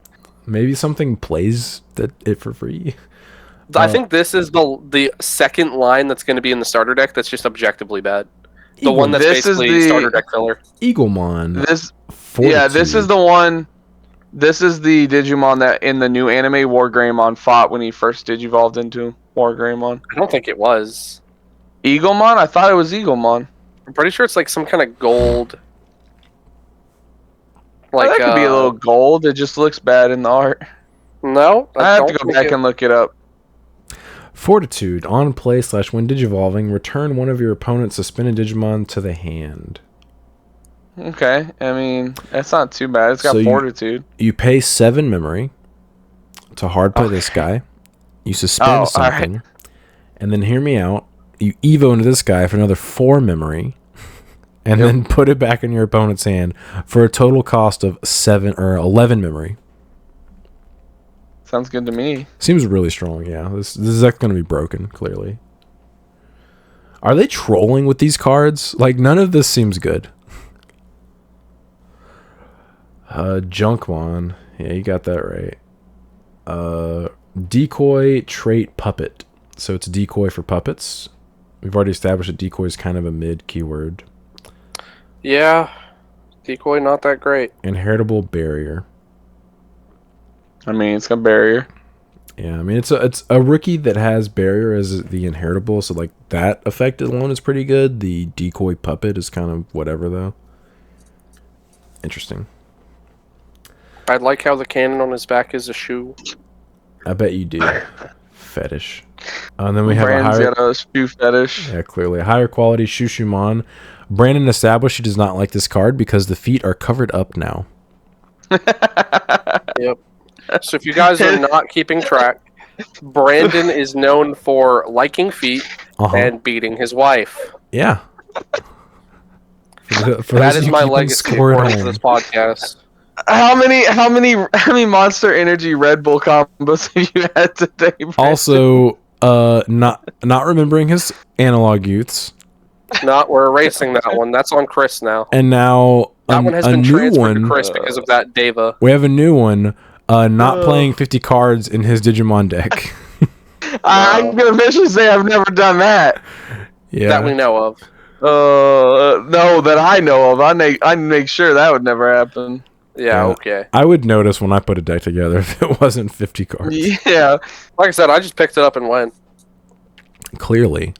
A: maybe something plays it for free.
B: I think this is the second line that's going to be in the starter deck that's just objectively bad. The one that's
C: This is
B: basically
C: the-
B: starter deck filler.
A: Eaglemon.
C: This
A: Fortitude.
C: Yeah, this is the one. This is the Digimon that in the new anime War Greymon fought when he first Digivolved into War Greymon.
B: I don't think it was.
C: Eaglemon? I thought it was Eaglemon.
B: I'm pretty sure it's like some kind of gold.
C: Like,
B: Like
C: that could be a little gold. It just looks bad in the art.
B: No,
C: I have to
B: don't
C: go
B: think
C: back
B: it-
C: and look it up.
A: Fortitude. On play / when Digivolving, return one of your opponent's suspended Digimon to the hand.
C: Okay, I mean that's not too bad. It's got
A: So
C: fortitude.
A: You pay 7 memory to hard play this guy. You suspend
C: Oh,
A: something. And then hear me out. You Evo into this guy for another 4 memory. And then put it back in your opponent's hand for a total cost of 7 or 11 memory.
C: Sounds good to me.
A: Seems really strong, yeah. This deck's going to be broken, clearly. Are they trolling with these cards? Like, none of this seems good. Junkmon. Yeah, you got that right. Decoy trait puppet. So it's decoy for puppets. We've already established that decoy is kind of a mid keyword.
B: Yeah, decoy not that great.
A: Inheritable barrier.
C: I mean, it's got barrier.
A: Yeah, I mean it's a rookie that has barrier as the inheritable, so like that effect alone is pretty good. The decoy puppet is kind of whatever though. Interesting.
B: I like how the cannon on his back is a shoe.
A: I bet you do. Fetish. And then we have
C: Brand's
A: a higher,
C: got a shoe fetish.
A: yeah, clearly a higher quality Shushumon. Brandon established he does not like this card because the feet are covered up now.
B: Yep. So if you guys are not keeping track, Brandon is known for liking feet and beating his wife.
A: Yeah. For
B: That
A: those
B: is
A: you
B: my
A: keeping
B: legacy
A: score at
B: according to
A: home.
B: this podcast.
C: How many Monster Energy Red Bull combos have you had today, Brandon?
A: Also, not remembering his analog youths.
B: Not, we're erasing that one. That's on Chris now.
A: And now
B: That one has
A: a
B: been
A: new
B: transferred
A: one.
B: to Chris because of that Deva.
A: We have a new one. Not playing 50 cards in his Digimon deck.
C: I'm gonna officially say I've never done that.
A: Yeah.
B: That we know of.
C: No, that I know of. I make sure that would never happen.
B: Yeah, okay.
A: I would notice when I put a deck together if it wasn't 50 cards.
C: Yeah.
B: Like I said, I just picked it up and went.
A: Clearly.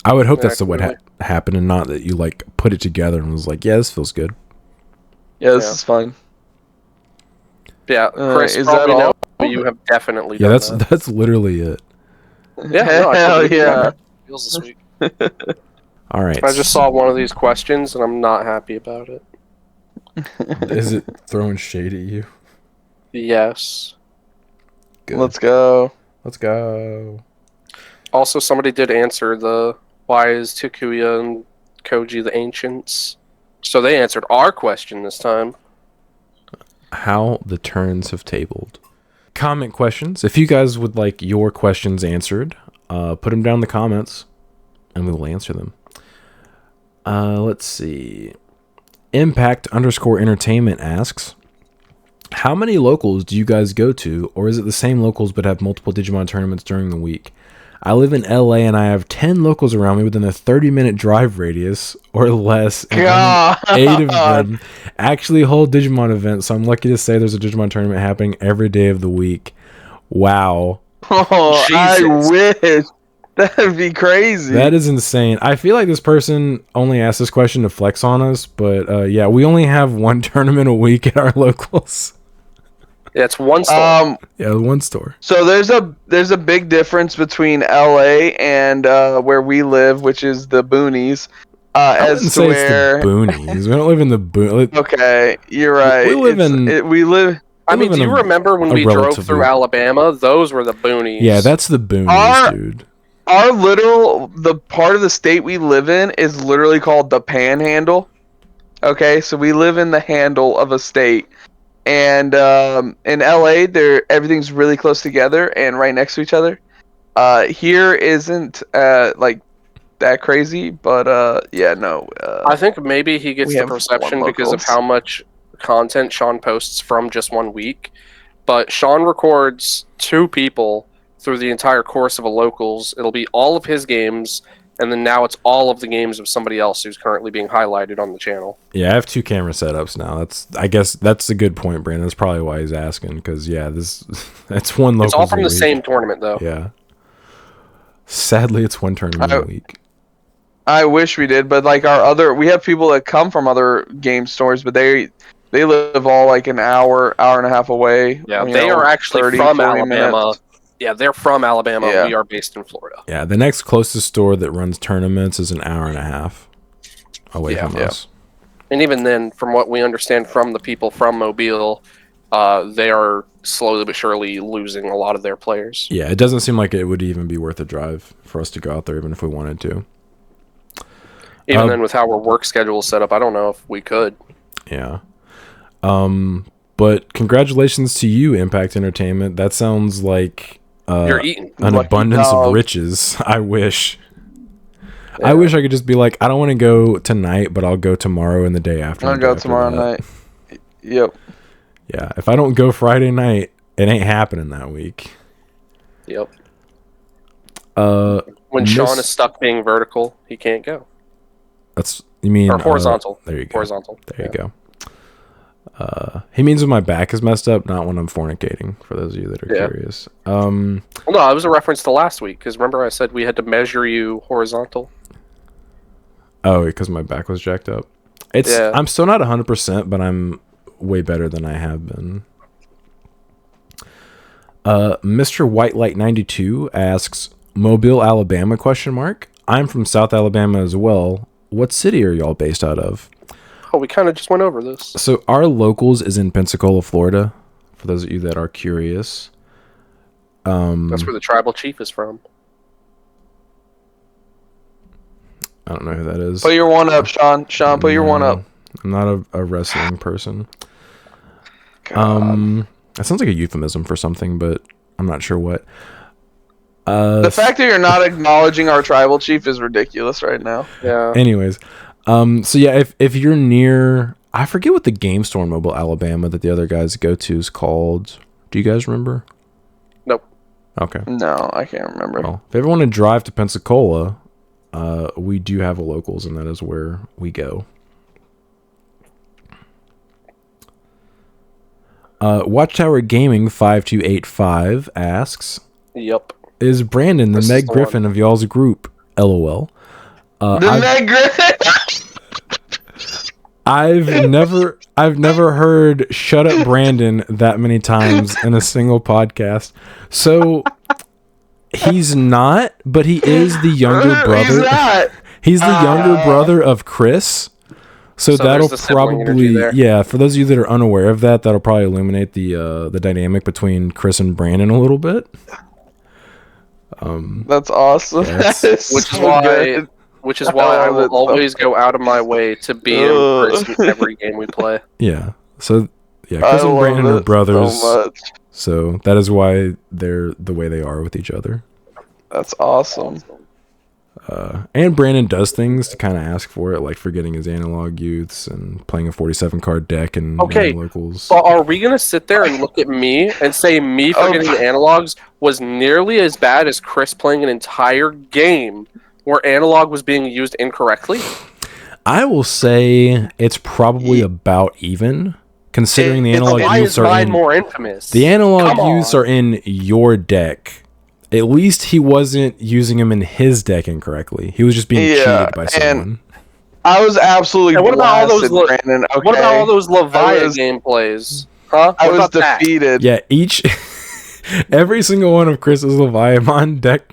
A: I would hope
B: Yeah,
A: that's what
B: clearly.
A: happened and not that you like put it together and was like, yeah, this feels good.
C: Yeah, this
B: Yeah.
C: is fine.
B: Yeah, Chris,
C: is
B: probably
C: that
B: know,
C: all?
B: but you have definitely
A: Yeah,
B: done that.
A: that's literally it.
B: Yeah, no, I
C: Hell
B: totally
C: yeah.
B: feels this week.
A: All right.
B: I just saw one of these questions and I'm not happy about it.
A: Is it throwing shade at you?
B: Yes.
A: Good.
C: Let's go.
A: Let's go.
B: Also, somebody did answer the why is Takuya and Koji the ancients? So they answered our question this time.
A: How the turns have tabled. Comment questions. If you guys would like your questions answered, put them down in the comments and we will answer them. Let's see. Impact_entertainment asks, how many locals do you guys go to, or is it the same locals but have multiple Digimon tournaments during the week? I live in LA and I have 10 locals around me within a 30-minute drive radius or less, and
C: God.
A: only 8 of them actually hold Digimon events, so I'm lucky to say there's a Digimon tournament happening every day of the week. Wow.
C: Oh, I
B: Jesus.
C: wish. That'd be crazy.
A: That is insane. I feel like this person only asked this question to flex on us, but yeah, we only have one tournament a week at our locals.
B: Yeah, it's one store.
A: Yeah, one store.
C: So there's a big difference between LA and where we live, which is the boonies.
A: I wouldn't
C: As to
A: say
C: where
A: it's the boonies. We don't live in the boonies.
C: okay, you're right.
A: We live in-
C: we live.
B: I mean,
A: live
B: do
A: in
B: you remember when
A: a
B: we drove
A: relatively-
B: through Alabama? Those were the boonies.
A: Yeah, that's the boonies,
C: Our-
A: dude.
C: Our the part of the state we live in is literally called the Panhandle. Okay, so we live in the handle of a state, and in LA, everything's really close together and right next to each other. Here isn't like that crazy, but yeah, no.
B: I think maybe he gets
C: we
B: the
C: have
B: perception
C: one
B: because of
C: locals.
B: how much content Sean posts from just 1 week. But Sean records 2 people through the entire course of a locals. It'll be all of his games, and then now it's all of the games of somebody else who's currently being highlighted on the channel.
A: Yeah, I have 2 camera setups now. I guess that's a good point, Brandon. That's probably why he's asking, because yeah, that's one locals.
B: It's all from
A: a
B: the
A: week.
B: same tournament, though.
A: Yeah. Sadly, it's one tournament a week.
C: I wish we did, but like we have people that come from other game stores, but they live all like an hour and a half away.
B: Yeah,
C: you
B: they
C: know,
B: are actually
C: 30,
B: from
C: 40
B: Alabama.
C: minutes.
B: Yeah, they're from Alabama.
C: Yeah.
B: We are based in Florida.
A: Yeah, the next closest store that runs tournaments is an hour and a half away from us.
B: And even then, from what we understand from the people from Mobile, they are slowly but surely losing a lot of their players.
A: Yeah, it doesn't seem like it would even be worth a drive for us to go out there, even if we wanted to.
B: Even then, with how our work schedule is set up, I don't know if we could.
A: Yeah. But congratulations to you, Impact Entertainment. That sounds like
B: You're eating.
A: an
C: Lucky
A: abundance of
C: dog.
A: riches. I wish.
B: Yeah.
A: I wish I could just be like, I don't want to go tonight, but I'll go tomorrow and the day after.
C: I'm
A: and
C: gonna
A: the
C: go
A: day after
C: tomorrow
A: that.
C: night. Yep.
A: Yeah, if I don't go Friday night, it ain't happening that week.
B: Yep. When
A: Miss-
B: Sean is stuck being vertical, he can't go.
A: That's you mean
B: Or horizontal.
A: There you go.
B: Horizontal.
A: There you go. He means when my back is messed up, not when I'm fornicating. For those of you that are curious.
B: Well, no, it was a reference to last week because remember I said we had to measure you horizontal.
A: Oh, because my back was jacked up. I'm still not 100%, but I'm way better than I have been. Mr. Whitelight92 asks, Mobile, Alabama, ? I'm from South Alabama as well. What city are y'all based out of?
B: Oh, we kind of just went over this.
A: So our locals is in Pensacola, Florida, for those of you that are curious.
B: That's where the tribal chief is from.
A: I don't know who that is.
C: Put your one up, Sean. Sean, put your one up.
A: I'm not a wrestling person.
C: God.
A: That sounds like a euphemism for something, but I'm not sure what.
C: The fact that you're not acknowledging our tribal chief is ridiculous right now.
B: Yeah.
A: Anyways, so yeah, if you're near, I forget what the game store in Mobile, Alabama that the other guys go to is called. Do you guys remember?
B: Nope.
A: Okay.
C: No, I can't remember.
A: Well, if you ever want to drive to Pensacola, we do have a locals, and that is where we go. Watchtower Gaming 5285 asks,
B: Yep.
A: is Brandon the
B: This is
A: Meg
B: the
A: Griffin of y'all's group? LOL.
C: Meg Griffin.
A: I've never heard "Shut Up, Brandon" that many times in a single podcast. So he's not, but he is the younger brother.
C: He's not.
A: He's the younger brother of Chris. So that'll
B: there's the sibling energy
A: probably,
B: there.
A: yeah. For those of you that are unaware of that, that'll probably illuminate the dynamic between Chris and Brandon a little bit.
C: That's awesome.
A: Yes.
C: That is
B: Which is
C: so
B: why
C: good.
B: I will always go out of my way to be in person every game we play.
A: Yeah. So yeah,
C: I
A: Chris and
C: love
A: Brandon are
C: it
A: brothers.
C: so much.
A: So that is why they're the way they are with each other.
C: That's awesome.
A: And Brandon does things to kind of ask for it, like forgetting his analog youths and playing a 47 card deck and
B: Okay,
A: locals.
B: But are we gonna sit there and look at me and say me forgetting the analogs was nearly as bad as Chris playing an entire game where analog was being used incorrectly?
A: I will say it's probably about even, considering the analog
B: Why
A: youths
B: is
A: are
B: mine
A: in
B: more infamous?
A: the analog
B: Come
A: youths
B: on.
A: are in your deck. At least he wasn't using them in his deck incorrectly. He was just being cheated by someone.
C: I was absolutely
B: And what about all those
C: blasted, Brandon. Okay.
B: What about all those Leviathan
C: was-
B: gameplays? Huh?
C: I
B: What
C: was
B: about that?
C: defeated.
A: Yeah, every single one of Chris's Leviathan deck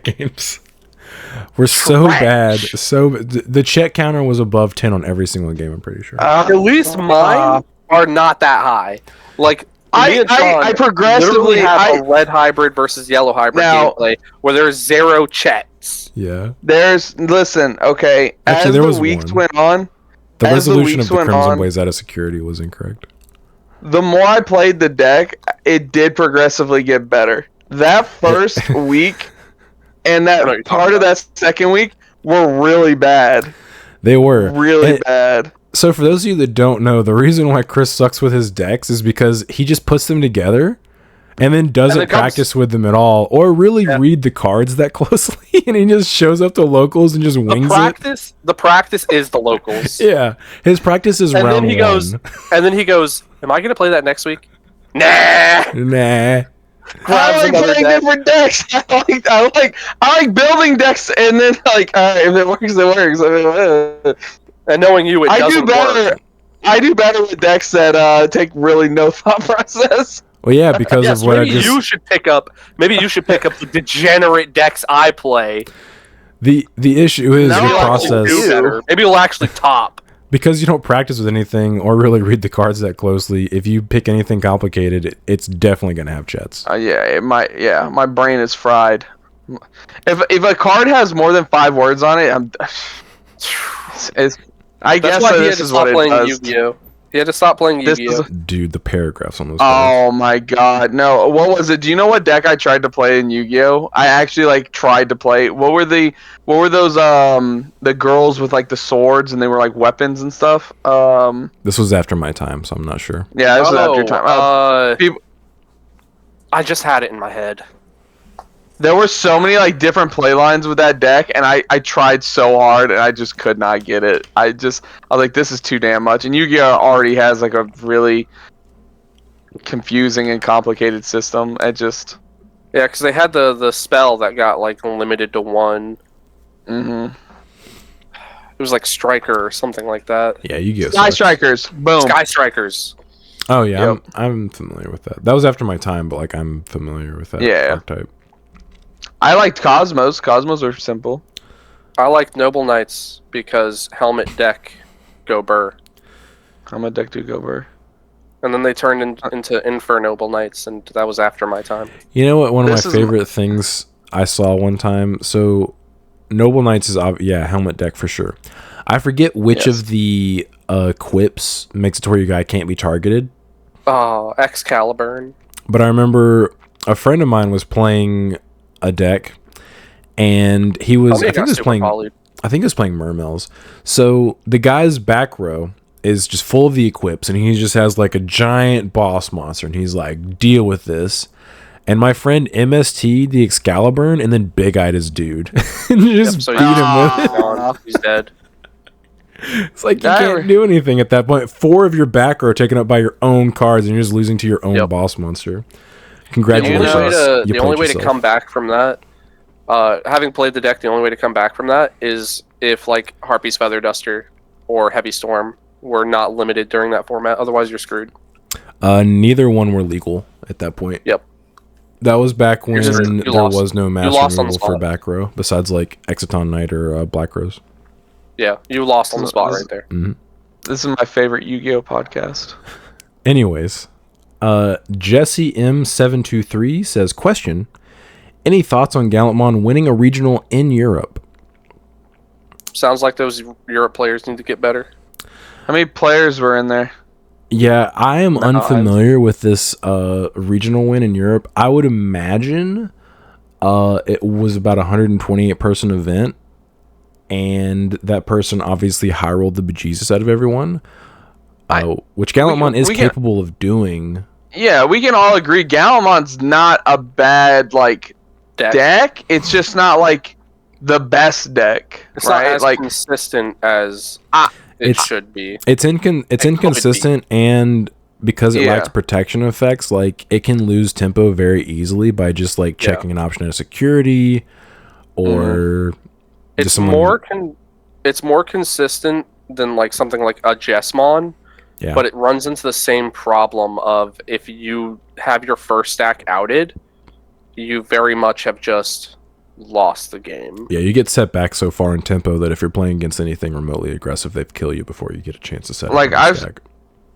A: games were so
B: Trash.
A: bad. So the check counter was above 10 on every single game, I'm pretty sure.
B: At least mine are not that high. Like me and Sean
C: I progressively
B: literally have a red hybrid versus yellow hybrid
C: Now-
B: gameplay where there's 0 checks.
A: Yeah.
C: listen, okay.
A: Actually,
C: as
A: there
C: the
A: was
C: weeks
A: one.
C: went on,
A: The
C: as the
A: resolution
C: weeks
A: of the
C: went
A: Crimson
C: on-
A: Blaze out of security was incorrect.
C: the more I played the deck, it did progressively get better. That first week and
B: I know what you're
C: that part
B: talking
C: of that second week were really bad.
A: They were.
C: Really
A: And-
C: bad.
A: So for those of you that don't know, the reason why Chris sucks with his decks is because he just puts them together and then doesn't
B: it comes-
A: practice with them at all or really read the cards that closely, and he just shows up to locals and just wings
B: The practice is the locals.
A: it. Yeah. His practice is
B: And
A: round
B: then he
A: one.
B: goes, am I going to play that next week? Nah.
A: Nah.
C: I
B: Grabs
C: like
B: another
C: playing
B: deck.
C: different decks. I like building decks, and then like, if it works, it works. I mean,
B: And knowing you, it
C: I do
B: doesn't
C: better.
B: work.
C: I do better with decks that take really no thought process.
A: Well, yeah, because
B: Yes,
A: of what I
B: maybe
A: just
B: you should pick up the degenerate decks I play.
A: the issue is
C: No,
A: your
C: I
B: Actually
A: process
B: do better. Maybe you'll actually top.
A: because you don't practice with anything or really read the cards that closely. If you pick anything complicated, it's definitely going to have chets.
C: My brain is fried. If a card has more than 5 words on it, I
B: That's
C: guess
B: why
C: that
B: he had
C: this
B: to
C: is
B: stop
C: what it
B: playing
C: does.
B: Yu-Gi-Oh. He had to stop playing
C: This
B: Yu-Gi-Oh.
C: is-
A: Dude, the paragraphs on those cards.
C: Oh my god, no! What was it? Do you know what deck I tried to play in Yu-Gi-Oh? I actually tried to play. What were those the girls with like the swords and they were like weapons and stuff?
A: This was after my time, so I'm not sure.
C: Yeah, this was after your time. People-
B: I just had it in my head.
C: There were so many like different play lines with that deck, and I tried so hard and I just could not get it. I was like, this is too damn much. And Yu-Gi-Oh already has like a really confusing and complicated system.
B: Yeah, because they had the spell that got like limited to 1.
C: Mm-hmm.
B: It was like Striker or something like that.
A: Yeah, you get
C: Sky Strikers, boom.
B: Sky Strikers.
A: Oh yeah,
C: Yep.
A: I'm familiar with that. That was after my time, but like I'm familiar with that
C: Yeah.
A: archetype.
C: I liked Cosmos. Cosmos are simple.
B: I liked Noble Knights because helmet deck go burr.
C: I'm a deck to go over.
B: And then they turned into Infernoble Knights, and that was after my time.
A: You know what? One of
C: This
A: my
C: is-
A: favorite things I saw one time. So, Noble Knights is helmet deck for sure. I forget which
C: Yes.
A: of the equips makes it to where your guy can't be targeted.
B: Oh, Excalibur.
A: But I remember a friend of mine was playing a deck, and he was I think he was playing Mermels. So the guy's back row is just full of the equips, and he just has like a giant boss monster, and he's like, deal with this. And my friend MST the Excalibur and then big eyed his dude. And just
B: So
A: beat him with it.
B: gone. He's dead.
A: It's like you can't do anything at that point. 4 of your back row taken up by your own cards, and you're just losing to your own boss monster. Congratulations.
B: The only way to come back from that, having played the deck, the only way to come back from that is if like Harpy's Feather Duster or Heavy Storm were not limited during that format. Otherwise, you're screwed.
A: Neither one were legal at that point.
B: Yep.
A: That was back when there
B: lost.
A: was no mass
B: lost on the
A: removal for
B: spot.
A: back row, besides like Exciton Knight or Black Rose.
B: Yeah, you lost on the spot right there.
A: Mm-hmm.
C: This is my favorite Yu-Gi-Oh podcast.
A: Anyways, Jesse M723 says, question, any thoughts on Gallantmon winning a regional in Europe?
B: Sounds like those Europe players need to get better.
C: How many players were in there?
A: Yeah, I am unfamiliar with this regional win in Europe. I would imagine it was about a 128 person event, and that person obviously high rolled the bejesus out of everyone, which Gallantmon is capable of doing.
C: Yeah, we can all agree Gallantmon's not a bad deck. It's just not like the best deck.
B: It's
C: right?
B: not as consistent as it should be.
A: It's inconsistent, and because it lacks protection effects, like it can lose tempo very easily by just like checking an option as security, or
B: it's more consistent than like something like a Jessmon, but it runs into the same problem of if you have your first stack outed, you very much have just lost the game.
A: Yeah, you get set back so far in tempo that if you're playing against anything remotely aggressive, they kill you before you get a chance to set.
C: Like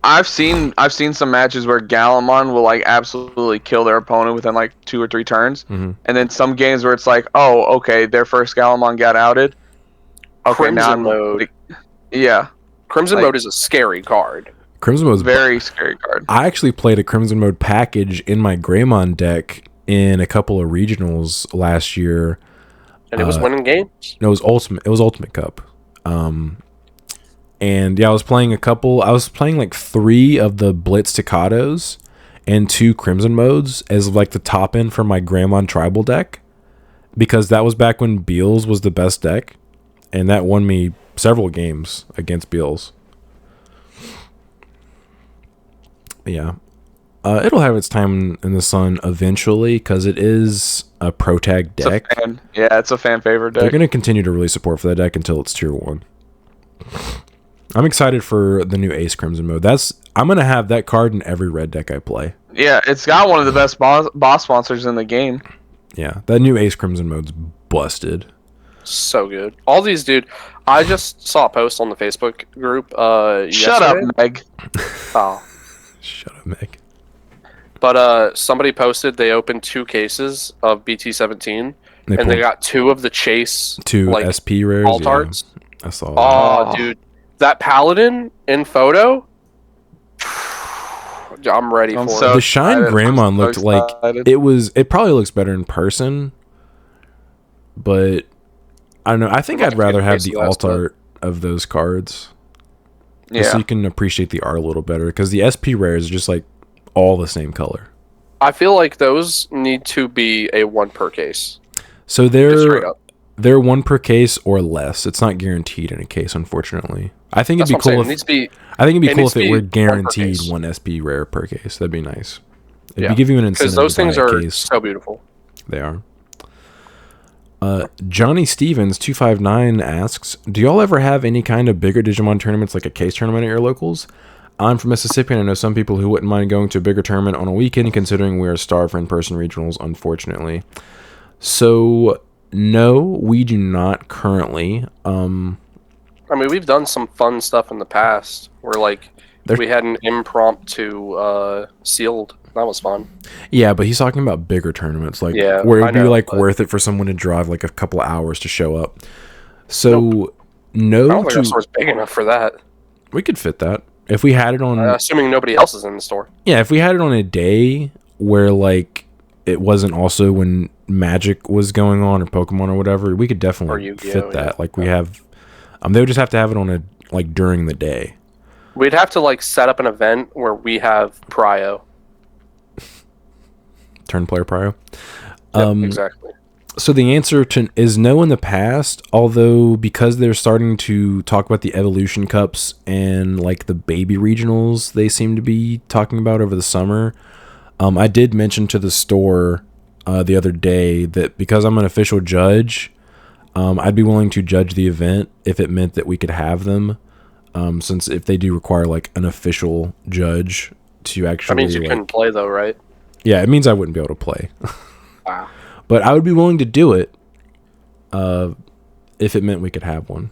C: I've seen some matches where Gallantmon will like absolutely kill their opponent within like 2 or 3 turns, and then some games where it's like, oh, okay, their first Gallantmon got outed. Okay,
B: Crimson mode. Crimson mode is a scary card.
A: Crimson mode is
C: very scary card.
A: I actually played a Crimson mode package in my Greymon deck in a couple of regionals last year,
B: and it was winning games.
A: No, it was Ultimate Cup. And I was playing like 3 of the Blitz Staccatos and 2 Crimson modes as like the top end for my Greymon tribal deck, because that was back when Beals was the best deck, and that won me several games against Beals. Yeah. It'll have its time in the sun eventually, because it is a pro tag deck.
C: It's a fan favorite deck.
A: They're going to continue to release support for that deck until it's tier 1. I'm excited for the new Ace Crimson mode. I'm going to have that card in every red deck I play.
C: Yeah, it's got one of the best boss sponsors in the game.
A: Yeah, that new Ace Crimson mode's busted.
B: So good. All these, dude. I just saw a post on the Facebook group
C: Shut up, Meg.
B: Oh.
A: Shut up, Meg.
B: But somebody posted they opened 2 cases of BT15, and they got 2 of the Chase
A: 2 like, SP rares.
B: Alt arts.
A: I saw.
B: Oh, dude, that Paladin in photo. I'm ready for it.
A: The Shine Greymon looked like it probably looks better in person, but I don't know. I think I'd rather have the alt art of those cards. Yeah, so you can appreciate the art a little better, because the SP rares are just like all the same color.
B: I feel like those need to be a 1 per case.
A: So they're 1 per case or less. It's not guaranteed in a case, unfortunately. I think it'd be cool if it were guaranteed 1 SP rare per case. That'd be nice. It'd give you an incentive.
B: Because those things are
A: case.
B: So beautiful.
A: They are. Johnny Stevens 259 asks, do y'all ever have any kind of bigger Digimon tournaments, like a case tournament at your locals? I'm from Mississippi, and I know some people who wouldn't mind going to a bigger tournament on a weekend, considering we are starved for in-person regionals, unfortunately. So, no, we do not currently. I mean,
B: we've done some fun stuff in the past, where like we had an impromptu sealed. That was fun.
A: Yeah, but he's talking about bigger tournaments, like where it'd be like worth it for someone to drive like a couple of hours to show up. So, no,
B: I don't think our store's big enough for that.
A: We could fit that. If we had it on...
B: assuming nobody else is in the store.
A: Yeah, if we had it on a day where, like, it wasn't also when Magic was going on or Pokemon or whatever, we could definitely fit that. Like, we have... they would just have to have it on during the day.
B: We'd have to, like, set up an event where we have Prio.
A: turn player prio.
B: Exactly.
A: So the answer is no in the past, although because they're starting to talk about the evolution cups and like the baby regionals they seem to be talking about over the summer. I did mention to the store the other day that because I'm an official judge, I'd be willing to judge the event if it meant that we could have them. Since if they do require like an official judge to actually,
B: That means you couldn't play though, right?
A: Yeah, it means I wouldn't be able to play.
B: Wow.
A: But I would be willing to do it if it meant we could have one.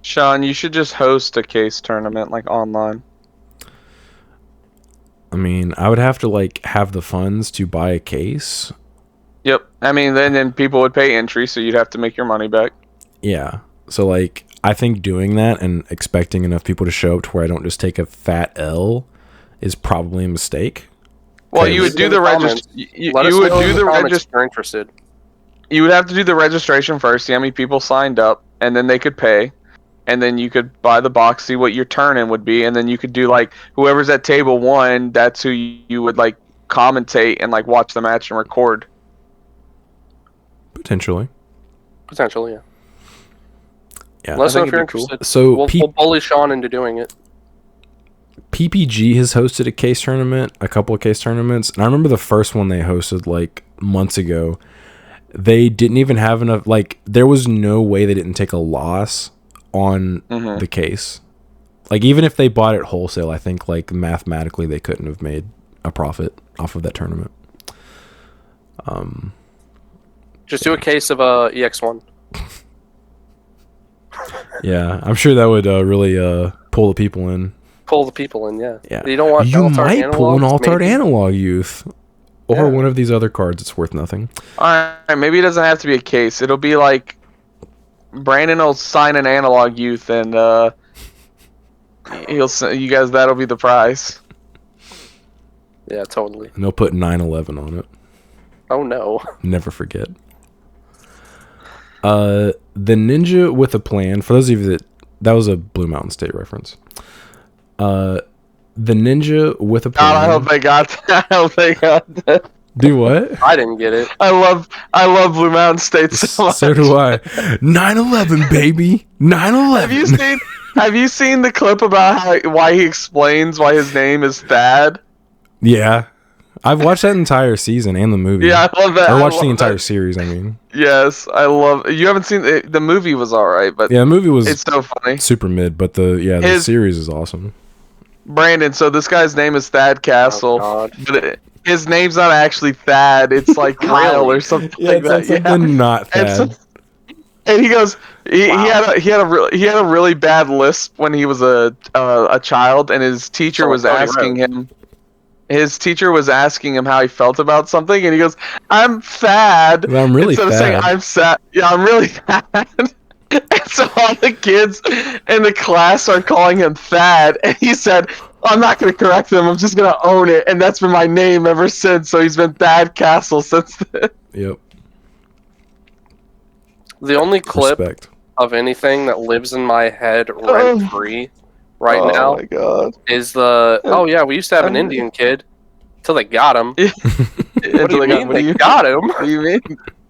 C: Sean, you should just host a case tournament like online.
A: I mean, I would have to like have the funds to buy a case.
C: Yep. I mean, then people would pay entry, so you'd have to make your money back.
A: Yeah. So like, I think doing that and expecting enough people to show up to where I don't just take a fat L is probably a mistake.
C: Well, you would do the registration. You would do the registration.
B: You're interested.
C: You would have to do the registration first, see how many people signed up, and then they could pay. And then you could buy the box, see what your turn-in would be, and then you could do like whoever's at table 1, that's who you would like commentate and like watch the match and record.
A: Potentially,
B: yeah.
A: Yeah.
B: Let us know if you're interested.
A: So
B: we'll bully Sean into doing it.
A: PPG has hosted a couple of case tournaments, and I remember the first one they hosted like months ago. They didn't even have enough, like there was no way they didn't take a loss on the case. Like even if they bought it wholesale, I think like mathematically they couldn't have made a profit off of that tournament.
B: Just do a case of EX1.
A: Yeah, I'm sure that would really pull the people in.
B: Pull the people in, yeah.
A: Yeah.
B: You don't want
A: you might pull an Altart
B: maybe.
A: Analog Youth. Or one of these other cards that's worth nothing.
C: Alright, maybe it doesn't have to be a case. It'll be like Brandon will sign an Analog Youth and you guys, that'll be the prize.
B: Yeah, totally.
A: And they'll put 9/11 on it.
B: Oh no.
A: Never forget. The Ninja with a Plan, for those of you that was a Blue Mountain State reference. The Ninja with a Plan.
C: God, I hope they got that. I hope they got that.
A: Do what?
B: I didn't get it.
C: I love Blue Mountain State so much.
A: So do I. 9/11, baby. 9/11.
C: Have you seen the clip about why he explains why his name is Thad?
A: Yeah. I've watched that entire season and the movie.
C: Yeah, I love that.
A: I watched the entire series, I mean.
C: Yes, I love. You haven't seen it. The movie was alright, but
A: yeah, the movie was.
C: It's so funny.
A: Super mid, but the series is awesome.
C: Brandon, so this guy's name is Thad Castle, but his name's not actually Thad. It's like Kyle or something like that.
A: Something not Thad.
C: And he goes, he had a really bad lisp when he was a child, and his teacher was asking him. His teacher was asking him how he felt about something, and he goes, "I'm fad."
A: I'm really
C: Instead
A: fad.
C: of saying, "I'm sad," yeah, I'm really fad. And so all the kids in the class are calling him Thad, and he said, "I'm not going to correct them. I'm just going to own it," and that's been my name ever since. So he's been Thad Castle since then.
A: Yep.
B: The only clip
A: Respect.
B: of anything that lives in my head rent free right now
C: Oh my god!
B: is we used to have an Indian kid till they got him. What do you mean they got him?
C: What do you mean?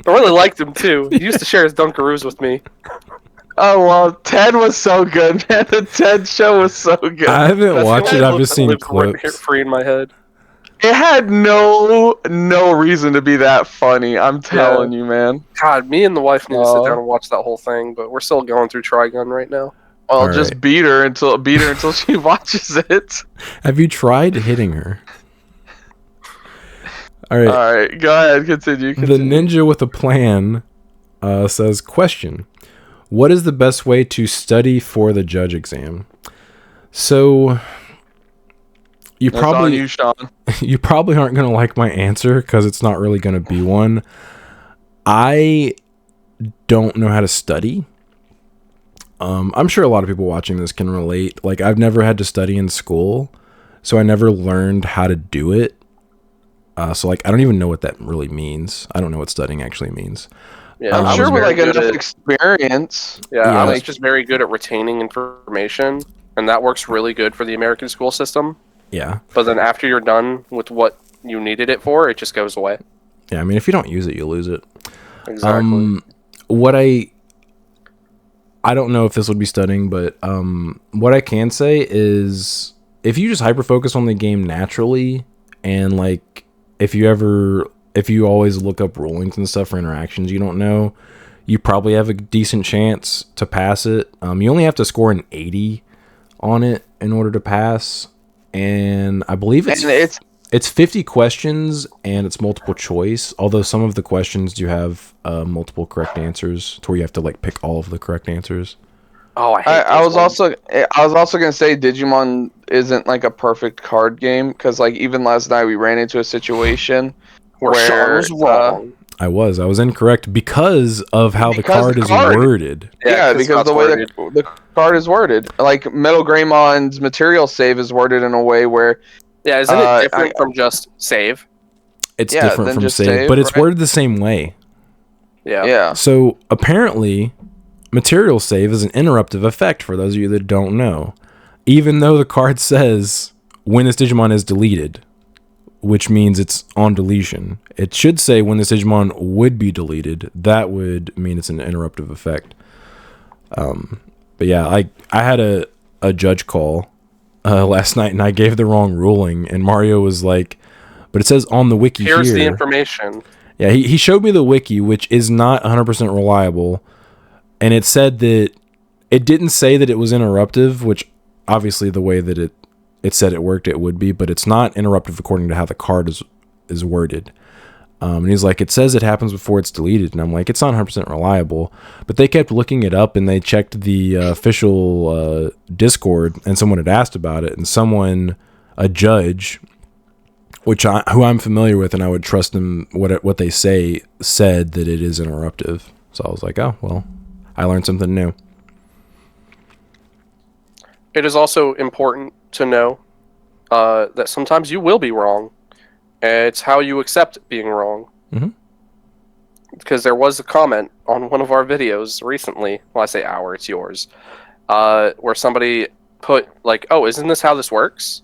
B: I really liked him too. He used to share his Dunkaroos with me.
C: Oh well, Ted was so good, man. The Ted show was so good.
A: I haven't watched it. I've just seen clips.
B: Rent free in my head.
C: It had no reason to be that funny. I'm telling you, man.
B: God, me and the wife need to sit down and watch that whole thing, but we're still going through Trigun right now.
C: Well, just beat her until she watches it.
A: Have you tried hitting her? All right.
C: Go ahead. Continue.
A: The Ninja with a Plan says, question: what is the best way to study for the judge exam? So you
C: That's
A: probably
C: on you, Sean.
A: you probably aren't going to like my answer because it's not really going to be one. I don't know how to study. I'm sure a lot of people watching this can relate. Like, I've never had to study in school, so I never learned how to do it. So, like, I don't even know what that really means. I don't know what studying actually means.
B: Yeah,
C: I'm sure with like enough experience.
B: Yeah, I was just very good at retaining information, and that works really good for the American school system.
A: Yeah.
B: But then after you're done with what you needed it for, it just goes away.
A: Yeah, I mean, if you don't use it, you lose it.
B: Exactly.
A: What I don't know if this would be stunning, but what I can say is if you just hyper focus on the game naturally, and like if you always look up rulings and stuff for interactions you don't know, you probably have a decent chance to pass it. You only have to score an 80 on it in order to pass, and I believe it's 50 questions and it's multiple choice, although some of the questions do have multiple correct answers to where you have to like pick all of the correct answers.
B: Oh,
C: I was also gonna say Digimon isn't like a perfect card game, because like even last night we ran into a situation
B: where Sean was wrong.
A: I was incorrect because of how the
C: Because
A: card
C: the
A: is
C: card-
A: worded.
C: Yeah, because the way the card is worded, like Metal Greymon's material save is worded in a way where
B: isn't it different from just save?
A: It's
C: Yeah,
A: different
C: then
A: from
C: just
A: save,
C: save,
A: but it's
C: right?
A: worded the same way.
B: Yeah.
A: So apparently, material save is an interruptive effect for those of you that don't know. Even though the card says when this Digimon is deleted, which means it's on deletion, it should say when this Digimon would be deleted. That would mean it's an interruptive effect. But yeah, I had a judge call last night, and I gave the wrong ruling, and Mario was like, but it says on the wiki here.
B: Here's the information.
A: Yeah, he showed me the wiki, which is not 100% reliable, and it said that it didn't say that it was interruptive, which obviously the way that it said it worked, it would be, but it's not interruptive according to how the card is worded. And he's like, it says it happens before it's deleted, and I'm like, it's not 100% reliable. But they kept looking it up, and they checked the official Discord, and someone had asked about it, and someone, a judge, who I'm familiar with, and I would trust them what they say, said that it is interruptive. So I was like, oh well, I learned something new.
B: It is also important to know that sometimes you will be wrong. It's how you accept being wrong.
A: Mm-hmm.
B: Because there was a comment on one of our videos recently, well, I say our, it's yours, where somebody put, like, oh, isn't this how this works?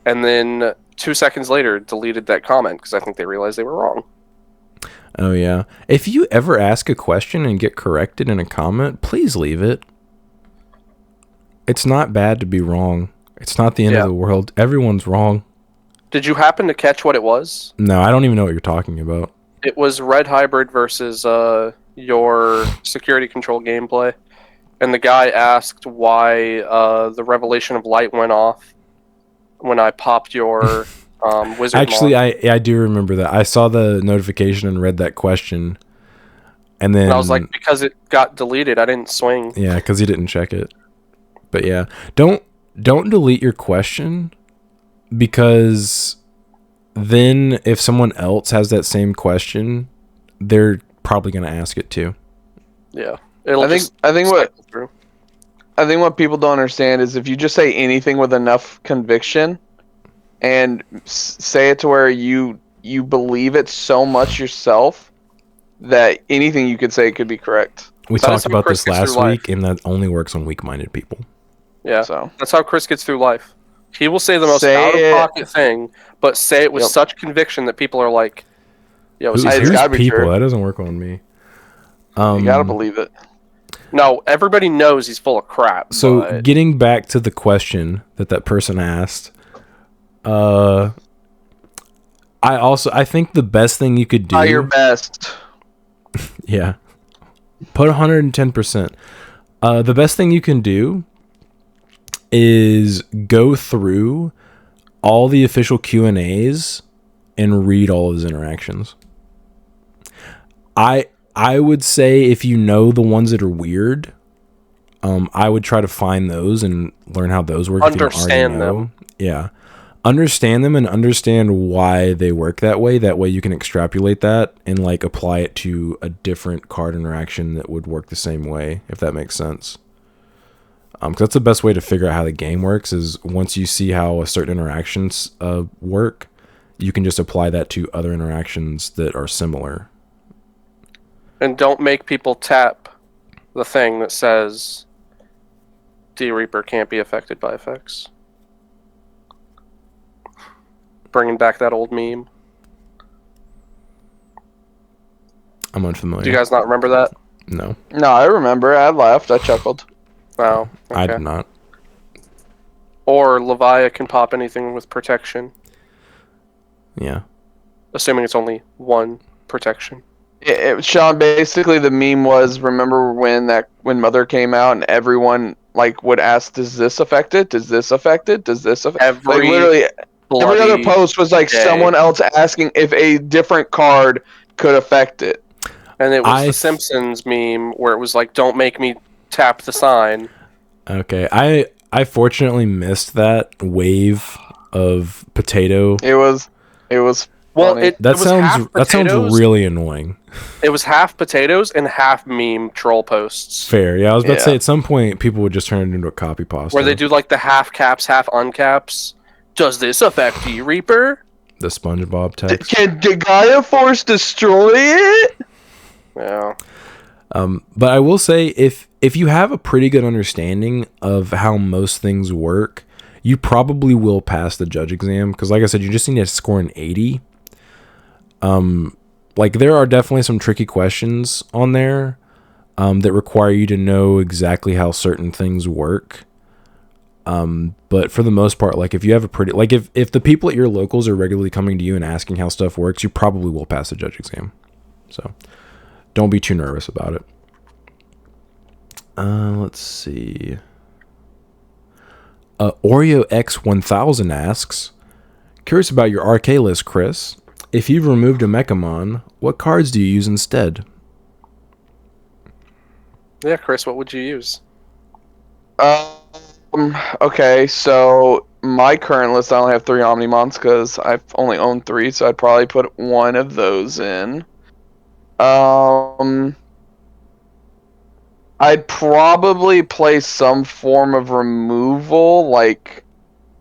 B: And then 2 seconds later deleted that comment because I think they realized they were wrong.
A: Oh, yeah. If you ever ask a question and get corrected in a comment, please leave it. It's not bad to be wrong. It's not the end of the world. Everyone's wrong.
B: Did you happen to catch what it was?
A: No, I don't even know what you're talking about.
B: It was Red Hybrid versus your security control gameplay. And the guy asked why the Revelation of Light went off when I popped your wizard.
A: Actually, I do remember that. I saw the notification and read that question. And then
B: I was like, because it got deleted, I didn't swing.
A: Yeah, because he didn't check it. But yeah, don't delete your question, because then if someone else has that same question, they're probably going to ask it too.
B: Yeah.
C: I think what people don't understand is if you just say anything with enough conviction and say it to where you believe it so much yourself that anything you could say could be correct.
A: We talked about this last week, and that only works on weak-minded people.
B: Yeah, so that's how Chris gets through life. He will say the most out-of-pocket thing, but say it with such conviction that people are like, yo,
A: who's people? That doesn't work on me.
C: You gotta believe it.
B: No, everybody knows he's full of crap.
A: So getting back to the question that person asked, I think the best thing you could do...
C: Try your best.
A: Yeah. Put 110%. The best thing you can do is go through all the official Q&As and read all of his interactions. I would say if you know the ones that are weird, I would try to find those and learn how those work.
B: Understand them.
A: Yeah. Understand them and understand why they work that way. That way you can extrapolate that and like apply it to a different card interaction that would work the same way, if that makes sense. Because that's the best way to figure out how the game works, is once you see how a certain interactions work, you can just apply that to other interactions that are similar.
B: And don't make people tap the thing that says D-Reaper can't be affected by effects. Bringing back that old meme.
A: I'm unfamiliar.
B: Do you guys not remember that?
A: No.
C: No, I remember. I laughed. I chuckled.
B: Oh, okay.
A: I did not.
B: Or Leviathan can pop anything with protection,
A: Yeah.
B: assuming it's only one protection.
C: Sean, basically the meme was, remember when Mother came out and everyone like would ask, does this affect it? Does this affect it? Does this affect like literally every other post was like someone else asking if a different card could affect it.
B: And it was the Simpsons meme where it was like, don't make me tap the sign.
A: Okay. I fortunately missed that wave of potato.
C: It was
B: well,
C: funny.
B: that
A: sounds really annoying.
B: It was half potatoes and half meme troll posts.
A: Fair. Yeah, I was about to say at some point people would just turn it into a copy pasta.
B: Where they do like the half caps, half uncaps. Does this affect you, Reaper?
A: The SpongeBob text.
C: Can Gaia Force destroy it?
B: Yeah.
A: But I will say, if you have a pretty good understanding of how most things work, you probably will pass the judge exam. Because like I said, you just need to score an 80. Like there are definitely some tricky questions on there that require you to know exactly how certain things work. But for the most part, like if you have a pretty, like if the people at your locals are regularly coming to you and asking how stuff works, you probably will pass the judge exam. So don't be too nervous about it. Let's see. Oreo X1000 asks, curious about your RK list, Chris. If you've removed a Mechamon, what cards do you use instead?
B: Yeah, Chris, what would you use?
C: Okay, so my current list, I only have 3 Omnimons because I've only owned 3, so I'd probably put one of those in. I'd probably play some form of removal, like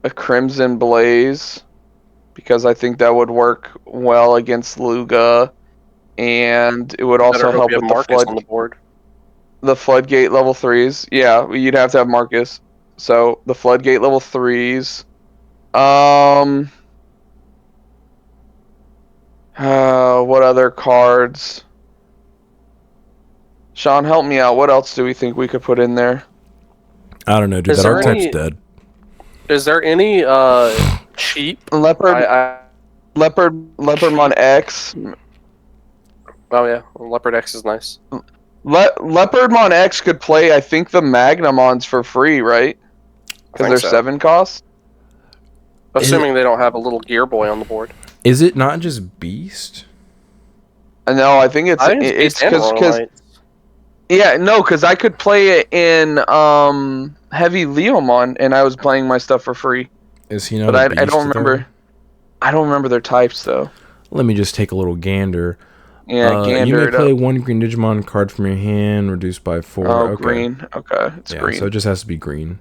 C: a Crimson Blaze, because I think that would work well against Luga, and it would also help with the Floodgate level 3s. Yeah, you'd have to have Marcus. So the Floodgate level 3s. What other cards? Sean, help me out. What else do we think we could put in there?
A: I don't know, dude. That archetype's dead.
B: Is there any cheap
C: Leopardmon X?
B: Oh yeah, Leopard X is nice.
C: Leopardmon X could play, I think, the Magnamons for free, right? Because they're 7 costs.
B: Assuming they don't have a little Gear Boy on the board.
A: Is it not just Beast?
C: No, I think it's because yeah, no, because I could play it in Heavy Leomon, and I was playing my stuff for free.
A: Is he not?
C: But I don't remember. I don't remember their types though.
A: Let me just take a little gander.
C: Yeah, gander.
A: You may play 1 green Digimon card from your hand, reduced by 4.
C: Oh,
A: okay.
C: Green. Okay, it's green.
A: So it just has to be green.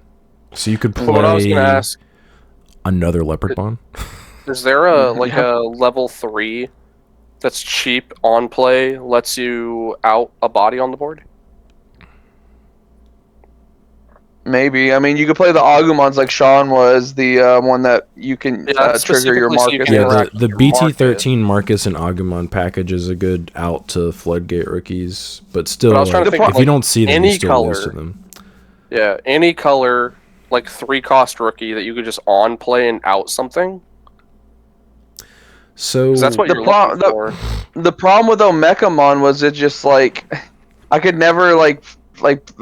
A: So you could play
B: what I was gonna ask,
A: another Leopardmon.
B: Is there a a level 3 that's cheap on play, lets you out a body on the board?
C: Maybe. I mean, you could play the Agumons like Sean was, the one that you can trigger your Marcus.
A: The BT15 Marcus and Agumon package is a good out to Floodgate rookies, but still,
B: I was trying to think,
A: if you don't see them, you still lose to them.
B: Yeah, any color, like 3-cost rookie that you could just on play and out something.
A: So
B: that's what you're looking for.
C: The problem with Omecamon was it just like I could never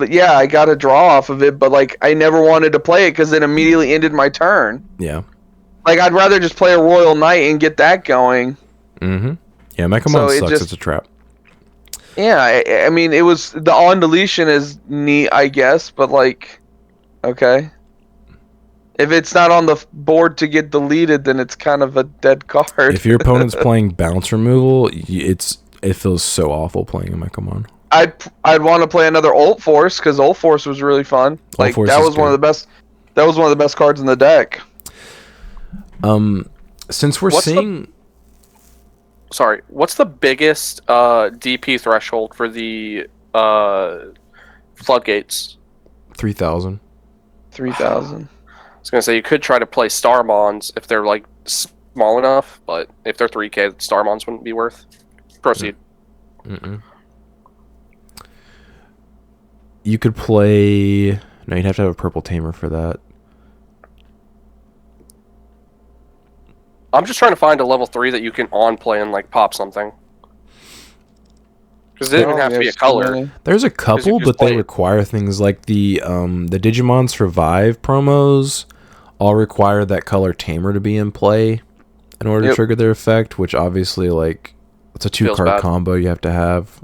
C: yeah, I got a draw off of it, but like I never wanted to play it because it immediately ended my turn.
A: Yeah.
C: Like I'd rather just play a Royal Knight and get that going.
A: Mm-hmm. Yeah, Mechamon sucks. It's a trap.
C: Yeah, I mean, it was the on deletion is neat, I guess, but like, okay. If it's not on the board to get deleted, then it's kind of a dead card.
A: If your opponent's playing bounce removal, it feels so awful playing a Mechamon.
C: I'd want to play another Ult Force because Ult Force was really fun. Like that was one of the best. That was one of the best cards in the deck.
A: Since we're seeing,
B: what's the biggest DP threshold for the floodgates?
A: 3,000.
C: 3,000.
B: I was gonna say you could try to play Starmons if they're like small enough, but if they're 3K, Starmons wouldn't be worth. Proceed.
A: Mm-mm. You could play... No, you'd have to have a purple tamer for that.
B: I'm just trying to find a level 3 that you can on play and like pop something. Because it doesn't even have to be a color.
A: There's a couple, but they require things like the Digimon Survive promos all require that color tamer to be in play in order to trigger their effect, which obviously, like, it's a 2-card combo you have to have.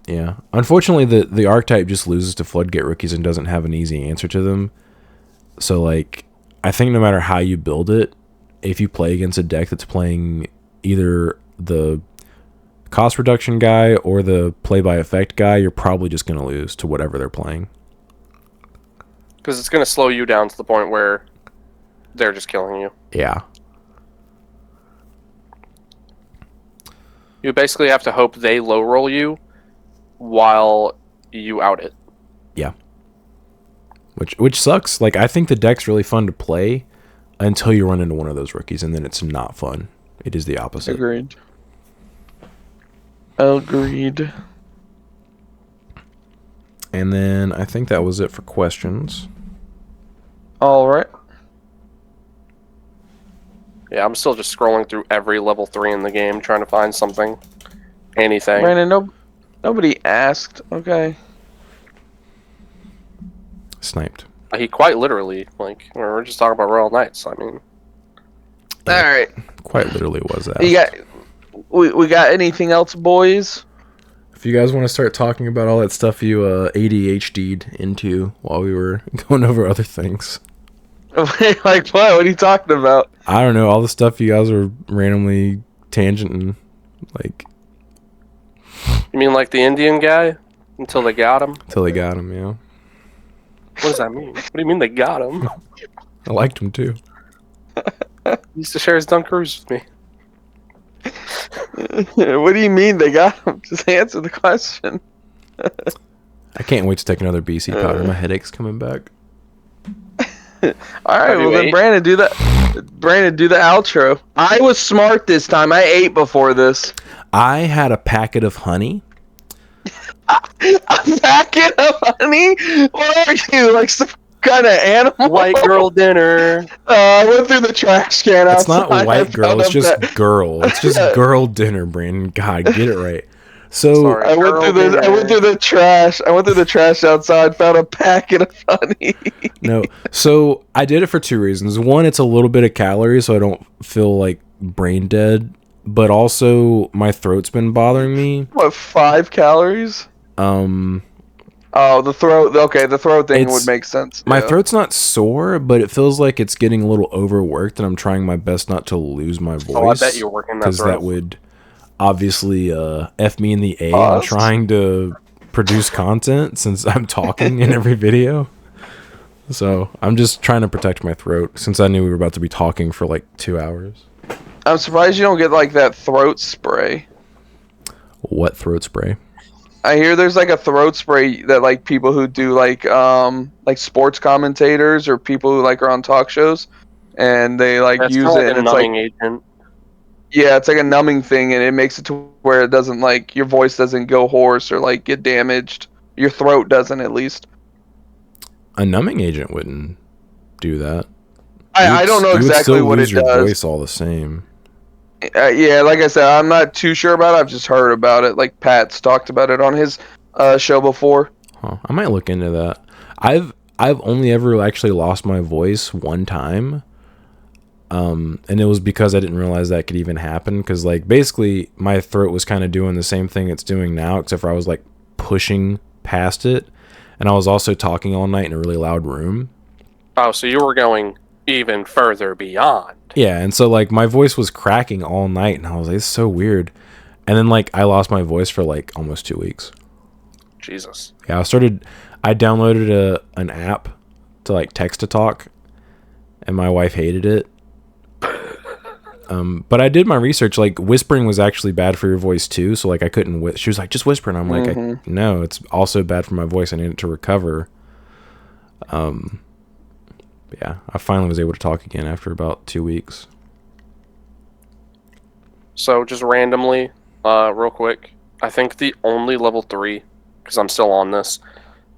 A: Yeah. Unfortunately, the archetype just loses to Floodgate rookies and doesn't have an easy answer to them. So, like, I think no matter how you build it, if you play against a deck that's playing either the cost reduction guy or the play by effect guy, you're probably just going to lose to whatever they're playing.
B: Because it's going to slow you down to the point where they're just killing you.
A: Yeah.
B: You basically have to hope they low roll you while you out it.
A: Yeah. Which sucks. Like, I think the deck's really fun to play until you run into one of those rookies, and then it's not fun. It is the opposite.
C: Agreed.
A: And then I think that was it for questions.
C: All right.
B: Yeah, I'm still just scrolling through every level 3 in the game, trying to find something. Anything.
C: Brandon, nobody asked. Okay.
A: Sniped.
B: He quite literally, like, we're just talking about Royal Knights. I mean,
C: all right.
A: Quite literally was that.
C: We got anything else, boys?
A: If you guys want to start talking about all that stuff you ADHD'd into while we were going over other things.
C: Like what? What are you talking about?
A: I don't know. All the stuff you guys were randomly tangenting, like.
B: You mean like the Indian guy? Until they got him?
A: Until they got him, yeah.
B: What does that mean? What do you mean they got him?
A: I liked him too.
B: He used to share his Dunkaroos with me.
C: What do you mean they got him? Just answer the question.
A: I can't wait to take another BC powder. My headache's coming back.
C: All right, well then, Brandon, do the outro. I was smart this time. I ate before this.
A: I had a packet of honey.
C: A packet of honey? What are you, like some kind of animal?
B: White girl dinner.
C: I went through the trash can outside.
A: It's not white girl. It's just girl. It's just girl dinner, Brandon. God, get it right. So
B: Sorry,
C: I went through the trash. I went through the trash outside, found a packet of honey.
A: No. So I did it for 2 reasons. One, it's a little bit of calories, so I don't feel like brain dead. But also, my throat's been bothering me.
C: What, 5 calories? Oh, the throat. Okay, the throat thing would make sense.
A: My throat's not sore, but it feels like it's getting a little overworked, and I'm trying my best not to lose my voice.
B: Oh, I bet you're working that throat.
A: Because that would obviously F me in the A on trying to produce content since I'm talking in every video. So I'm just trying to protect my throat since I knew we were about to be talking for like 2 hours.
C: I'm surprised you don't get like that throat spray.
A: What throat spray?
C: I hear there's like a throat spray that like people who do like sports commentators or people who like are on talk shows and they like use it and it's like
B: agent.
C: Yeah, it's like a numbing thing and it makes it to where it doesn't like your voice doesn't go hoarse or like get damaged. Your throat doesn't at least.
A: A numbing agent wouldn't do that.
C: I don't know exactly what it does.
A: Your voice all the same.
C: Yeah, like I said, I'm not too sure about it. I've just heard about it. Like Pat's talked about it on his show before.
A: Huh. I might look into that. I've only ever actually lost my voice one time. And it was because I didn't realize that could even happen. Because like basically my throat was kind of doing the same thing it's doing now, except for I was like pushing past it, and I was also talking all night in a really loud room.
B: Oh, so you were going even further beyond.
A: Yeah, and so like my voice was cracking all night, and I was like, it's so weird. And then like I lost my voice for like almost 2 weeks.
B: Jesus.
A: Yeah, I downloaded an app to like text to talk, and my wife hated it. But I did my research. Like whispering was actually bad for your voice too. So like I couldn't. She was like, just whisper, and I'm like, no, it's also bad for my voice. I need it to recover. Yeah, I finally was able to talk again after about 2 weeks.
B: So just randomly, real quick, I think the only level 3, because I'm still on this,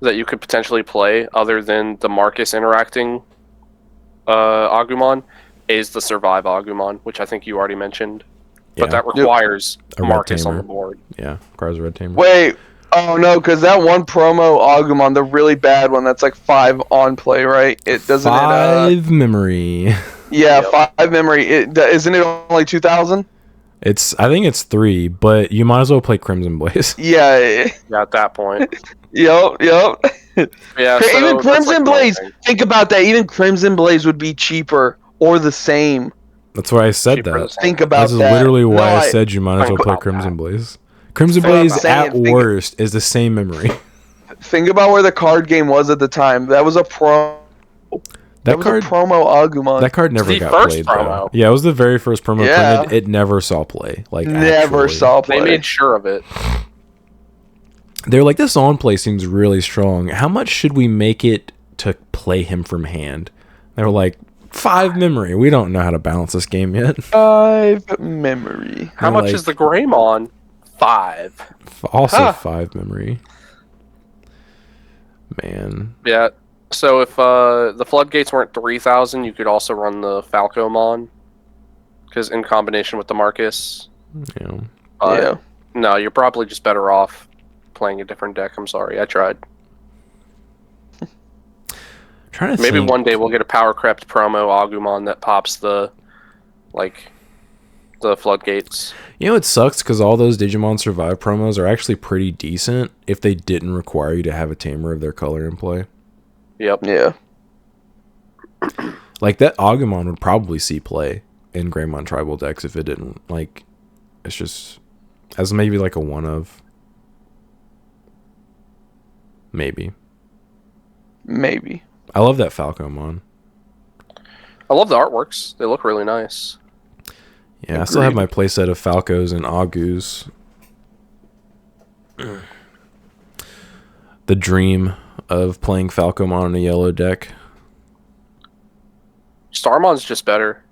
B: that you could potentially play other than the Marcus interacting Agumon is the Survive Agumon, which I think you already mentioned. But that requires
A: A red
B: Marcus on
A: tamer.
B: the board.
A: Yeah, requires a red tamer.
C: Wait. Oh no, because that one promo Agumon, the really bad one, that's like 5 on play, right? It doesn't
A: 5 memory.
C: Yeah,
B: Yep.
C: 5 memory. Isn't it only 2,000?
A: I think it's 3, but you might as well play Crimson Blaze.
C: Yeah.
B: Yeah, at that point.
C: Yep.
B: Yeah, so
C: Even
B: that's
C: Crimson
B: like
C: Blaze. Think about that. Even Crimson Blaze would be cheaper or the same.
A: That's why I said
B: Cheaper
A: that.
B: the
C: Think
B: same.
C: about
A: That's
C: that.
A: literally why
C: No,
A: I said you might as well
B: think
A: play
B: about
A: Crimson
B: that.
A: Blaze. Crimson
C: Think
A: Blaze
C: about
A: at worst is the same memory.
C: Think about where the card game was at the time. That was a That was a promo Agumon.
A: That card never
B: The
A: got
B: first
A: played
B: promo.
A: though. Yeah, it was the very first promo
C: Yeah.
A: printed. It never saw play. Like
C: Never
A: actually.
C: saw play.
B: They made sure of it.
A: They're like, this on play seems really strong. How much should we make it to play him from hand? They were like, 5 memory. We don't know how to balance this game yet.
C: 5 memory.
B: How much is the Greymon? 5.
A: Also 5 memory. Man.
B: Yeah. So if the floodgates weren't 3,000, you could also run the Falcomon, because in combination with the Marcus.
A: Yeah.
C: Yeah.
B: No, you're probably just better off playing a different deck. I'm sorry, I tried.
A: Trying to
B: Maybe
A: think.
B: one day we'll get a power crept promo Agumon that pops the floodgates.
A: You know, it sucks because all those Digimon Survive promos are actually pretty decent if they didn't require you to have a tamer of their color in play.
B: Yep.
C: Yeah.
A: Like, that Agumon would probably see play in Greymon Tribal decks if it didn't. Like, it's just as maybe like a one of. Maybe. I love that Falcomon.
B: I love the artworks. They look really nice.
A: Yeah, I still have my playset of Falcos and Agus. The dream of playing Falcomon in a yellow deck.
B: Starmon's just better.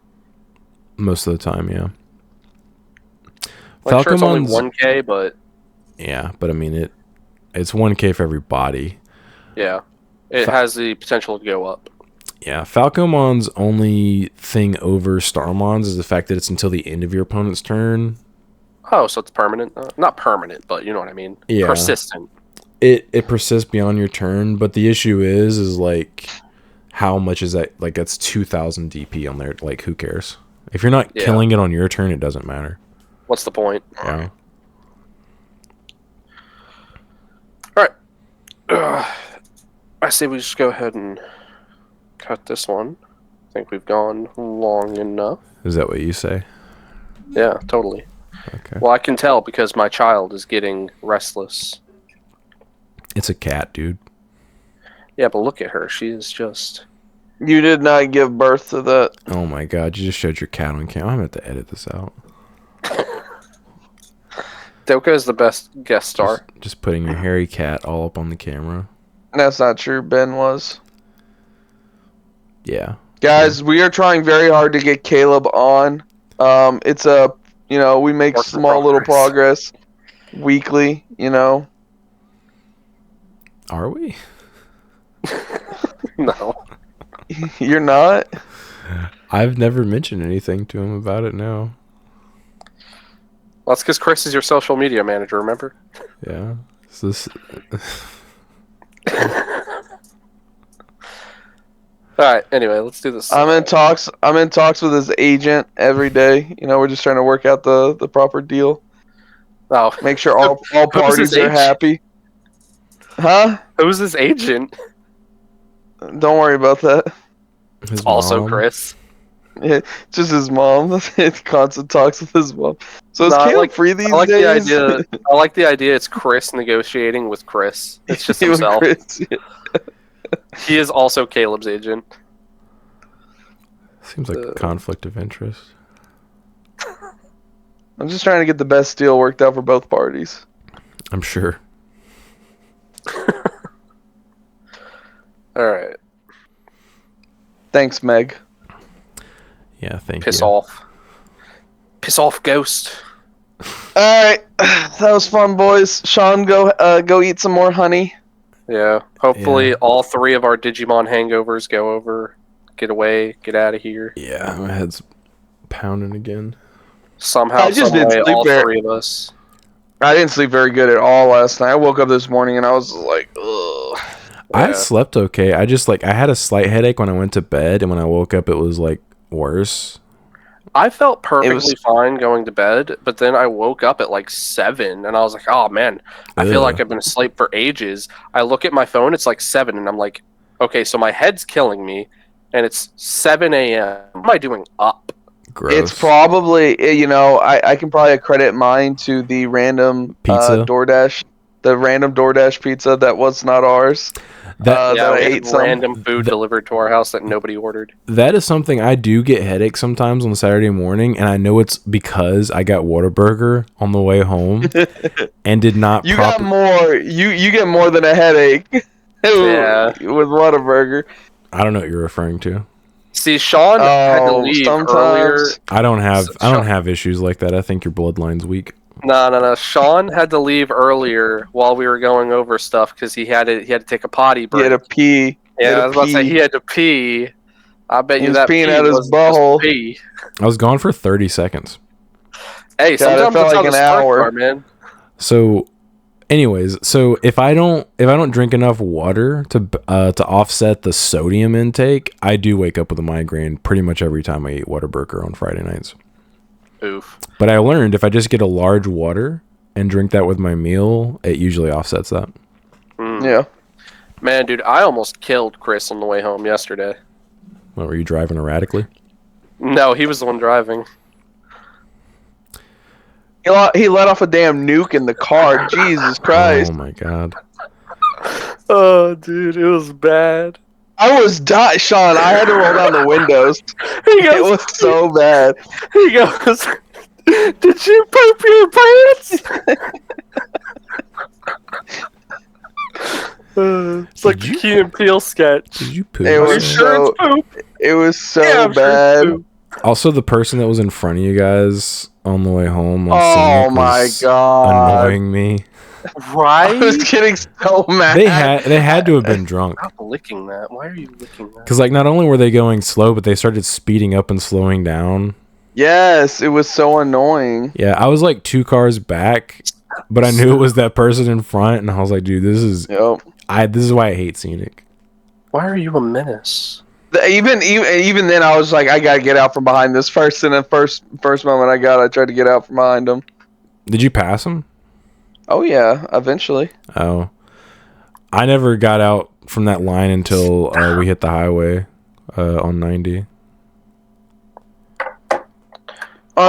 A: Most of the time, yeah.
B: Like, sure, it's only
A: Falcomon's
B: 1K, but
A: yeah, but I mean it's 1K for every body.
B: yeah, it has the potential to go up.
A: Yeah, Falcomon's only thing over Starmon's is the fact that it's until the end of your opponent's turn.
B: Oh, so it's permanent? Not permanent, but you know what I mean.
A: Yeah.
B: Persistent.
A: It persists beyond your turn, but the issue is like, how much is that? Like, that's 2,000 DP on there. Like, who cares? If you're not killing it on your turn, it doesn't matter.
B: What's the point?
A: Yeah.
B: All right. I say we just go ahead and cut this one. I think we've gone long enough.
A: Is that what you say?
B: Yeah, totally.
A: Okay.
B: Well, I can tell because my child is getting restless.
A: It's a cat, dude.
B: Yeah, but look at her. She is just...
C: You did not give birth to that.
A: Oh my god, you just showed your cat on camera. I'm gonna have to edit this out.
B: Doka is the best guest star.
A: Just putting your hairy cat all up on the camera.
C: That's not true. Ben was.
A: Yeah.
C: Guys, we are trying very hard to get Caleb on. It's a, we make
B: Work in
C: small little
B: progress.
C: progress weekly,
A: Are we?
B: No.
C: You're not?
A: I've never mentioned anything to him about it, no.
B: Well, that's because Chris is your social media manager, remember?
A: Yeah. Is this...
B: Alright, anyway, let's do this.
C: I'm in talks with his agent every day. We're just trying to work out the proper deal.
B: Oh.
C: Make sure all
B: Who's his
C: parties are
B: agent?
C: happy. Huh?
B: Who's his agent?
C: Don't worry about that.
A: His
B: Also
A: mom.
B: Chris.
C: It's just his mom. Constant talks with his mom. So is
B: No,
C: Caleb free these
B: I like
C: days?
B: I like the idea it's Chris negotiating with Chris. It's just
C: With
B: himself.
C: Chris.
B: He is also Caleb's agent.
A: Seems like a conflict of interest.
C: I'm just trying to get the best deal worked out for both parties.
A: I'm sure.
B: Alright.
C: Thanks, Meg.
A: Yeah, thank
B: Piss
A: you.
B: off. Piss off, Ghost.
C: All right, that was fun, boys. Sean, go eat some more honey.
B: Yeah. Hopefully,
A: Yeah.
B: all 3 of our Digimon hangovers go over. Get away. Get out of here.
A: Yeah, my head's pounding again.
B: Somehow,
C: I just didn't
B: someway,
C: sleep
B: all
C: very-
B: 3 of us.
C: I didn't sleep very good at all last night. I woke up this morning and I was like, ugh.
A: I
B: Yeah.
A: slept okay. I just I had a slight headache when I went to bed, and when I woke up, it was worse.
B: I felt perfectly fine going to bed, but then I woke up at 7, and I was like, "Oh man, I feel like
A: Ugh.
B: I've been asleep for ages." I look at my phone; it's 7, and I'm like, "Okay, so my head's killing me, and it's 7 a.m. What am I doing up?"
A: Gross.
C: It's probably, I can probably credit mine to the random
A: Pizza?
C: the random DoorDash pizza that was not ours.
A: That
B: Yeah,
C: that I
B: we had
C: ate some.
B: random food delivered to our house that nobody ordered.
A: that is something I do get headaches sometimes on Saturday morning, and I know it's because I got Whataburger on the way home and did not.
C: You got more. You get more than a headache.
B: Yeah.
C: With Whataburger.
A: I don't know what you're referring to.
B: See, Sean had to leave earlier.
C: sometimes.
A: I don't
B: Sean-
A: have issues like that. I think your bloodline's weak.
B: No. Sean had to leave earlier while we were going over stuff because he had to take a potty
C: He
B: break.
C: had to pee.
B: Yeah, I was about to say he had to pee. I bet
C: He
B: you
C: was
B: that
C: peeing
B: pee
C: out his
B: wasn't
C: butthole.
B: just pee.
A: I was gone for 30 seconds.
B: Hey,
C: God, it
B: sometimes
C: felt
B: it's
C: like
B: how the
C: an
B: sparks
C: hour.
B: are, man.
A: So, anyways, if I don't drink enough water to offset the sodium intake, I do wake up with a migraine pretty much every time I eat Whataburger on Friday nights.
B: Oof.
A: But I learned if I just get a large water and drink that with my meal, it usually offsets that.
B: Mm.
C: Yeah.
B: Man, dude, I almost killed Chris on the way home yesterday.
A: What, were you driving erratically?
B: No, he was the one driving.
C: He let off a damn nuke in the car. Jesus Christ.
A: Oh my god.
B: Oh, dude, it was bad.
C: I was dying. Sean, I had to roll down the windows.
B: He
C: It
B: goes,
C: was so bad.
B: he goes, did you poop your pants? It's like
A: Did
B: the
A: you-
B: Key and Peele sketch.
A: Did you poop?
C: It
B: Are you
C: was
B: sure it's poop?
C: It was so
B: Yeah, I'm sure it's
C: bad.
B: poop.
A: Also, the person that was in front of you guys on the way home on
C: Oh
A: Scenic
C: my
A: was
C: god.
A: annoying me.
B: Right?
C: I was getting so mad.
A: They had to have been drunk.
B: Stop licking that. Why are you licking that?
A: Because not only were they going slow, but they started speeding up and slowing down.
C: Yes, it was so annoying.
A: Yeah, I was 2 cars back, but I knew it was that person in front, and I was like, dude, this is
C: Yep.
A: this is why I hate Scenic.
B: Why are you a menace?
C: Even then, I was like, I gotta get out from behind this person. And first moment I tried to get out from behind him.
A: Did you pass him?
C: Oh yeah, eventually.
A: Oh, I never got out from that line until we hit the highway on 90.
C: All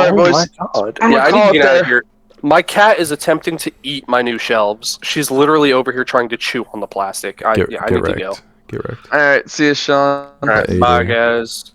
C: right,
B: Oh
C: boys.
B: my god.
C: I'm
B: Yeah,
C: gonna
B: I need
C: call
B: to
C: it
B: get out
C: there.
B: of here. My cat is attempting to eat my new shelves. She's literally over here trying to chew on the plastic. I need to go.
A: Get wrecked.
C: All right, see you, Sean.
B: All right,
A: Later.
B: bye, guys.